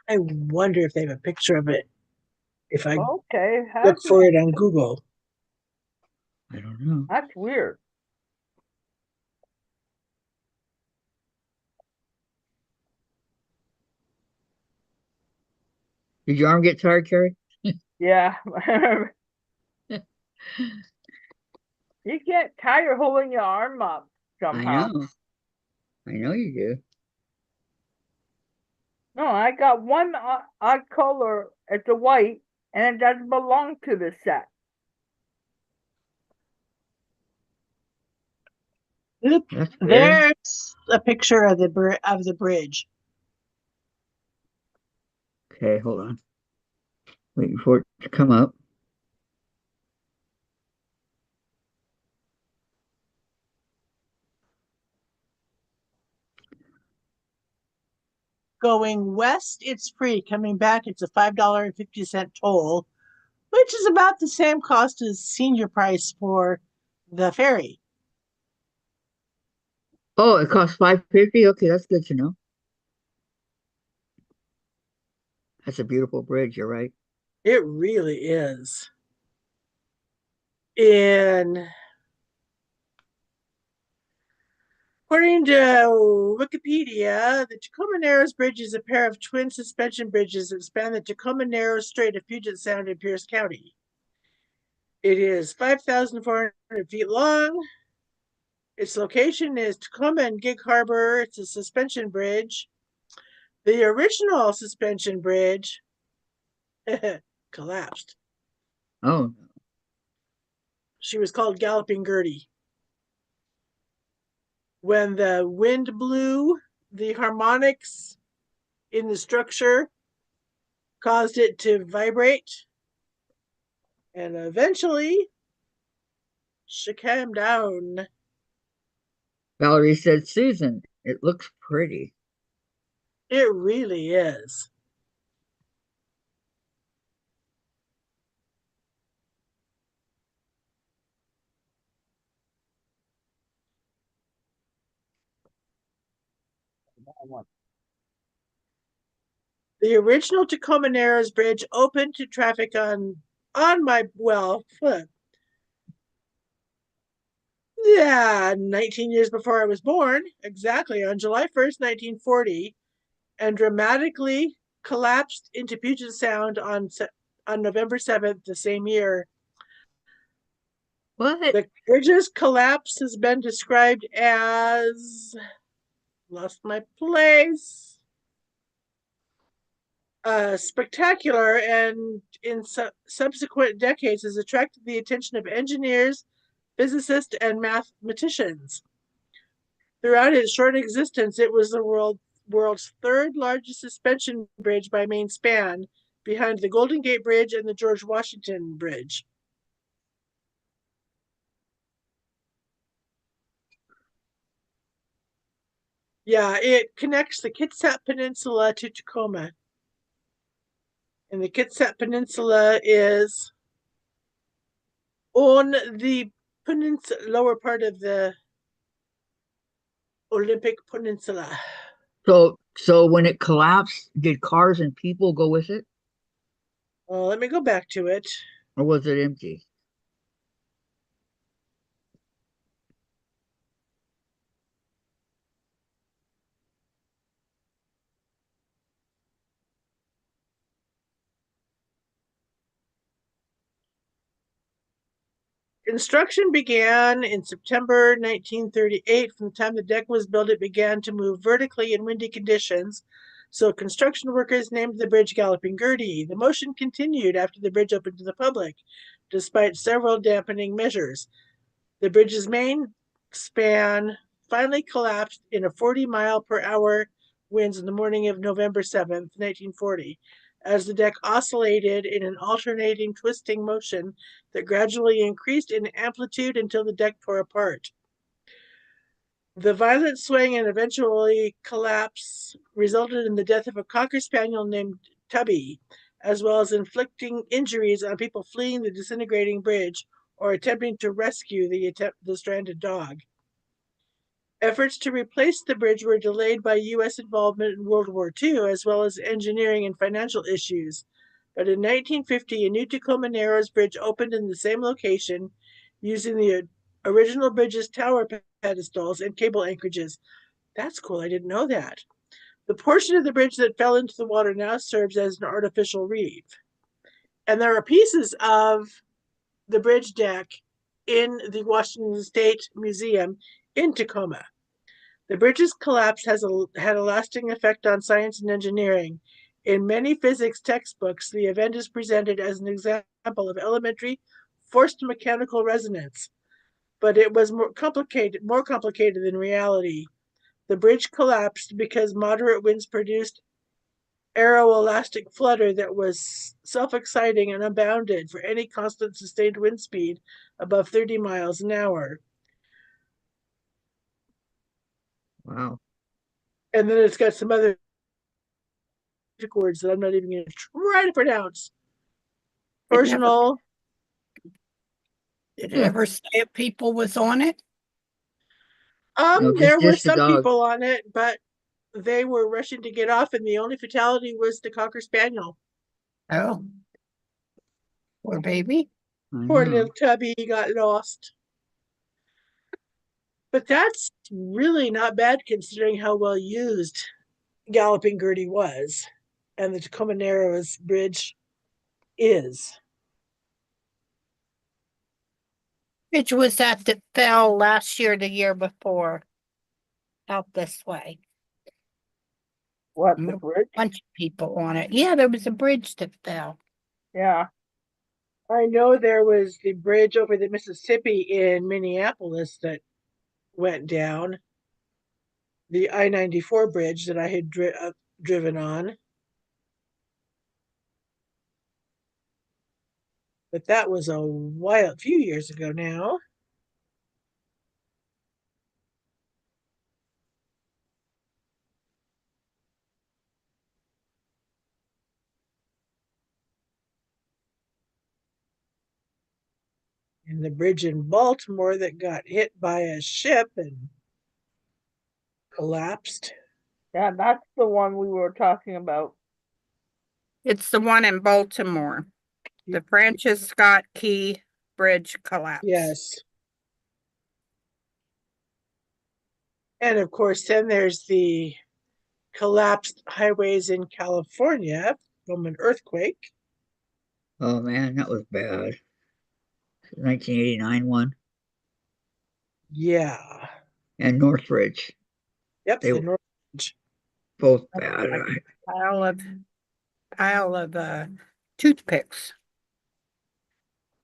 S2: I wonder if they have a picture of it. If I
S3: Okay,
S2: look for it on Google.
S1: I don't know.
S3: That's weird.
S1: Did your arm get tired, Carrie?
S3: Yeah. You get tired holding your arm up somehow.
S1: I know you do.
S3: No, I got one odd color. It's a white, and it doesn't belong to the set.
S2: Oop,
S1: That's weird.
S2: there's a picture of the bridge.
S1: Okay, hold on. Waiting for it to come up.
S2: Going west, it's free. Coming back, it's a $5.50 toll, which is about the same cost as senior price for the ferry.
S1: Oh, it costs $5.50. Okay, that's good to know. That's a beautiful bridge. You're right.
S2: It really is. According to Wikipedia, the Tacoma Narrows Bridge is a pair of twin suspension bridges that span the Tacoma Narrows Strait of Puget Sound in Pierce County. It is 5,400 feet long. Its location is Tacoma and Gig Harbor. It's a suspension bridge. The original suspension bridge collapsed.
S1: Oh,
S2: She was called Galloping Gertie. When the wind blew, the harmonics in the structure caused it to vibrate, and eventually she came down.
S1: Valerie said, Susan, it looks pretty.
S2: It really is. The original Tacoma Narrows Bridge opened to traffic on my, well, 19 years before I was born, exactly on July 1st, 1940, and dramatically collapsed into Puget Sound on November 7th the same year.
S1: What?
S2: The bridge's collapse has been described as, lost my place, spectacular, and in subsequent decades has attracted the attention of engineers, physicists, and mathematicians. Throughout its short existence, it was the world's third largest suspension bridge by main span, behind the Golden Gate Bridge and the George Washington Bridge. Yeah, it connects the Kitsap Peninsula to Tacoma. And the Kitsap Peninsula is on the lower part of the Olympic Peninsula.
S1: So when it collapsed, did cars and people go with it,
S2: Well, let me go back to it.
S1: or was it empty?
S2: Construction began in September 1938. From the time the deck was built, it began to move vertically in windy conditions. So construction workers named the bridge Galloping Gertie. The motion continued after the bridge opened to the public, despite several dampening measures. The bridge's main span finally collapsed in a 40-mile-per-hour winds in the morning of November 7th, 1940, as the deck oscillated in an alternating twisting motion that gradually increased in amplitude until the deck tore apart. The violent swing and eventually collapse resulted in the death of a Cocker Spaniel named Tubby, as well as inflicting injuries on people fleeing the disintegrating bridge or attempting to rescue the stranded dog. Efforts to replace the bridge were delayed by U.S. involvement in World War II, as well as engineering and financial issues. But in 1950, a new Tacoma Narrows Bridge opened in the same location using the original bridge's tower pedestals and cable anchorages. That's cool. I didn't know that. The portion of the bridge that fell into the water now serves as an artificial reef. And there are pieces of the bridge deck in the Washington State Museum in Tacoma. The bridge's collapse had a lasting effect on science and engineering. In many physics textbooks, the event is presented as an example of elementary forced mechanical resonance, but it was more complicated than reality. The bridge collapsed because moderate winds produced aeroelastic flutter that was self-exciting and unbounded for any constant sustained wind speed above 30 miles an hour.
S1: Wow.
S2: And then it's got some other words that I'm not even going to try to pronounce. Torsional.
S4: Did it ever say if people was on it?
S1: No,
S2: There were
S1: just the
S2: some
S1: dog.
S2: people on it, but they were rushing to get off, and the only fatality was the Cocker Spaniel.
S4: Oh, poor baby.
S2: Poor
S1: know.
S2: little Tubby got lost. But that's really not bad considering how well used Galloping Gertie was, and the Tacoma Narrows Bridge is.
S4: Which was that fell last year, the year before, out this way.
S3: What,
S4: And
S3: the
S4: there were
S3: bridge?
S4: a bunch of people on it. Yeah, there was a bridge that fell.
S3: Yeah.
S2: I know there was the bridge over the Mississippi in Minneapolis that went down, the I-94 bridge that I had driven on. But that was a few years ago now. And the bridge in Baltimore that got hit by a ship and collapsed.
S3: Yeah, that's the one we were talking about.
S4: It's the one in Baltimore. The Francis Scott Key Bridge collapse.
S2: Yes. And of course, then there's the collapsed highways in California from an earthquake.
S1: Oh man, that was bad. 1989 one.
S2: Yeah.
S1: And Northridge.
S2: Yep,
S1: They
S2: the
S1: were
S2: North Ridge.
S1: both bad.
S4: Pile of toothpicks.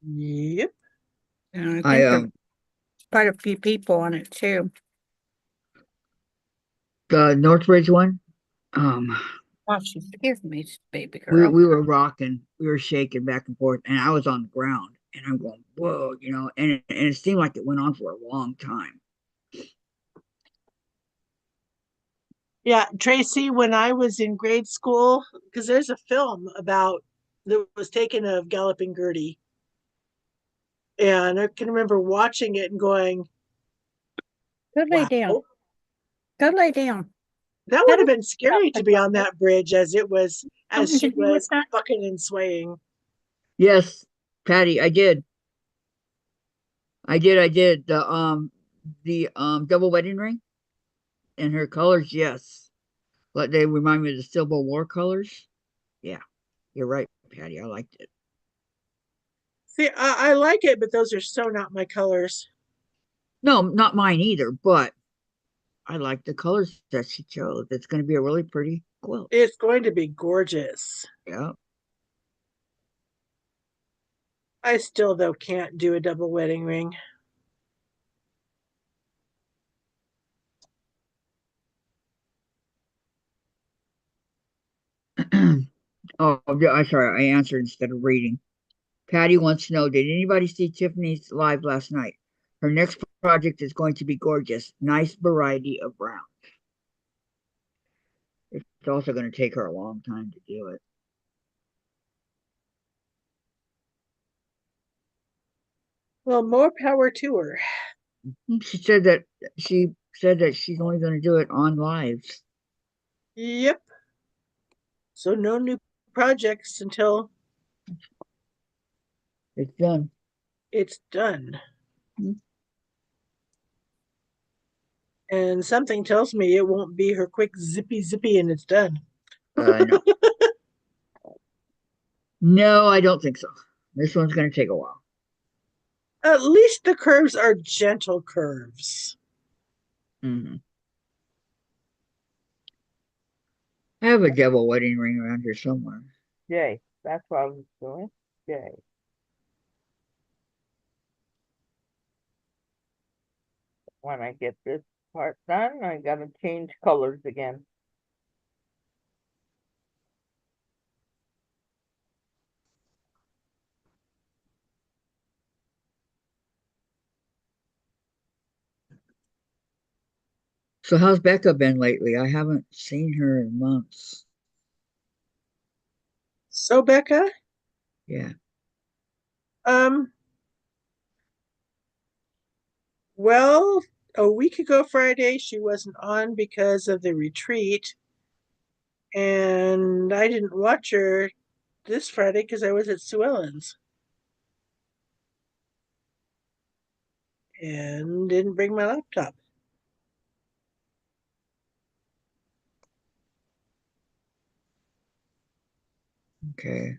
S2: Yep.
S4: And I
S1: I
S4: think quite a few people on it too.
S1: The Northbridge one. Um,
S4: Oh, she scared me, baby
S1: we
S4: girl.
S1: we were rocking, we were shaking back and forth, and I was on the ground, and I'm going, whoa, and it seemed like it went on for a long time.
S2: Yeah, Tracy, when I was in grade school, because there's a film about that was taken of Galloping Gertie. And I can remember watching it and going,
S4: Go lay down.
S2: wow,
S4: Go lay down.
S2: that would have been scary to be on that bridge as
S4: Something
S2: she
S4: to do with
S2: was
S4: that?
S2: bucking and swaying.
S1: Yes, Patty, I did the double wedding ring and her colors. Yes, but they remind me of the Civil War colors. Yeah, you're right, Patty. I liked it.
S2: See, I like it, but those are so not my colors.
S1: No, not mine either, but I like the colors that she chose. It's going to be a really pretty quilt.
S2: It's going to be gorgeous.
S1: Yeah.
S2: I still, though, can't do a double wedding ring.
S1: Oh, yeah, I'm sorry. I answered instead of reading. Patty wants to know, did anybody see Tiffany's live last night? Her next project is going to be gorgeous. Nice variety of brown. It's also going to take her a long time to do it.
S2: Well, more power to her.
S1: She said that she's only going to do it on lives.
S2: Yep. So no new projects until
S1: It's done.
S2: it's done.
S1: Hmm.
S2: And something tells me it won't be her quick zippy and it's done.
S1: No. No, I don't think so. This one's going to take a while.
S2: At least the curves are gentle curves.
S1: Mm-hmm. I have a devil wedding ring around here somewhere.
S3: Yay. That's what I was doing. Yay. When I get this part done, I gotta change colors again.
S1: So how's Becca been lately? I haven't seen her in months.
S2: So Becca,
S1: Yeah.
S2: um, well, a week ago Friday she wasn't on because of the retreat, and I didn't watch her this Friday because I was at Sue Ellen's and didn't bring my laptop.
S1: Okay.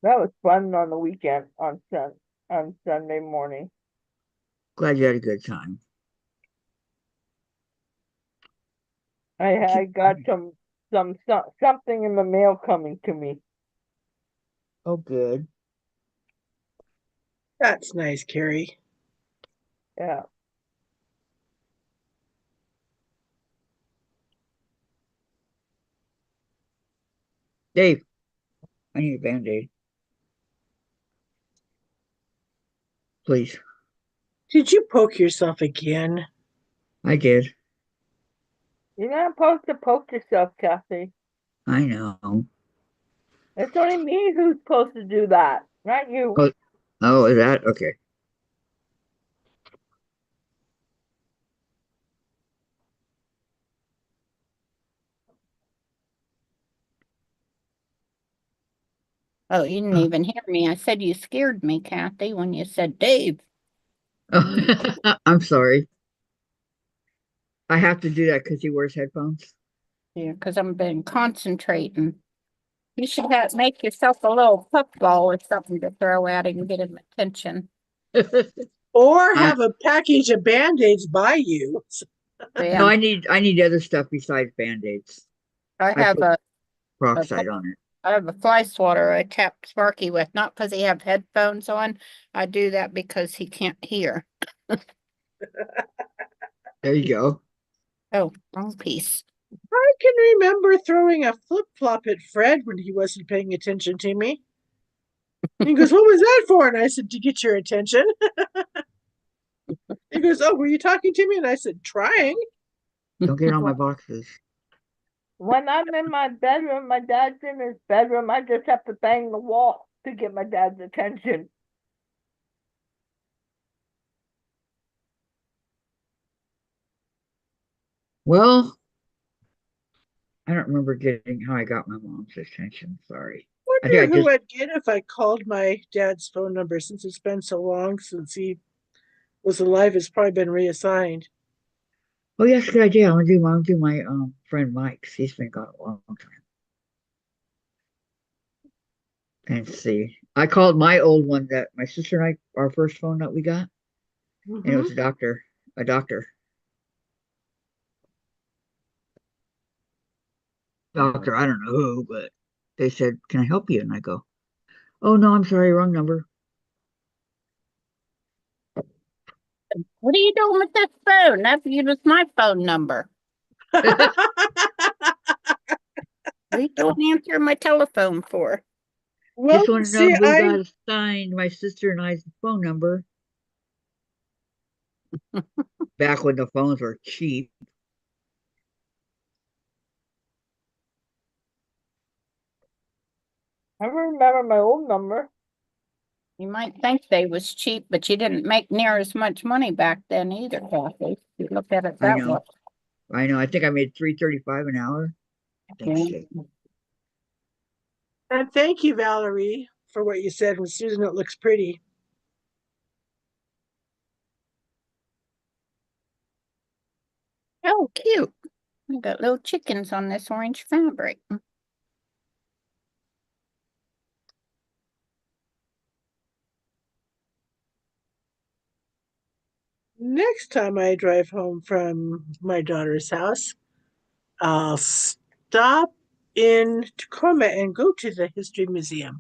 S3: That was fun on the weekend on Sunday morning.
S1: Glad you had a good time.
S3: I got something in the mail coming to me.
S1: Oh, good.
S2: That's nice, Carrie.
S3: Yeah.
S1: Dave, I need a band-aid. Please.
S2: Did you poke yourself again?
S1: I did.
S3: You're not supposed to poke yourself, Kathy.
S1: I know.
S3: It's only me who's supposed to do that, not you.
S1: Oh, is that okay?
S4: Oh, you didn't even hear me. I said you scared me, Kathy, when you said Dave.
S1: I'm sorry. I have to do that because he wears headphones.
S4: Yeah, because I've been concentrating. You should make yourself a little puffball or something to throw at him and get him attention.
S2: Or
S1: I,
S2: have a package of Band-Aids by you.
S4: Yeah,
S1: no, I need other stuff besides Band-Aids.
S4: I
S1: I
S4: have
S1: put
S4: a
S1: peroxide on it.
S4: I have a fly swatter I tap Sparky with, not because he have headphones on. I do that because he can't hear.
S1: There you go.
S4: Oh, wrong piece.
S2: I can remember throwing a flip-flop at Fred when he wasn't paying attention to me. He goes, "What was that for?" And I said, "To get your attention." He goes, "Oh, were you talking to me?" And I said, "Trying."
S1: Don't get on my boxes.
S3: When I'm in my bedroom, my dad's in his bedroom, I just have to bang the wall to get my dad's attention.
S1: Well, I don't remember getting how I got my mom's attention. Sorry. I think
S2: Wonder
S1: I
S2: who
S1: just,
S2: I'd get if I called my dad's phone number, since it's been so long since he was alive. It's probably been reassigned.
S1: oh, yes, good idea. I'll do my friend Mike's. He's been gone a long time. And see. I called my old one that my sister and I, our first phone that we got, and it
S2: Mm-hmm.
S1: was a doctor. A doctor. Doctor, I don't know who, but they said, "Can I help you?" And I go, "Oh no, I'm sorry, wrong number."
S4: What are you doing with this phone? I've used my phone number. What are you doing answering my telephone for?
S2: Well,
S1: Just want to know
S2: see,
S1: who got assigned my sister and I's phone number back when the phones were cheap.
S3: I remember my old number.
S4: You might think they was cheap, but you didn't make near as much money back then either, Kathy. If you look at it
S1: I
S4: that way.
S1: know. I know. I think I made $3.35 an hour. Thanks,
S4: Yeah.
S1: Jake.
S2: and thank you, Valerie, for what you said. With Susan, it looks pretty.
S4: Oh, cute. I got little chickens on this orange fabric.
S2: Next time I drive home from my daughter's house, I'll stop in Tacoma and go to the History Museum.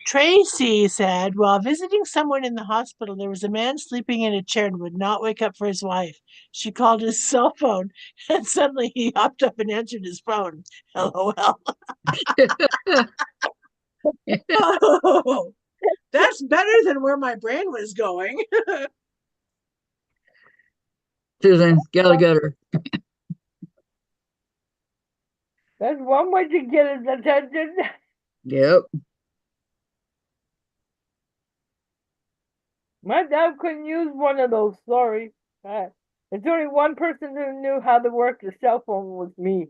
S2: Tracy said, while visiting someone in the hospital, there was a man sleeping in a chair and would not wake up for his wife. She called his cell phone, and suddenly he hopped up and answered his phone. LOL. Oh, that's better than where my brain was going.
S1: Susan, gotta get her.
S3: That's one way to get his attention.
S1: Yep.
S3: My dad couldn't use one of those, sorry. There's only one person who knew how to work the cell phone was me.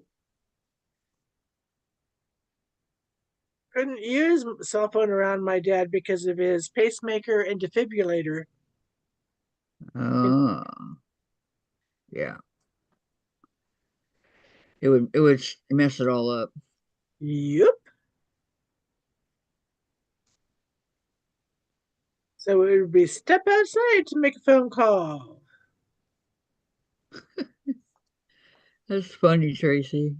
S2: Couldn't use cell phone around my dad because of his pacemaker and defibrillator.
S1: Uh, yeah. It would mess it all up.
S2: Yep. So it would be step outside to make a phone call.
S1: That's funny, Tracy.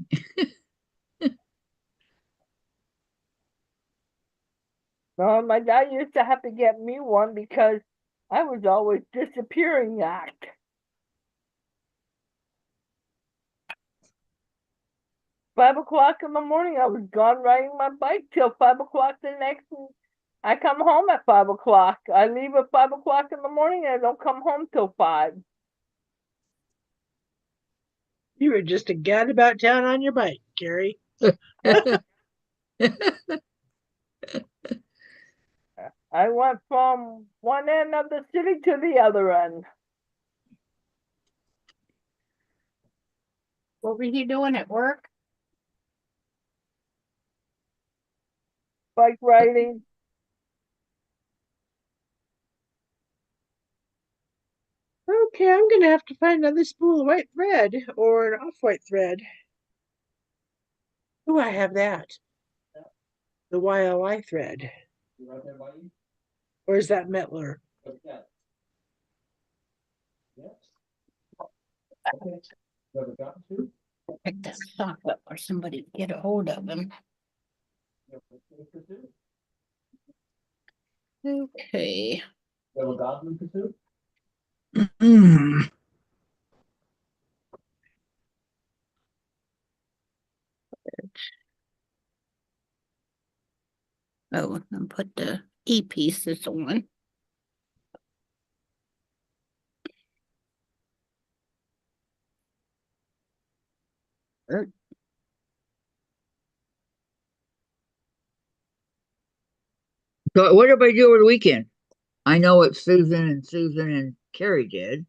S3: No, my dad used to have to get me one because I was always disappearing act. 5 o'clock in the morning, I was gone riding my bike till 5 o'clock the next. I come home at 5 o'clock. I leave at 5 o'clock in the morning and I don't come home till 5.
S2: You were just a gadabout town on your bike, Gary.
S3: I went from one end of the city to the other end.
S4: What were you doing at work?
S3: Bike riding.
S2: Okay, I'm gonna have to find another spool of white thread or an off-white thread. Oh, I have that. The YLI thread. Or is that Metler?
S5: Ever gotten to?
S4: Pick that sock up or somebody get a hold of him. Okay.
S5: Ever gotten to?
S1: Mm.
S4: Oh, and put the e-pieces on.
S1: So what did everybody do over the weekend? I know what Susan and Carrie did.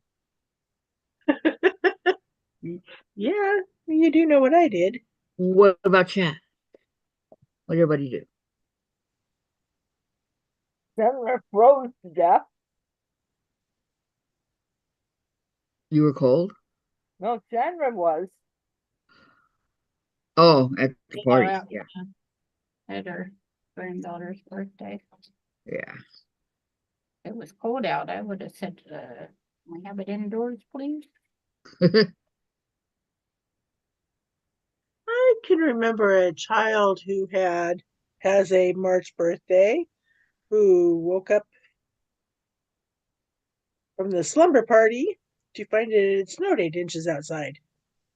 S2: Yeah, you do know what I did.
S1: What about Chad? What did everybody do?
S3: Chandler froze to death.
S1: You were cold?
S3: No, Chandler was.
S1: Oh, at the
S4: They are
S1: party.
S4: out
S1: Yeah.
S4: at her granddaughter's birthday.
S1: Yeah.
S4: It was cold out. I would have said, can we have it indoors, please?
S2: I can remember a child who has a March birthday who woke up from the slumber party to find it had snowed 8 inches outside.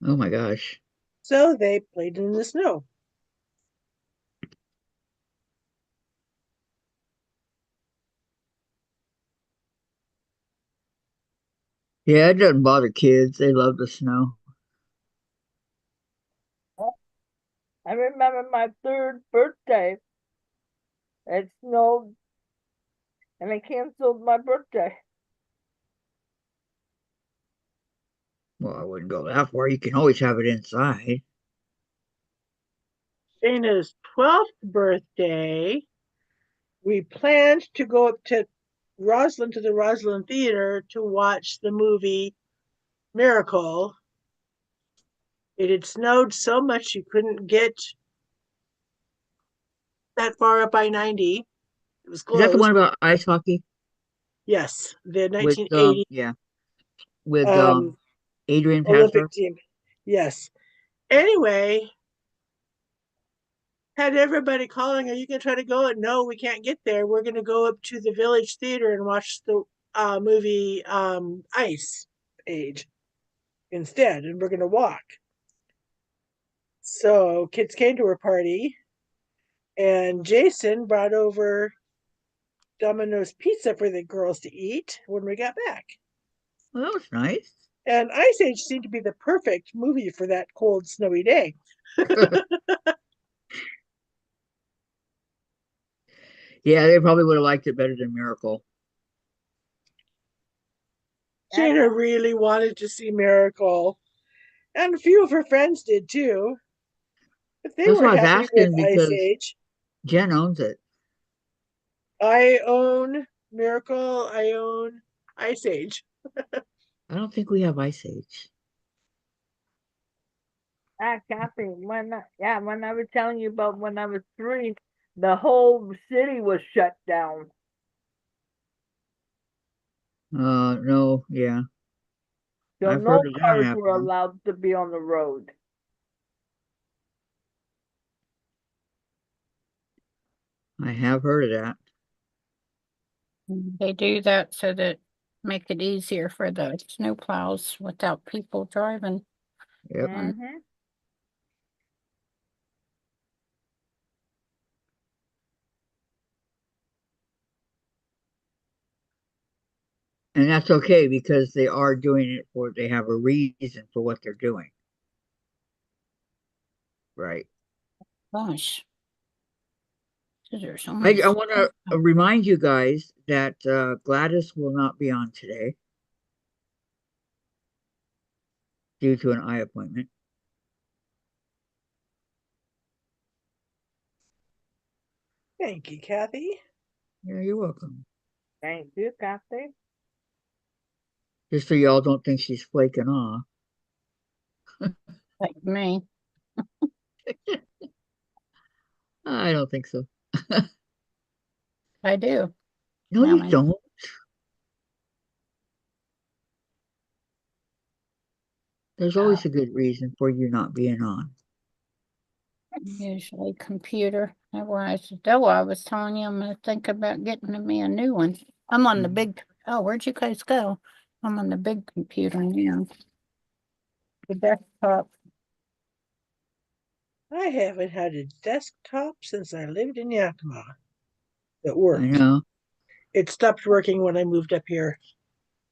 S1: Oh my gosh.
S2: So they played in the snow.
S1: Yeah, it doesn't bother kids. They love the snow.
S3: I remember my third birthday. It snowed and they canceled my birthday.
S1: Well, I wouldn't go that far. You can always have it inside.
S2: Shayna's 12th birthday, we planned to go up to the Roslyn Theater to watch the movie Miracle. It had snowed so much you couldn't get that far up I-90. It was
S1: Is that the one
S2: closed.
S1: about ice hockey
S2: Yes, the
S1: with
S2: 1980
S1: yeah, with
S2: um,
S1: Adrian
S2: Olympic
S1: Passer?
S2: team. Yes. Anyway, had everybody calling, are you going to try to go? And no, we can't get there. We're going to go up to the Village Theater and watch the movie Ice Age instead, and we're going to walk. So kids came to her party, and Jason brought over Domino's pizza for the girls to eat when we got back.
S1: Well, that was nice.
S2: And Ice Age seemed to be the perfect movie for that cold, snowy day.
S1: Yeah, they probably would have liked it better than Miracle.
S3: And
S2: Shayna really wanted to see Miracle, and a few of her friends did too. But they
S1: That's
S2: were
S1: what I was
S2: happy with
S1: asking
S2: Ice
S1: because
S2: Age.
S1: Jen owns it.
S2: I own Miracle. I own Ice Age.
S1: I don't think we have Ice Age.
S3: Kathy, when I was telling you about when I was 3, the whole city was shut down.
S1: No, yeah.
S3: So
S1: I've
S3: no
S1: heard of that
S3: cars were
S1: happening.
S3: allowed to be on the road.
S1: I have heard of that.
S4: They do that so that make it easier for the snow plows without people driving.
S1: Yep.
S3: Mm-hmm.
S1: And that's okay because they are doing it for they have a reason for what they're doing. Right.
S4: Gosh. So there's
S1: I
S4: almost
S1: want to remind you guys that Gladys will not be on today due to an eye appointment.
S2: Thank you, Kathy.
S1: Yeah, you're welcome.
S3: Thank you, Kathy.
S1: Just so y'all don't think she's flaking off.
S4: like me.
S1: I don't think so.
S4: I do.
S1: No,
S4: Now
S1: you
S4: I know.
S1: don't. There's always a good reason for you not being on.
S4: Usually computer. I was telling you I'm gonna think about getting me a new one. I'm on the big, oh, where'd you guys go? I'm on the big computer now. The desktop.
S2: I haven't had a desktop since I lived in Yakima. It
S1: I
S2: worked.
S1: know.
S2: It stopped working when I moved up here.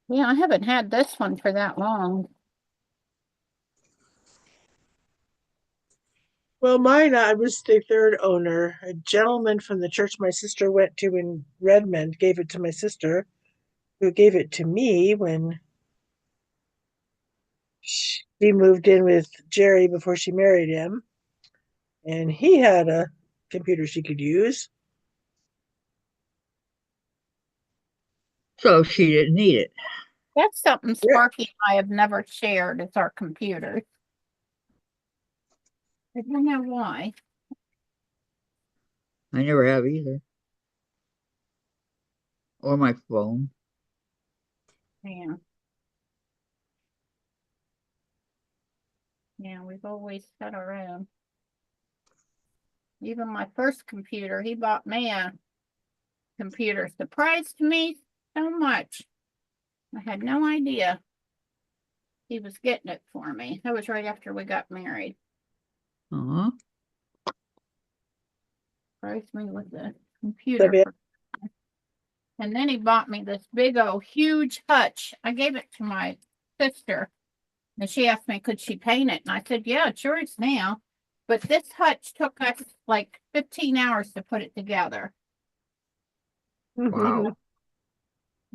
S4: Yeah, I haven't had this one for that long.
S2: Well, mine, I was the third owner. A gentleman from the church my sister went to in Redmond gave it to my sister, who gave it to me when she moved in with Jerry before she married him. And he had a computer she could use.
S1: So she didn't need it.
S4: That's something
S2: Yeah.
S4: Sparky and I have never shared. It's our computers. I don't know why.
S1: I never have either. Or my phone.
S4: Yeah. Yeah, we've always had our own. Even my first computer, he bought me a computer. Surprised me so much. I had no idea he was getting it for me. That was right after we got married.
S1: Uh-huh.
S4: Surprised me with the
S2: So,
S4: computer.
S2: yeah,
S4: And then he bought me this big old huge hutch. I gave it to my sister. And she asked me, could she paint it? And I said, yeah, sure it's now. But this hutch took us like 15 hours to put it together.
S1: Wow.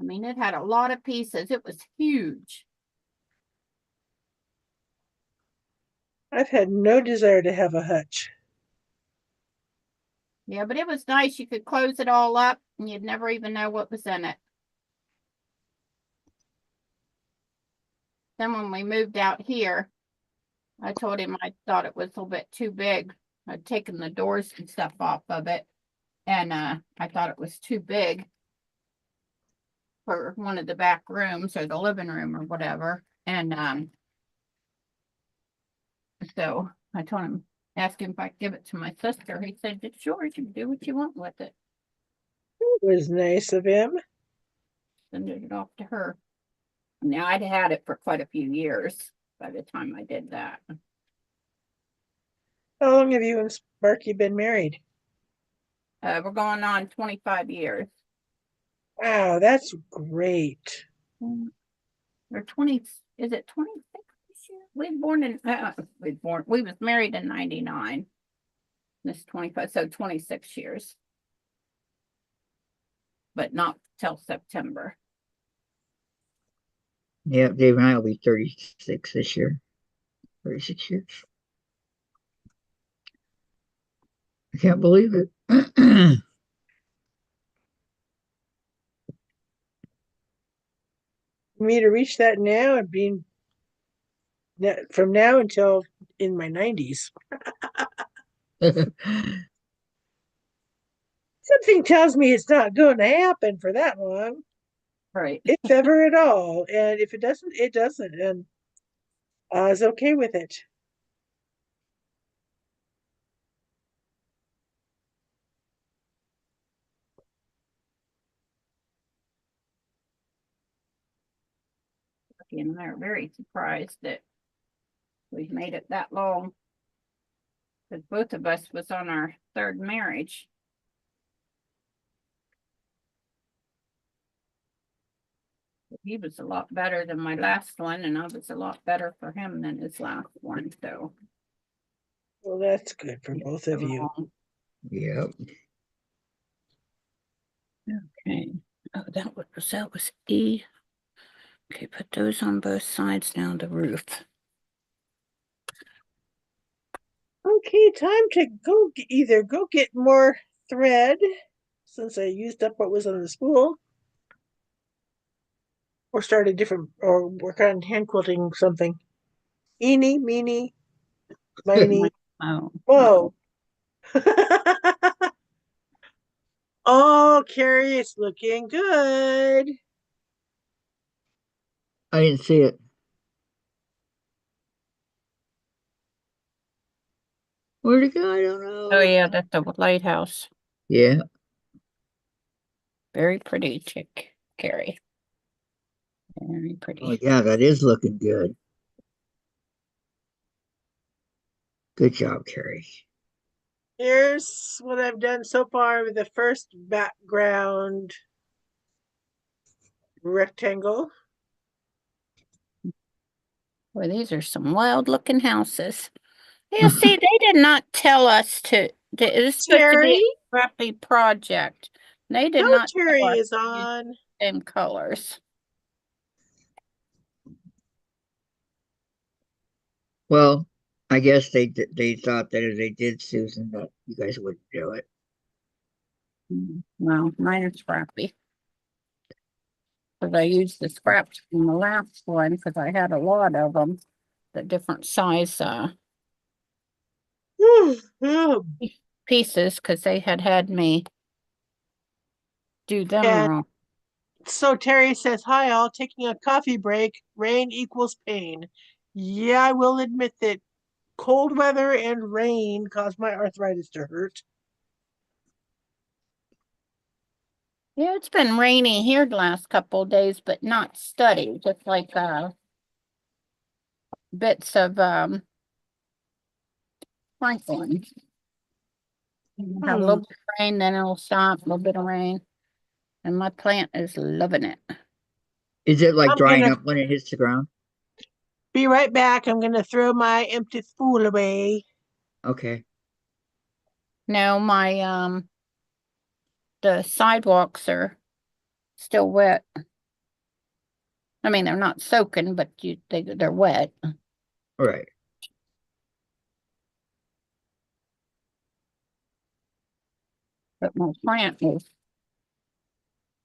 S4: I mean, it had a lot of pieces. It was huge.
S2: I've had no desire to have a hutch.
S4: Yeah, but it was nice. You could close it all up and you'd never even know what was in it. Then when we moved out here, I told him I thought it was a little bit too big. I'd taken the doors and stuff off of it. And I thought it was too big for one of the back rooms or the living room or whatever. And so I told him, asked him if I could give it to my sister. He said, sure, you can do what you want with it.
S2: It was nice of him.
S4: Send it off to her. Now I'd had it for quite a few years by the time I did that.
S2: How long have you and Sparky been married?
S4: We're going on 25 years.
S2: Wow, that's great.
S4: Or 20, is it 26 this year? We was married in 99. This 25, so 26 years. But not till September.
S1: Yeah, Dave and I will be 36 this year. 36 years. I can't believe it.
S2: For me to reach that now and being from now until in my 90s. Something tells me it's not going to happen for that long,
S4: Right.
S2: if ever at all. And if it doesn't, it doesn't. And I was okay with it.
S4: And they're very surprised that we've made it that long. Because both of us was on our third marriage. He was a lot better than my last one, and I was a lot better for him than his last one. So
S2: Well, that's good for both of you.
S1: Yep.
S4: Okay. Oh, that was E. Okay, put those on both sides now, the roof.
S2: Okay, time to either go get more thread since I used up what was on the spool, or start a different, or work on hand quilting something. Eeny, meeny, miny,
S4: Oh,
S2: whoa. Oh, Carrie, it's looking good.
S1: I didn't see it. Where'd it go? I don't know.
S4: Oh yeah, that's the lighthouse.
S1: Yeah.
S4: Very pretty chick, Carrie. Very
S1: Oh,
S4: pretty.
S1: yeah, that is looking good. Good job, Carrie.
S2: Here's what I've done so far with the first background rectangle.
S4: Well, these are some wild looking houses. Yeah, see, they did not tell us it's supposed to be
S2: Terry?
S4: a scrappy project. They did
S2: No,
S4: not tell
S2: Terry
S4: us
S2: is
S4: to use
S2: on.
S4: the same colors.
S1: Well, I guess they thought that if they did, Susan, that you guys wouldn't do it.
S4: Well, mine is scrappy. Because I used the scraps from the last one because I had a lot of them, the different size
S2: Oh,
S4: pieces because they had me do them
S2: and
S4: wrong.
S2: so Terry says, "Hi, all. Taking a coffee break. Rain equals pain." Yeah, I will admit that cold weather and rain cause my arthritis to hurt.
S4: Yeah, it's been rainy here the last couple of days, but not steady, just like bits of Franklin. Have a little bit of rain, then it'll stop, a little bit of rain. And my plant is loving it.
S1: Is it like
S2: I'm
S1: drying
S2: gonna
S1: up when it hits the ground?
S2: be right back. I'm gonna throw my empty spool away.
S1: Okay.
S4: No, my the sidewalks are still wet. I mean, they're not soaking, but they're wet.
S1: All right.
S4: But my plant is.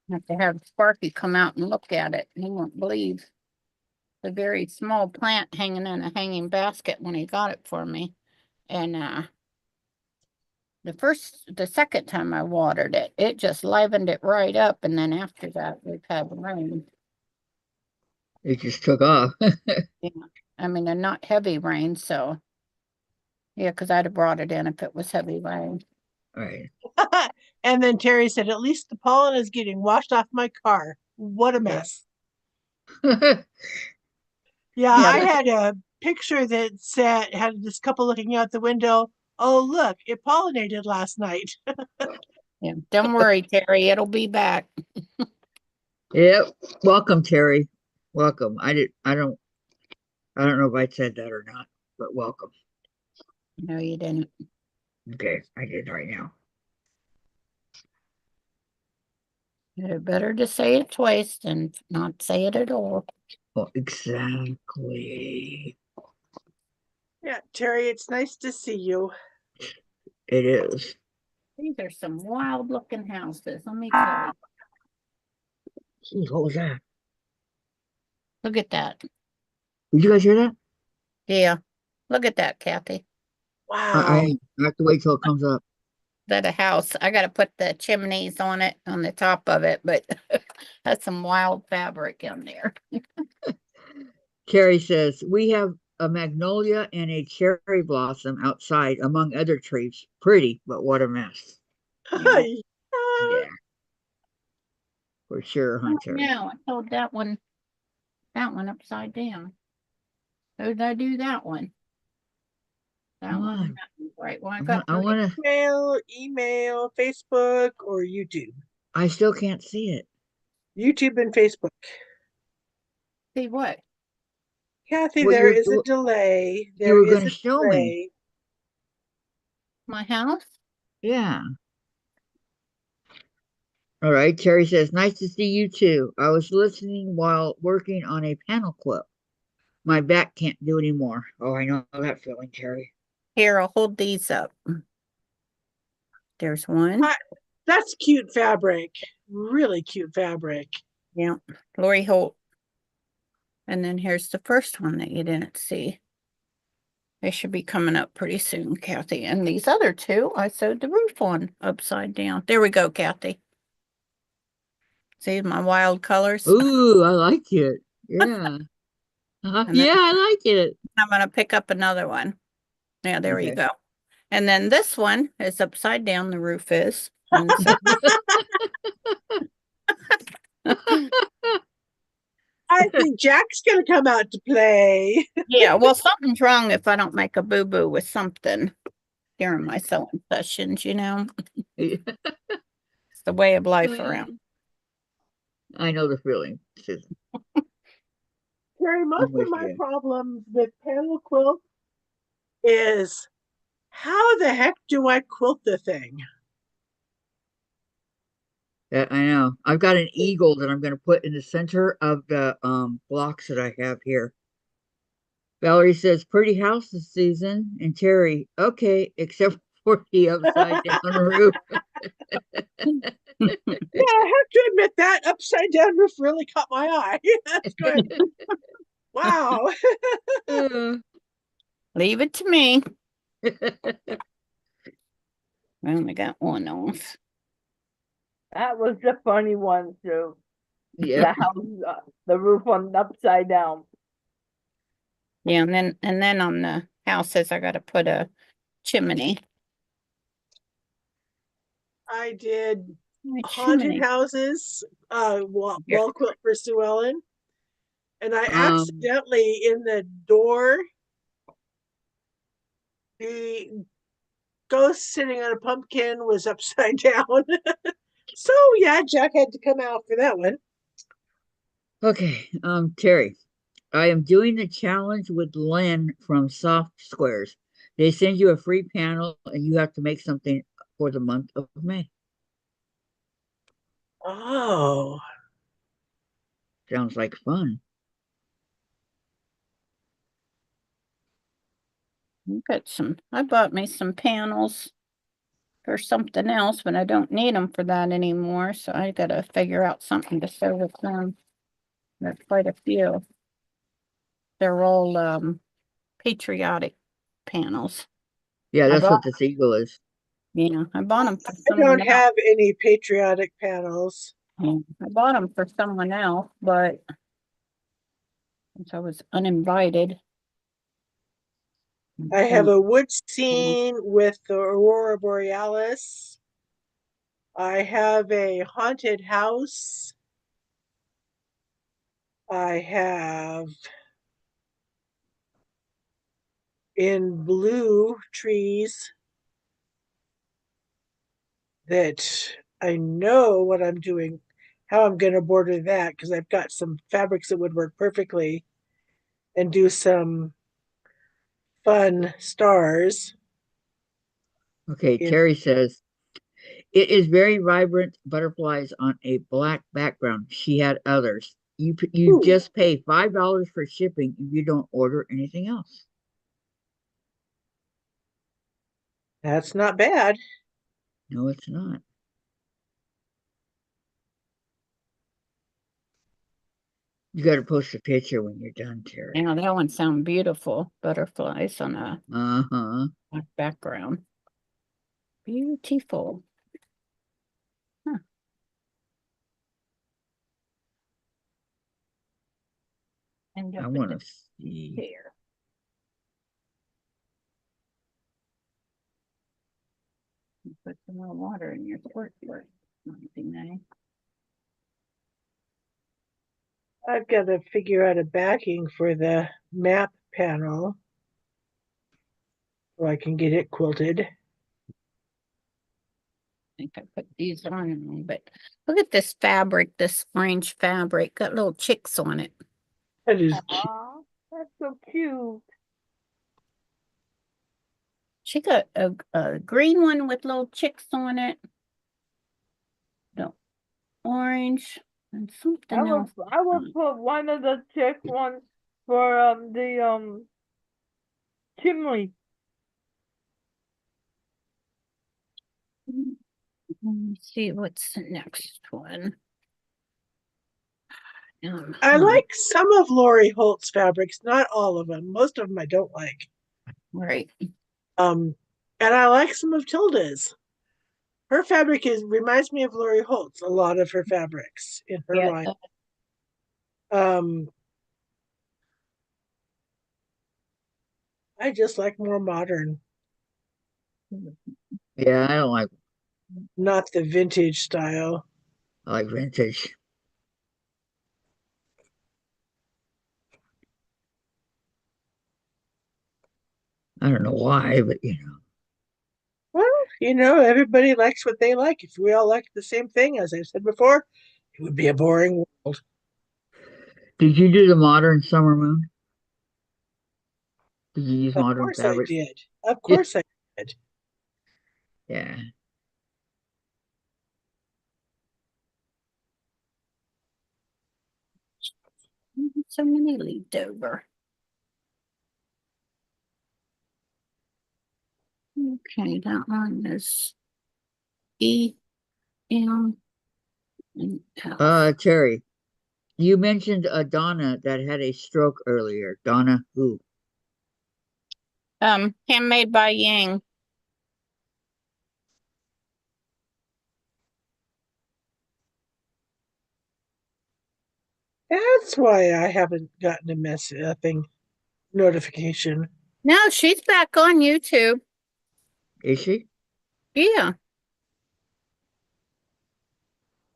S4: I have to have Sparky come out and look at it. He won't believe the very small plant hanging in a hanging basket when he got it for me. And the second time I watered it, it just livened it right up. And then after that, we've had rain.
S1: It just took off.
S4: Yeah. I mean, they're not heavy rain, so yeah, because I'd have brought it in if it was heavy rain.
S1: All right.
S2: And then Terry said, "At least the pollen is getting washed off my car. What a mess." Yeah,
S4: Yeah,
S2: I had a picture that said had this couple looking out the window. Oh, look, it pollinated last night.
S4: yeah. Don't worry, Terry, it'll be back.
S1: Yep. Welcome, Terry. Welcome. I don't know if I said that or not, but welcome.
S4: No, you didn't.
S1: Okay, I did right now.
S4: It's better to say it twice than not say it at all.
S1: Well, exactly.
S2: Yeah, Terry, it's nice to see you.
S1: It is.
S4: These are some wild looking houses, let me tell you.
S1: Jeez, what was that?
S4: Look at that.
S1: Did you guys hear that?
S4: Yeah. Look at that, Kathy.
S2: Wow.
S1: I have to wait till it comes up.
S4: That a house. I got to put the chimneys on it, on the top of it, but that's some wild fabric in there.
S1: Carrie says, we have a magnolia and a cherry blossom outside among other trees. Pretty, but what a mess.
S4: Yeah.
S1: Yeah, for sure, huh, Terry?
S4: No, I told that one upside down. So did I do that one? That
S1: Come
S4: one,
S1: on.
S4: that one, right. Well, I
S1: I
S4: got
S1: want, I
S4: three.
S1: want to,
S2: Email, Facebook, or YouTube.
S1: I still can't see it.
S2: YouTube and Facebook.
S4: See what?
S2: Kathy,
S1: What
S2: there is a delay.
S1: you
S2: There
S1: were
S2: is
S1: going to
S2: a
S1: show me.
S2: delay.
S4: My house?
S1: Yeah. All right. Terry says, nice to see you too. I was listening while working on a panel clip. My back can't do anymore. Oh, I know that feeling, Terry.
S4: Here, I'll hold these up. There's one.
S2: That's cute fabric. Really cute fabric.
S4: Yeah. Lori Holt. And then here's the first one that you didn't see. They should be coming up pretty soon, Kathy. And these other two, I sewed the roof on upside down. There we go, Kathy. See my wild colors?
S1: Ooh, I like it. Yeah.
S4: And then
S1: Yeah, I like it.
S4: I'm going to pick up another one. Yeah, there you
S1: Okay.
S4: go. And then this one is upside down, the roof is. And so,
S2: I think Jack's gonna come out to play.
S4: yeah, well, something's wrong if I don't make a boo-boo with something during my sewing sessions, you know? It's the way of life around.
S1: I know the feeling, Susan.
S2: Terry,
S1: I'm
S2: most of
S1: with
S2: my
S1: you.
S2: problems with panel quilt is how the heck do I quilt the thing?
S1: I know. I've got an eagle that I'm going to put in the center of the blocks that I have here. Valerie says, "Pretty house this season," and Terry, "Okay, except for the upside down roof."
S2: Yeah, I have to admit that upside down roof really caught my eye. That's good. Wow.
S4: Leave it to me. I only got one off.
S3: That was the funny one too.
S1: Yeah.
S3: The house, the roof on upside down.
S4: Yeah, and then on the houses, I got to put a chimney.
S2: I did
S4: A
S2: haunted
S4: chimney.
S2: houses, wall
S4: Yeah.
S2: quilt for Sue Ellen. And I
S1: Um,
S2: accidentally in the door, the ghost sitting on a pumpkin was upside down. So yeah, Jack had to come out for that one.
S1: okay, Terry, I am doing the challenge with Len from Soft Squares. They send you a free panel and you have to make something for the month of May.
S2: Oh,
S1: Sounds like fun.
S4: I bought me some panels for something else, but I don't need them for that anymore. So I got to figure out something to sew with them. There's quite a few. They're all patriotic panels.
S1: Yeah,
S4: I
S1: that's
S4: bought,
S1: what this eagle is.
S4: yeah, I bought them for
S2: I don't
S4: someone else.
S2: have any patriotic panels.
S4: Yeah, I bought them for someone else, but since I was uninvited.
S2: I have a wood scene with the Aurora Borealis. I have a haunted house. I have in blue trees that I know what I'm doing, how I'm going to border that because I've got some fabrics that would work perfectly and do some fun stars.
S1: Okay,
S2: In,
S1: Terry says, "It is very vibrant butterflies on a black background. She had others. You
S2: ooh,
S1: just pay $5 for shipping if you don't order anything else."
S2: that's not bad.
S1: No, it's not. You got to post a picture when you're done, Terry.
S4: Yeah, that one sound beautiful. Butterflies on a
S1: Uh-huh.
S4: black background. Beautiful. Huh. End
S1: I
S4: up with
S1: want
S4: the
S1: to see.
S4: hair. Put some more water in your squirt first. Might be nice.
S2: I've got to figure out a backing for the map panel so I can get it quilted.
S4: I think I put these on, but look at this fabric, this orange fabric. Got little chicks on it.
S2: That is cute.
S3: Aw, that's so cute.
S4: She got a green one with little chicks on it. The orange and something else.
S3: I would put one of the chick ones for the chimney.
S4: Let me see what's the next one.
S2: I like some of Lori Holt's fabrics, not all of them. Most of them I don't like.
S4: Right.
S2: And I like some of Tilda's. Her fabric reminds me of Lori Holt's. A lot of her fabrics in her
S4: Yeah.
S2: line. Um, I just like more modern.
S1: Yeah, I don't like.
S2: not the vintage style.
S1: I like vintage. I don't know why, but
S2: Well, everybody likes what they like. If we all liked the same thing, as I said before, it would be a boring world.
S1: Did you do the modern summer moon? Did you use
S2: Of
S1: modern
S2: course I
S1: fabric?
S2: did. Of
S1: Yeah.
S2: course I did.
S1: Yeah.
S4: So many leaved over. Okay, that one is E, M, and F.
S1: Terry, you mentioned a Donna that had a stroke earlier. Donna who?
S4: Handmade by Yang.
S2: That's why I haven't gotten a thing notification.
S4: No, she's back on YouTube.
S1: Is she?
S4: Yeah.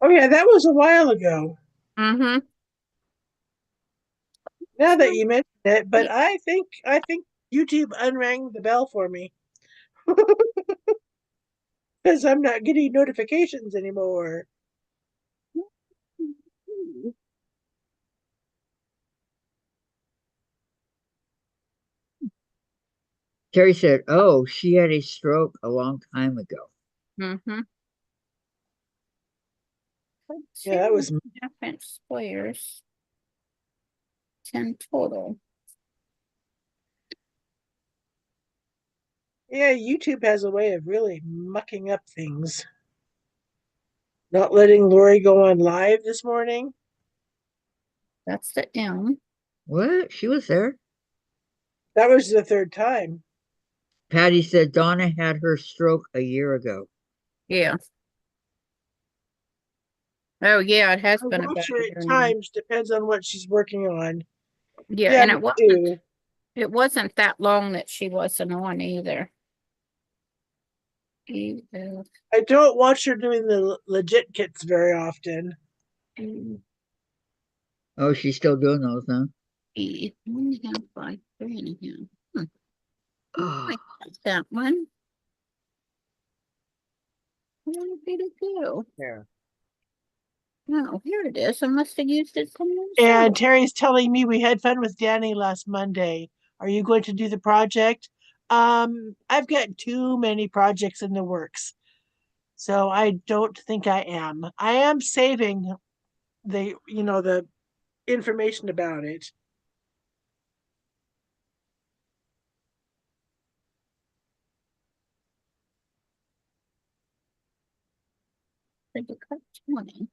S2: Oh yeah, that was a while ago.
S4: Mm-hmm.
S2: Now that
S4: So,
S2: you mention it, but I think YouTube unrang the bell for me because I'm not getting notifications anymore.
S1: Terry said, "Oh, she had a stroke a long time ago."
S4: mm-hmm.
S2: Yeah, that
S4: Two
S2: was.
S4: different squares. 10 total.
S2: Yeah, YouTube has a way of really mucking up things. Not letting Lori go on live this morning.
S4: That's the M.
S1: What? She was there.
S2: That was the third time.
S1: Patty said Donna had her stroke a year ago.
S4: Yeah. Oh, yeah, it has
S2: I
S4: been
S2: watch
S4: about
S2: her
S4: a
S2: at
S4: year now.
S2: times, depends on what she's working on.
S4: Yeah,
S2: Yeah,
S4: and
S2: me too.
S4: it wasn't that long that she wasn't on either. E, F,
S2: I don't watch her doing the legit kits very often.
S4: E,
S1: Oh, she's still doing those, huh?
S4: E. 1.5 by 3.5.
S1: Oh,
S4: I like that one. Where did it go?
S2: Yeah.
S4: Oh, here it is. I must have used it somewhere
S2: And
S4: else.
S2: Terry's telling me we had fun with Danny last Monday. Are you going to do the project? I've got too many projects in the works, so I don't think I am. I am saving the information about it.
S4: Did you cut 20?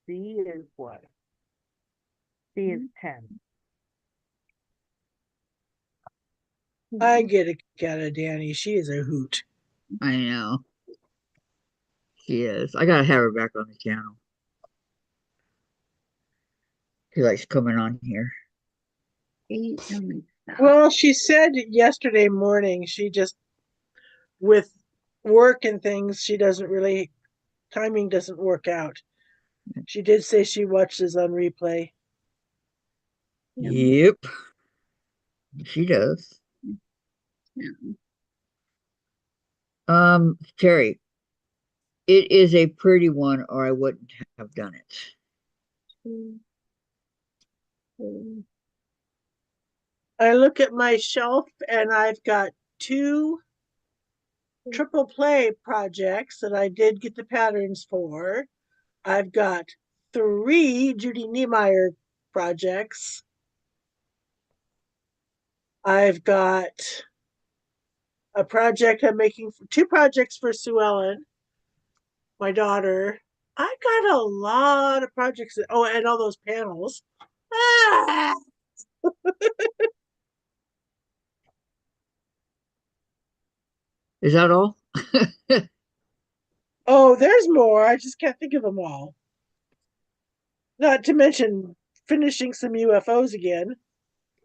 S3: C is what? C is 10.
S2: I get a kick out of Danny. She is a hoot.
S1: I know. She is. I gotta have her back on the channel. She likes coming on here.
S4: E, M, and F.
S2: Well, she said yesterday morning she just with work and things she doesn't really timing doesn't work out. She did say she watches on replay.
S1: Yep, she does.
S4: M.
S1: Terry, it is a pretty one, or I wouldn't have done it.
S4: 2, 3.
S2: I look at my shelf and I've got two triple play projects that I did get the patterns for. I've got three Judy Niemeyer projects. I've got a project I'm making, two projects for Sue Ellen, my daughter. I got a lot of projects. Oh, and all those panels. Ah!
S1: Is that all?
S2: Oh, there's more. I just can't think of them all. Not to mention finishing some UFOs again.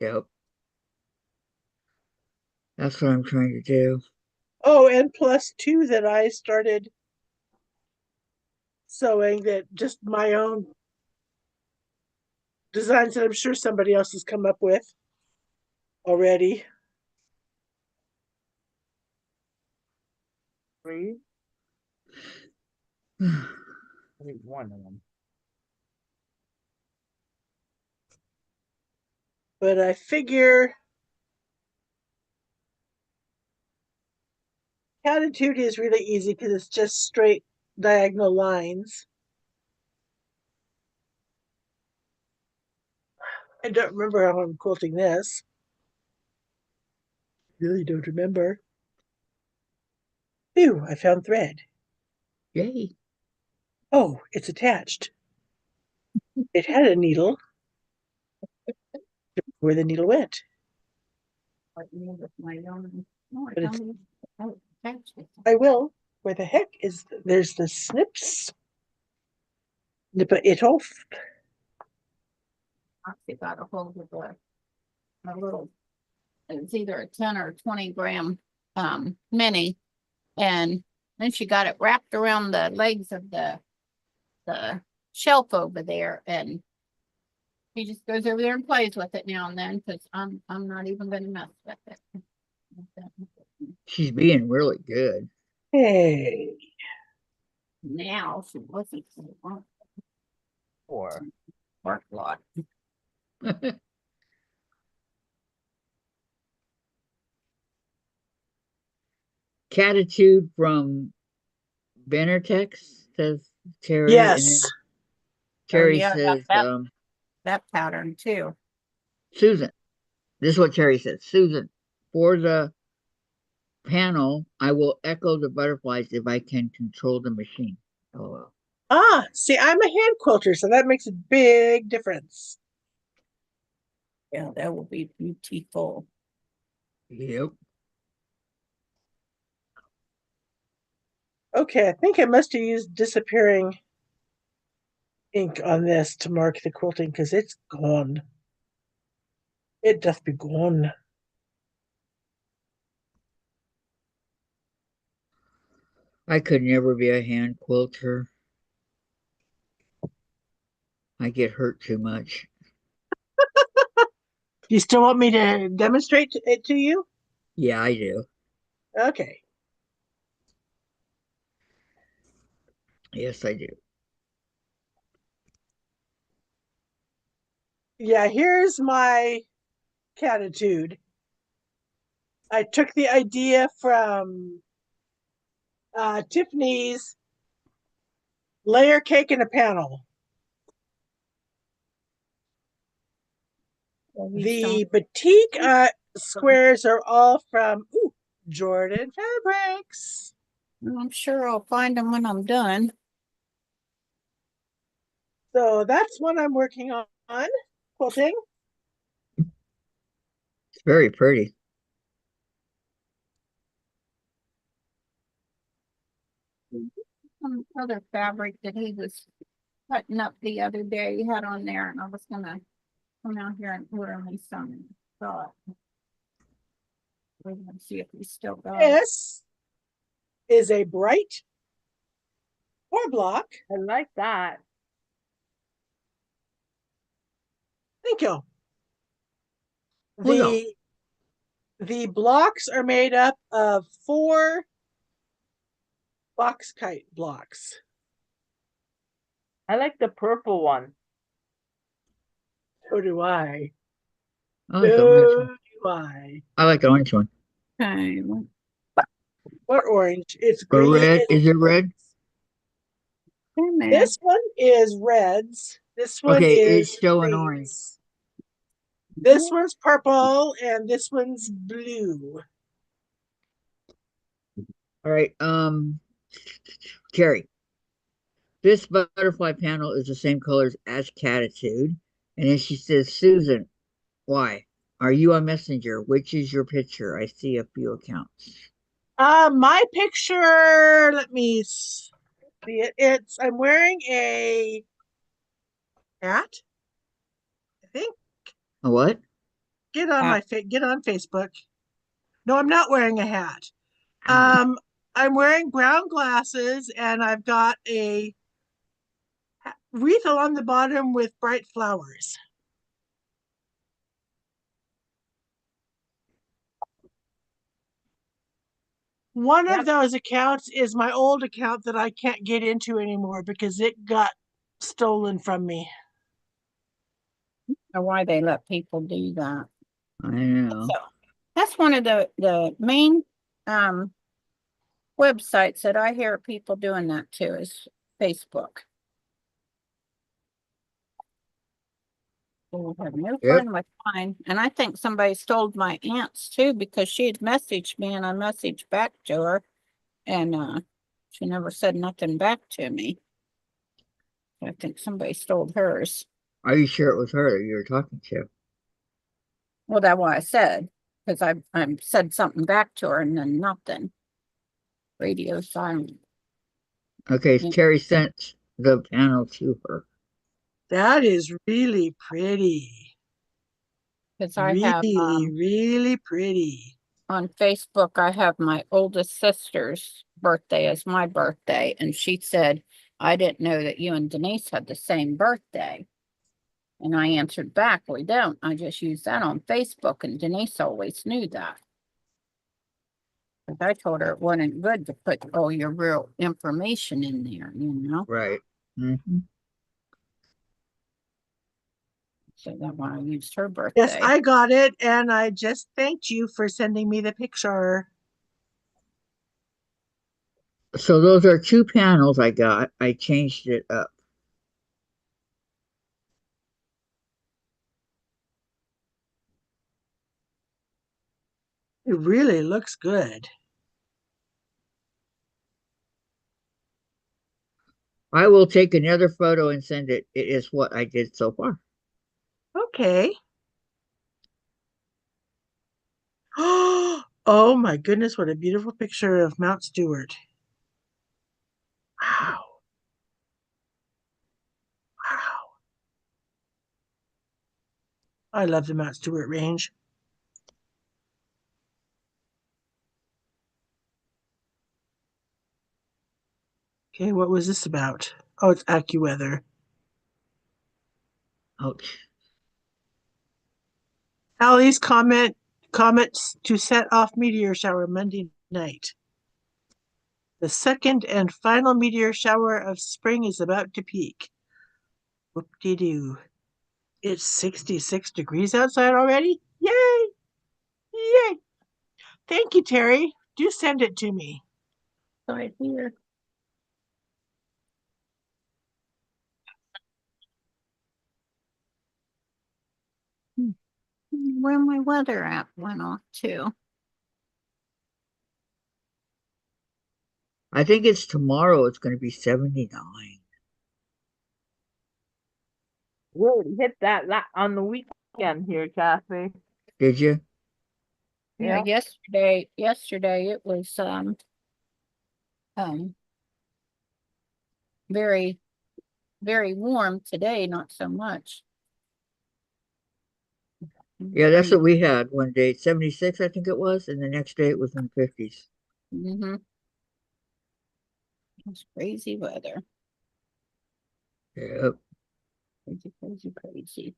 S1: Yep. That's what I'm trying to do.
S2: Oh, and plus two that I started sewing, that just my own designs that I'm sure somebody else has come up with already.
S3: 3. I think one of them.
S2: But I figure attitude is really easy because it's just straight diagonal lines. I don't remember how I'm quilting this. Really don't remember. Phew, I found thread.
S1: Yay.
S2: Oh, it's attached. It had a needle. Where the needle went.
S4: Like me with my own. No,
S2: But it's-
S4: oh, that's it.
S2: I will. Where the heck is there's the snips? Nip it off.
S4: Actually got a hold of a little, it was either a 10 or 20 gram mini, and then she got it wrapped around the legs of the shelf over there, and he just goes over there and plays with it now and then, because I'm not even gonna mess with it.
S1: She's being really good.
S2: Hey.
S4: Now she wasn't
S3: Four.
S4: work a lot.
S1: Catitude from Benertex, says Terry. And
S2: Yes.
S1: then Terry
S4: yeah,
S1: says,
S4: that pattern too.
S1: Susan. This is what Terry says. Susan, for the panel, I will echo the butterflies if I can control the machine. Oh,
S2: Ah, see, I'm a hand quilter, so that makes a big difference.
S4: Yeah, that will be beautiful.
S1: yep.
S2: Okay, I think I must have used disappearing ink on this to mark the quilting because it's gone. It doth be gone.
S1: I could never be a hand quilter. I get hurt too much.
S2: Do you still want me to demonstrate it to you?
S1: Yeah, I do.
S2: Okay.
S1: Yes, I do.
S2: Yeah, here's my catitude. I took the idea from Tiffany's layer cake in a panel. The batik squares are all from Jordan Fabrics.
S4: I'm sure I'll find them when I'm done.
S2: So that's what I'm working on quilting.
S1: It's very pretty.
S4: Some other fabric that he was cutting up the other day, he had on there, and I was gonna come out here and order me some. Thought, we're gonna see if we still got it.
S2: This is a bright 4-block.
S3: I like that.
S2: Thank you.
S1: Well,
S2: The blocks are made up of 4 box kite blocks.
S3: I like the purple one.
S2: So do I.
S1: I like the orange
S2: So
S1: one.
S2: do I.
S1: I like the orange one.
S4: Okay, well,
S2: What orange? It's
S1: Or
S2: green.
S1: red. Is it red?
S4: hey, man.
S2: This one is reds. This one
S1: Okay,
S2: is
S1: it's showing
S2: greens.
S1: orange.
S2: This one's purple and this one's blue.
S1: All right. Carrie. This butterfly panel is the same colors as Catitude. And then she says, Susan, why? Are you a messenger? Which is your picture? I see a few accounts.
S2: My picture, let me see it. I'm wearing a hat, I think.
S1: A what?
S2: Get on
S4: Ah.
S2: get on Facebook. No, I'm not wearing a hat.
S1: Mm.
S2: I'm wearing brown glasses and I've got a wreath along the bottom with bright flowers. One of
S3: Yep.
S2: those accounts is my old account that I can't get into anymore because it got stolen from me.
S4: Or why they let people do that.
S1: I know.
S4: So that's one of the main websites that I hear people doing that too is Facebook. We have no
S1: Yep.
S4: fun with mine. And I think somebody stole my aunt's too because she had messaged me and I messaged back to her and she never said nothing back to me. I think somebody stole hers.
S1: Are you sure it was her that you were talking to?
S4: Well, that's what I said because I said something back to her and then nothing. Radio silent.
S1: Okay,
S4: Yeah.
S1: Terry sent the panel to her.
S2: That is really pretty.
S4: Because I have
S2: Really, really pretty.
S4: on Facebook, I have my oldest sister's birthday as my birthday, and she said, I didn't know that you and Denise had the same birthday. And I answered back, we don't. I just use that on Facebook, and Denise always knew that. But I told her it wasn't good to put all your real information in there, you know?
S1: Right. Hmm.
S4: So that's why I used her
S2: Yes,
S4: birthday.
S2: I got it, and I just thanked you for sending me the picture.
S1: So those are two panels I got. I changed it up.
S2: It really looks good.
S1: I will take another photo and send it. It is what I did so far.
S2: Okay. Oh my goodness, what a beautiful picture of Mount Stewart. Wow. Wow. I love the Mount Stewart range. Okay, what was this about? Oh, it's AccuWeather.
S1: Ouch.
S2: Allie's comets to set off meteor shower Monday night. The second and final meteor shower of spring is about to peak. Whoop-de-doo. It's 66 degrees outside already? Yay! Yay! Thank you, Terry. Do send it to me.
S4: Right here. Where my weather app went off too.
S1: I think it's tomorrow. It's going to be 79.
S3: We already hit that on the weekend here, Kathy.
S1: Did you?
S4: Yeah,
S3: Yeah.
S4: yesterday it was um very, very warm. Today, not so much.
S1: Yeah, that's what we had one day. 76, I think it was. And the next day it was in the 50s.
S4: Mm-hmm. It's crazy weather.
S1: Yep.
S4: Crazy, crazy, crazy.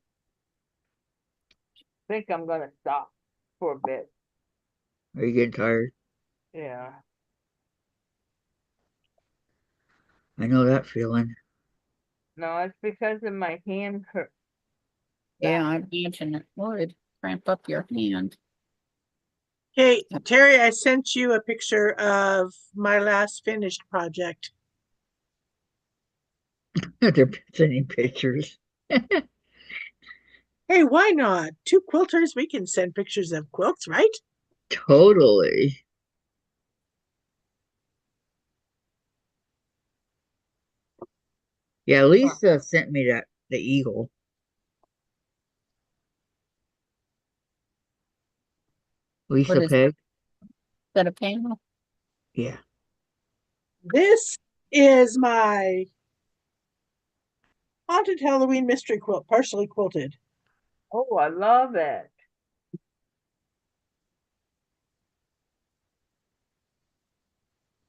S3: I think I'm gonna stop for a bit.
S1: Are you getting tired?
S3: Yeah.
S1: I know that feeling.
S3: No, it's because of my hand hurt.
S4: Yeah, I imagine it would cramp up your hand.
S2: Hey, Terry, I sent you a picture of my last finished project.
S1: They're sending pictures.
S2: Hey, why not? Two quilters, we can send pictures of quilts, right?
S1: Totally. Yeah, Lisa sent me the eagle.
S4: What
S1: Lisa
S4: is
S1: Peg.
S4: that, a panel?
S1: Yeah.
S2: This is my haunted Halloween mystery quilt, partially quilted.
S3: Oh, I love it.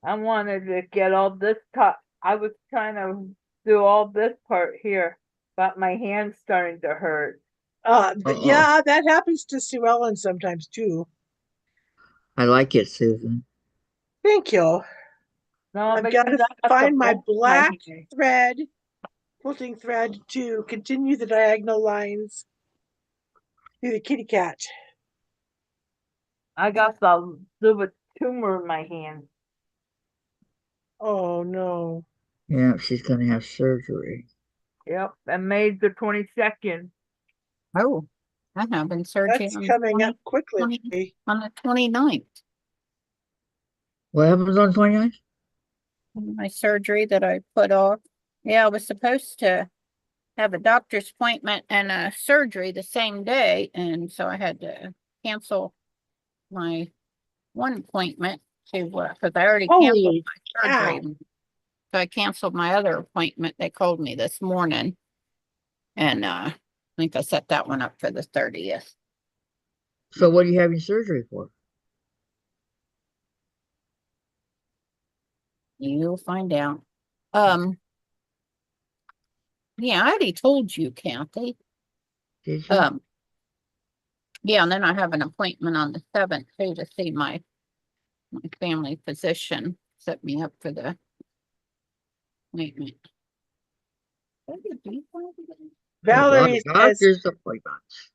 S3: I wanted to get all this top. I was trying to do all this part here, but my hand's starting to hurt.
S2: Yeah, that happens to Sue Ellen sometimes too.
S1: I like it, Susan.
S2: Thank you.
S3: No,
S2: I've
S3: but
S2: got
S3: you
S2: to
S3: got
S2: find
S3: the
S2: my
S3: bolt in
S2: black
S3: hand.
S2: thread, quilting thread to continue the diagonal lines through the kitty cat.
S3: I got the little tumor in my hand.
S2: Oh no.
S1: Yeah, she's gonna have surgery.
S3: Yep, and May the 22nd.
S4: Oh, I'm having surgery
S2: That's
S4: on
S2: coming up quickly.
S4: on the 29th.
S1: What happens on 29th?
S4: My surgery that I put off. Yeah, I was supposed to have a doctor's appointment and a surgery the same day, and so I had to cancel my one appointment to because I already canceled
S2: Holy
S4: my surgery.
S2: cow.
S4: So I canceled my other appointment. They called me this morning, and I think I set that one up for the 30th.
S1: So what are you having surgery for?
S4: You'll find out. Yeah, I already told you, Kathy.
S1: Did you?
S4: Yeah, and then I have an appointment on the 7th too to see my family physician. Set me up for the appointment.
S2: Valerie says
S1: Doctor's appointments.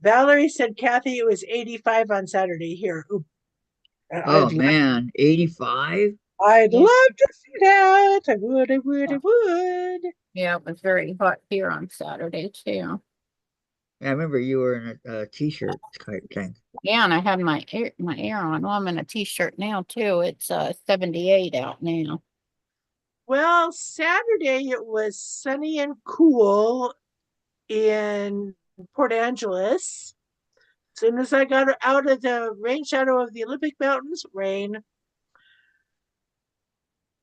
S2: Valerie said Kathy it was 85 on Saturday here. Oop.
S1: Oh man, 85?
S2: I'd
S4: Yeah.
S2: love to see that. I would.
S4: Yeah, it was very hot here on Saturday too.
S1: I remember you were in a t-shirt type thing.
S4: Yeah, and I had my air on. Well, I'm in a t-shirt now too. It's 78 out now.
S2: Well, Saturday it was sunny and cool in Port Angeles. As soon as I got out of the rain shadow of the Olympic Mountains, rain.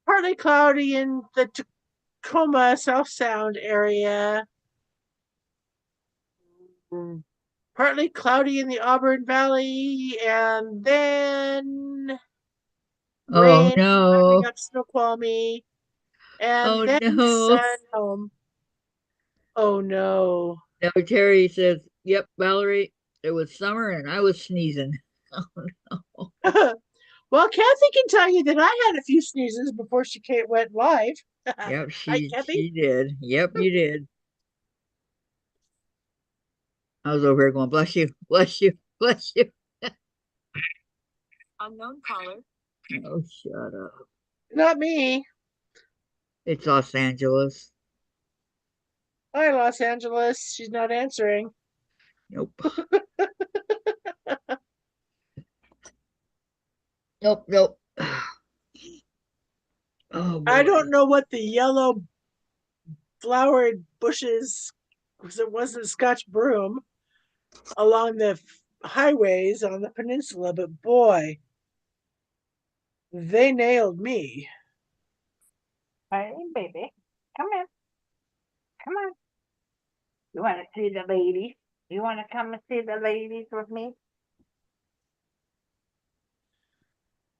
S2: Partly cloudy in the Tacoma South Sound area. Partly cloudy in the Auburn Valley, and then
S1: Oh
S2: rain.
S1: no.
S2: We got Snoqualmie, and
S1: Oh
S2: then
S1: no.
S2: sun home. Oh no.
S1: Now Terry says, yep, Valerie, it was summer and I was sneezing. Oh no.
S2: Well, Kathy can tell you that I had a few sneezes before she went live.
S1: Yep,
S2: Right, Kathy?
S1: she did. Yep, you did. I was over here going, bless you, bless you, bless you.
S6: Unknown caller.
S1: Oh, shut up.
S2: Not me.
S1: It's Los Angeles.
S2: Hi, Los Angeles. She's not answering.
S1: Nope. Nope, nope. Oh boy.
S2: I don't know what the yellow flowered bushes, because it wasn't Scotch broom, along the highways on the peninsula, but boy, they nailed me.
S3: Hey, baby, come in. Come on. You want to see the ladies? You want to come and see the ladies with me?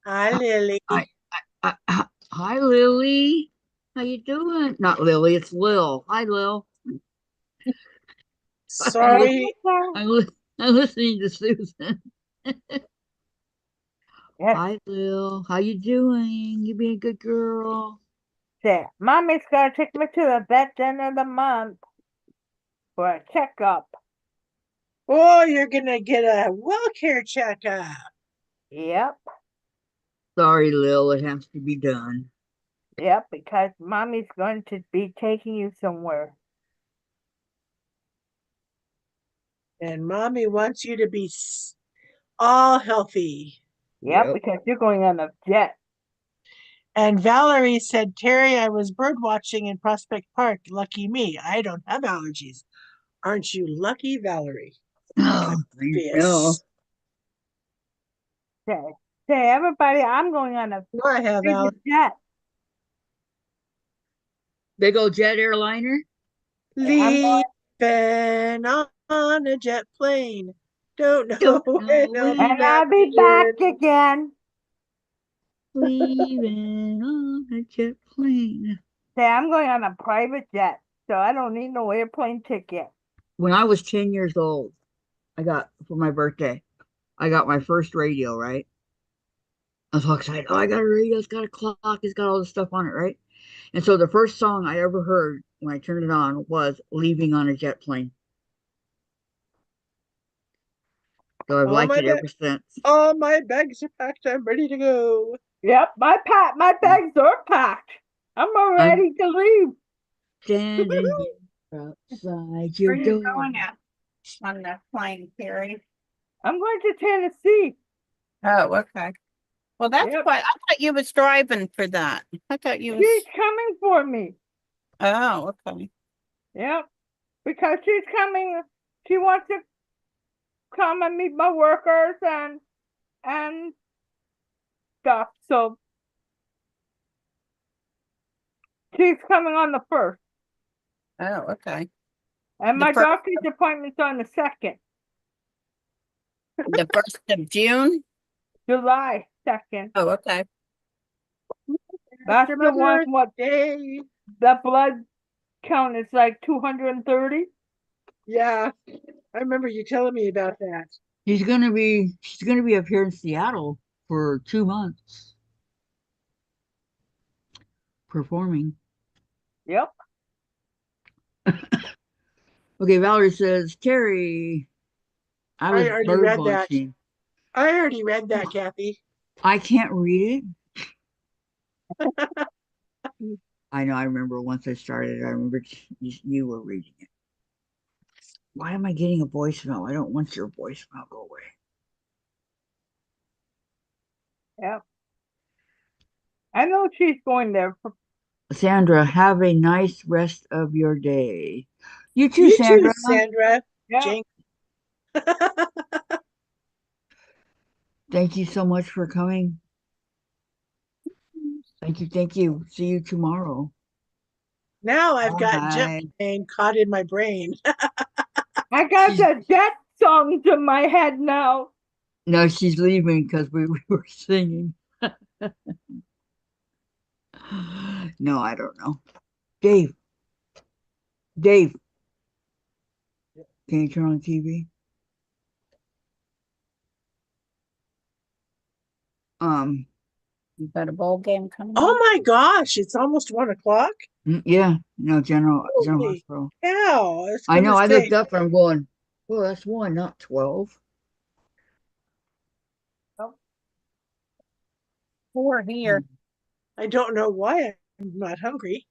S2: Hi, Lily.
S1: Hi, Lily. How you doing? Not Lily, it's Lil. Hi, Lil.
S2: Sorry.
S1: I'm listening to Susan.
S3: Yes,
S1: Hi, Lil. How you doing? You being a good girl?
S3: there. Mommy's gonna take me to the vet end of the month for a checkup.
S2: Oh, you're going to get a well-care checkup.
S3: Yep,
S1: Sorry, Lil. It has to be done.
S3: yep, because mommy's going to be taking you somewhere.
S2: And mommy wants you to be all healthy.
S3: Yep,
S1: Yep.
S3: because you're going on a jet.
S2: And Valerie said, Terry, I was bird watching in Prospect Park. Lucky me. I don't have allergies. Aren't you lucky, Valerie?
S1: Oh, I know.
S3: Say, everybody, I'm going on a
S2: Go ahead, Valerie.
S3: private jet.
S1: Big old jet airliner?
S3: I'm going,
S2: Leaving on a jet plane. Don't know
S1: Don't know
S2: when I'll
S1: when.
S3: and
S2: be
S3: I'll
S2: back
S3: be back
S2: again.
S3: again.
S1: Leaving on a jet plane.
S3: Say, I'm going on a private jet, so I don't need no airplane ticket.
S1: When I was 10 years old, I got for my birthday, I got my first radio, right? I was all excited. Oh, I got a radio, it's got a clock, it's got all this stuff on it, right? And so the first song I ever heard when I turned it on was Leaving on a Jet Plane. So I've liked it ever since.
S2: All my bags are packed. I'm ready to go.
S3: Yep, my bags are packed. I'm all
S1: I'm
S3: ready to leave.
S1: standing here outside your
S4: Where you
S1: door.
S4: going at on the plane, Carrie?
S3: I'm going to Tennessee.
S4: Oh, okay. Well, that's
S3: Yep.
S4: quite. I thought you was driving for that. I thought you was.
S3: She's coming for me.
S4: Oh, okay.
S3: Yep. Because she's coming. She wants to come and meet my workers and stuff. So she's coming on the 1st.
S4: Oh, okay.
S3: And
S4: The
S3: my
S4: fir-
S3: doctor's appointment's on the 2nd.
S4: The 1st of June.
S3: July 2nd.
S4: Oh, okay.
S3: That's
S2: After
S3: the
S2: my
S3: one what
S2: birthday.
S3: the blood count is like 230.
S2: Yeah, I remember you telling me about that.
S1: She's gonna be up here in Seattle for 2 months performing.
S3: Yep.
S1: Okay, Valerie says, Terry, I was
S2: already
S1: bird
S2: read that.
S1: watching.
S2: I already read that, Kathy.
S1: I can't read it. I know, I remember once I started, I remember you were reading it. Why am I getting a voicemail? I don't want your voicemail. Go away.
S3: Yep. I know she's going there.
S1: Sandra, have a nice rest of your day. You too,
S2: You
S1: Sandra.
S2: too, Sandra.
S3: Yeah.
S2: Jane.
S1: Thank you so much for coming. Thank you. Thank you. See you tomorrow.
S2: Now I've got jet
S1: Bye.
S2: plane caught in my brain.
S3: I got
S1: She's-
S3: the jet songs in my head now.
S1: No, she's leaving because we were singing. No, I don't know. Dave. Dave. Can you turn on TV?
S4: You got a bowl game coming
S2: Oh
S4: up?
S2: my gosh, it's almost 1 o'clock.
S1: Yeah, no, General
S2: Holy
S1: Hospital.
S2: cow, I was
S1: I know,
S2: gonna
S1: I
S2: say,
S1: looked up and I'm going, well, that's 1, not 12.
S4: 4 here.
S2: I don't know why I'm not hungry.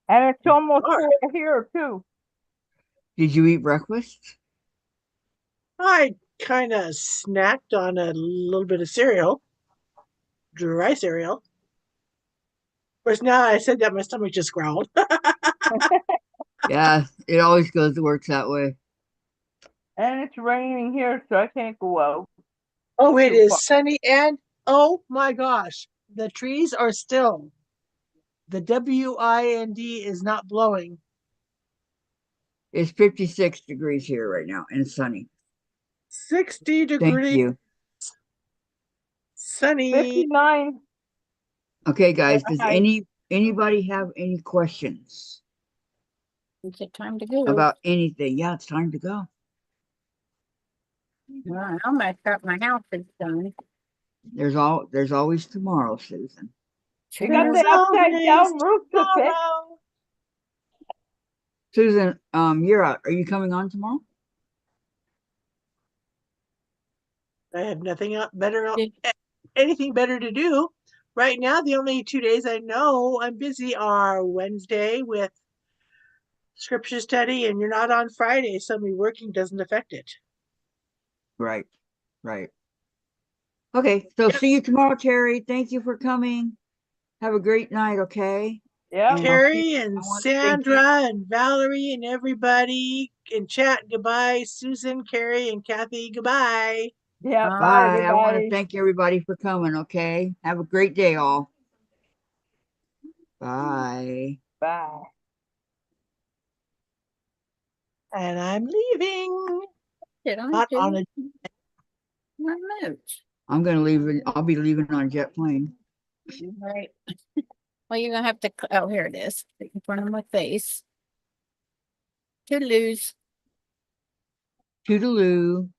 S3: And it's almost
S2: Dark.
S3: 4 here too.
S1: Did you eat breakfast?
S2: I kind of snacked on a little bit of cereal, dry cereal. Of course, now I said that, my stomach just growled.
S1: Yeah, it always works that way.
S3: And it's raining here, so I can't go out.
S2: Oh, it
S3: Too
S2: is
S3: far.
S2: sunny, and oh my gosh, the trees are still. The wind is not blowing.
S1: It's 56 degrees here right now and sunny.
S2: 60
S1: Thank
S2: degrees,
S1: you.
S2: sunny.
S3: 59.
S1: Okay, guys, does
S3: Fahrenheit.
S1: anybody have any questions
S4: Is it time to go?
S1: about anything? Yeah, it's time to go.
S4: Well, I almost got my house is done.
S1: There's always tomorrow, Susan.
S3: We got
S2: There's
S3: the upside
S2: always
S3: down roof to fix.
S2: tomorrow.
S1: Susan, you're out. Are you coming on tomorrow?
S2: I have nothing
S4: Yeah.
S2: anything better to do. Right now, the only 2 days I know I'm busy are Wednesday with scripture study, and you're not on Friday, so me working doesn't affect it.
S1: Right. Okay, so see you tomorrow, Terry. Thank you for coming. Have a great night, okay?
S3: Yeah.
S1: And
S2: Terry
S1: I
S2: and
S1: wanna thank you.
S2: Sandra and Valerie and everybody in chat, goodbye. Susan, Carrie, and Kathy, goodbye.
S3: Yeah.
S4: Bye.
S3: Bye,
S1: Bye. I want to
S3: everybody.
S1: thank everybody for coming, okay? Have a great day, all. Bye.
S3: Bye.
S2: And I'm leaving.
S4: Did I
S2: Not
S4: do
S2: on a
S4: my notes?
S1: I'm gonna leave it. I'll be leaving on a jet plane.
S4: Right. Well, you're gonna have to, oh, here it is. Right in front of my face. To lose.
S1: Toodaloo.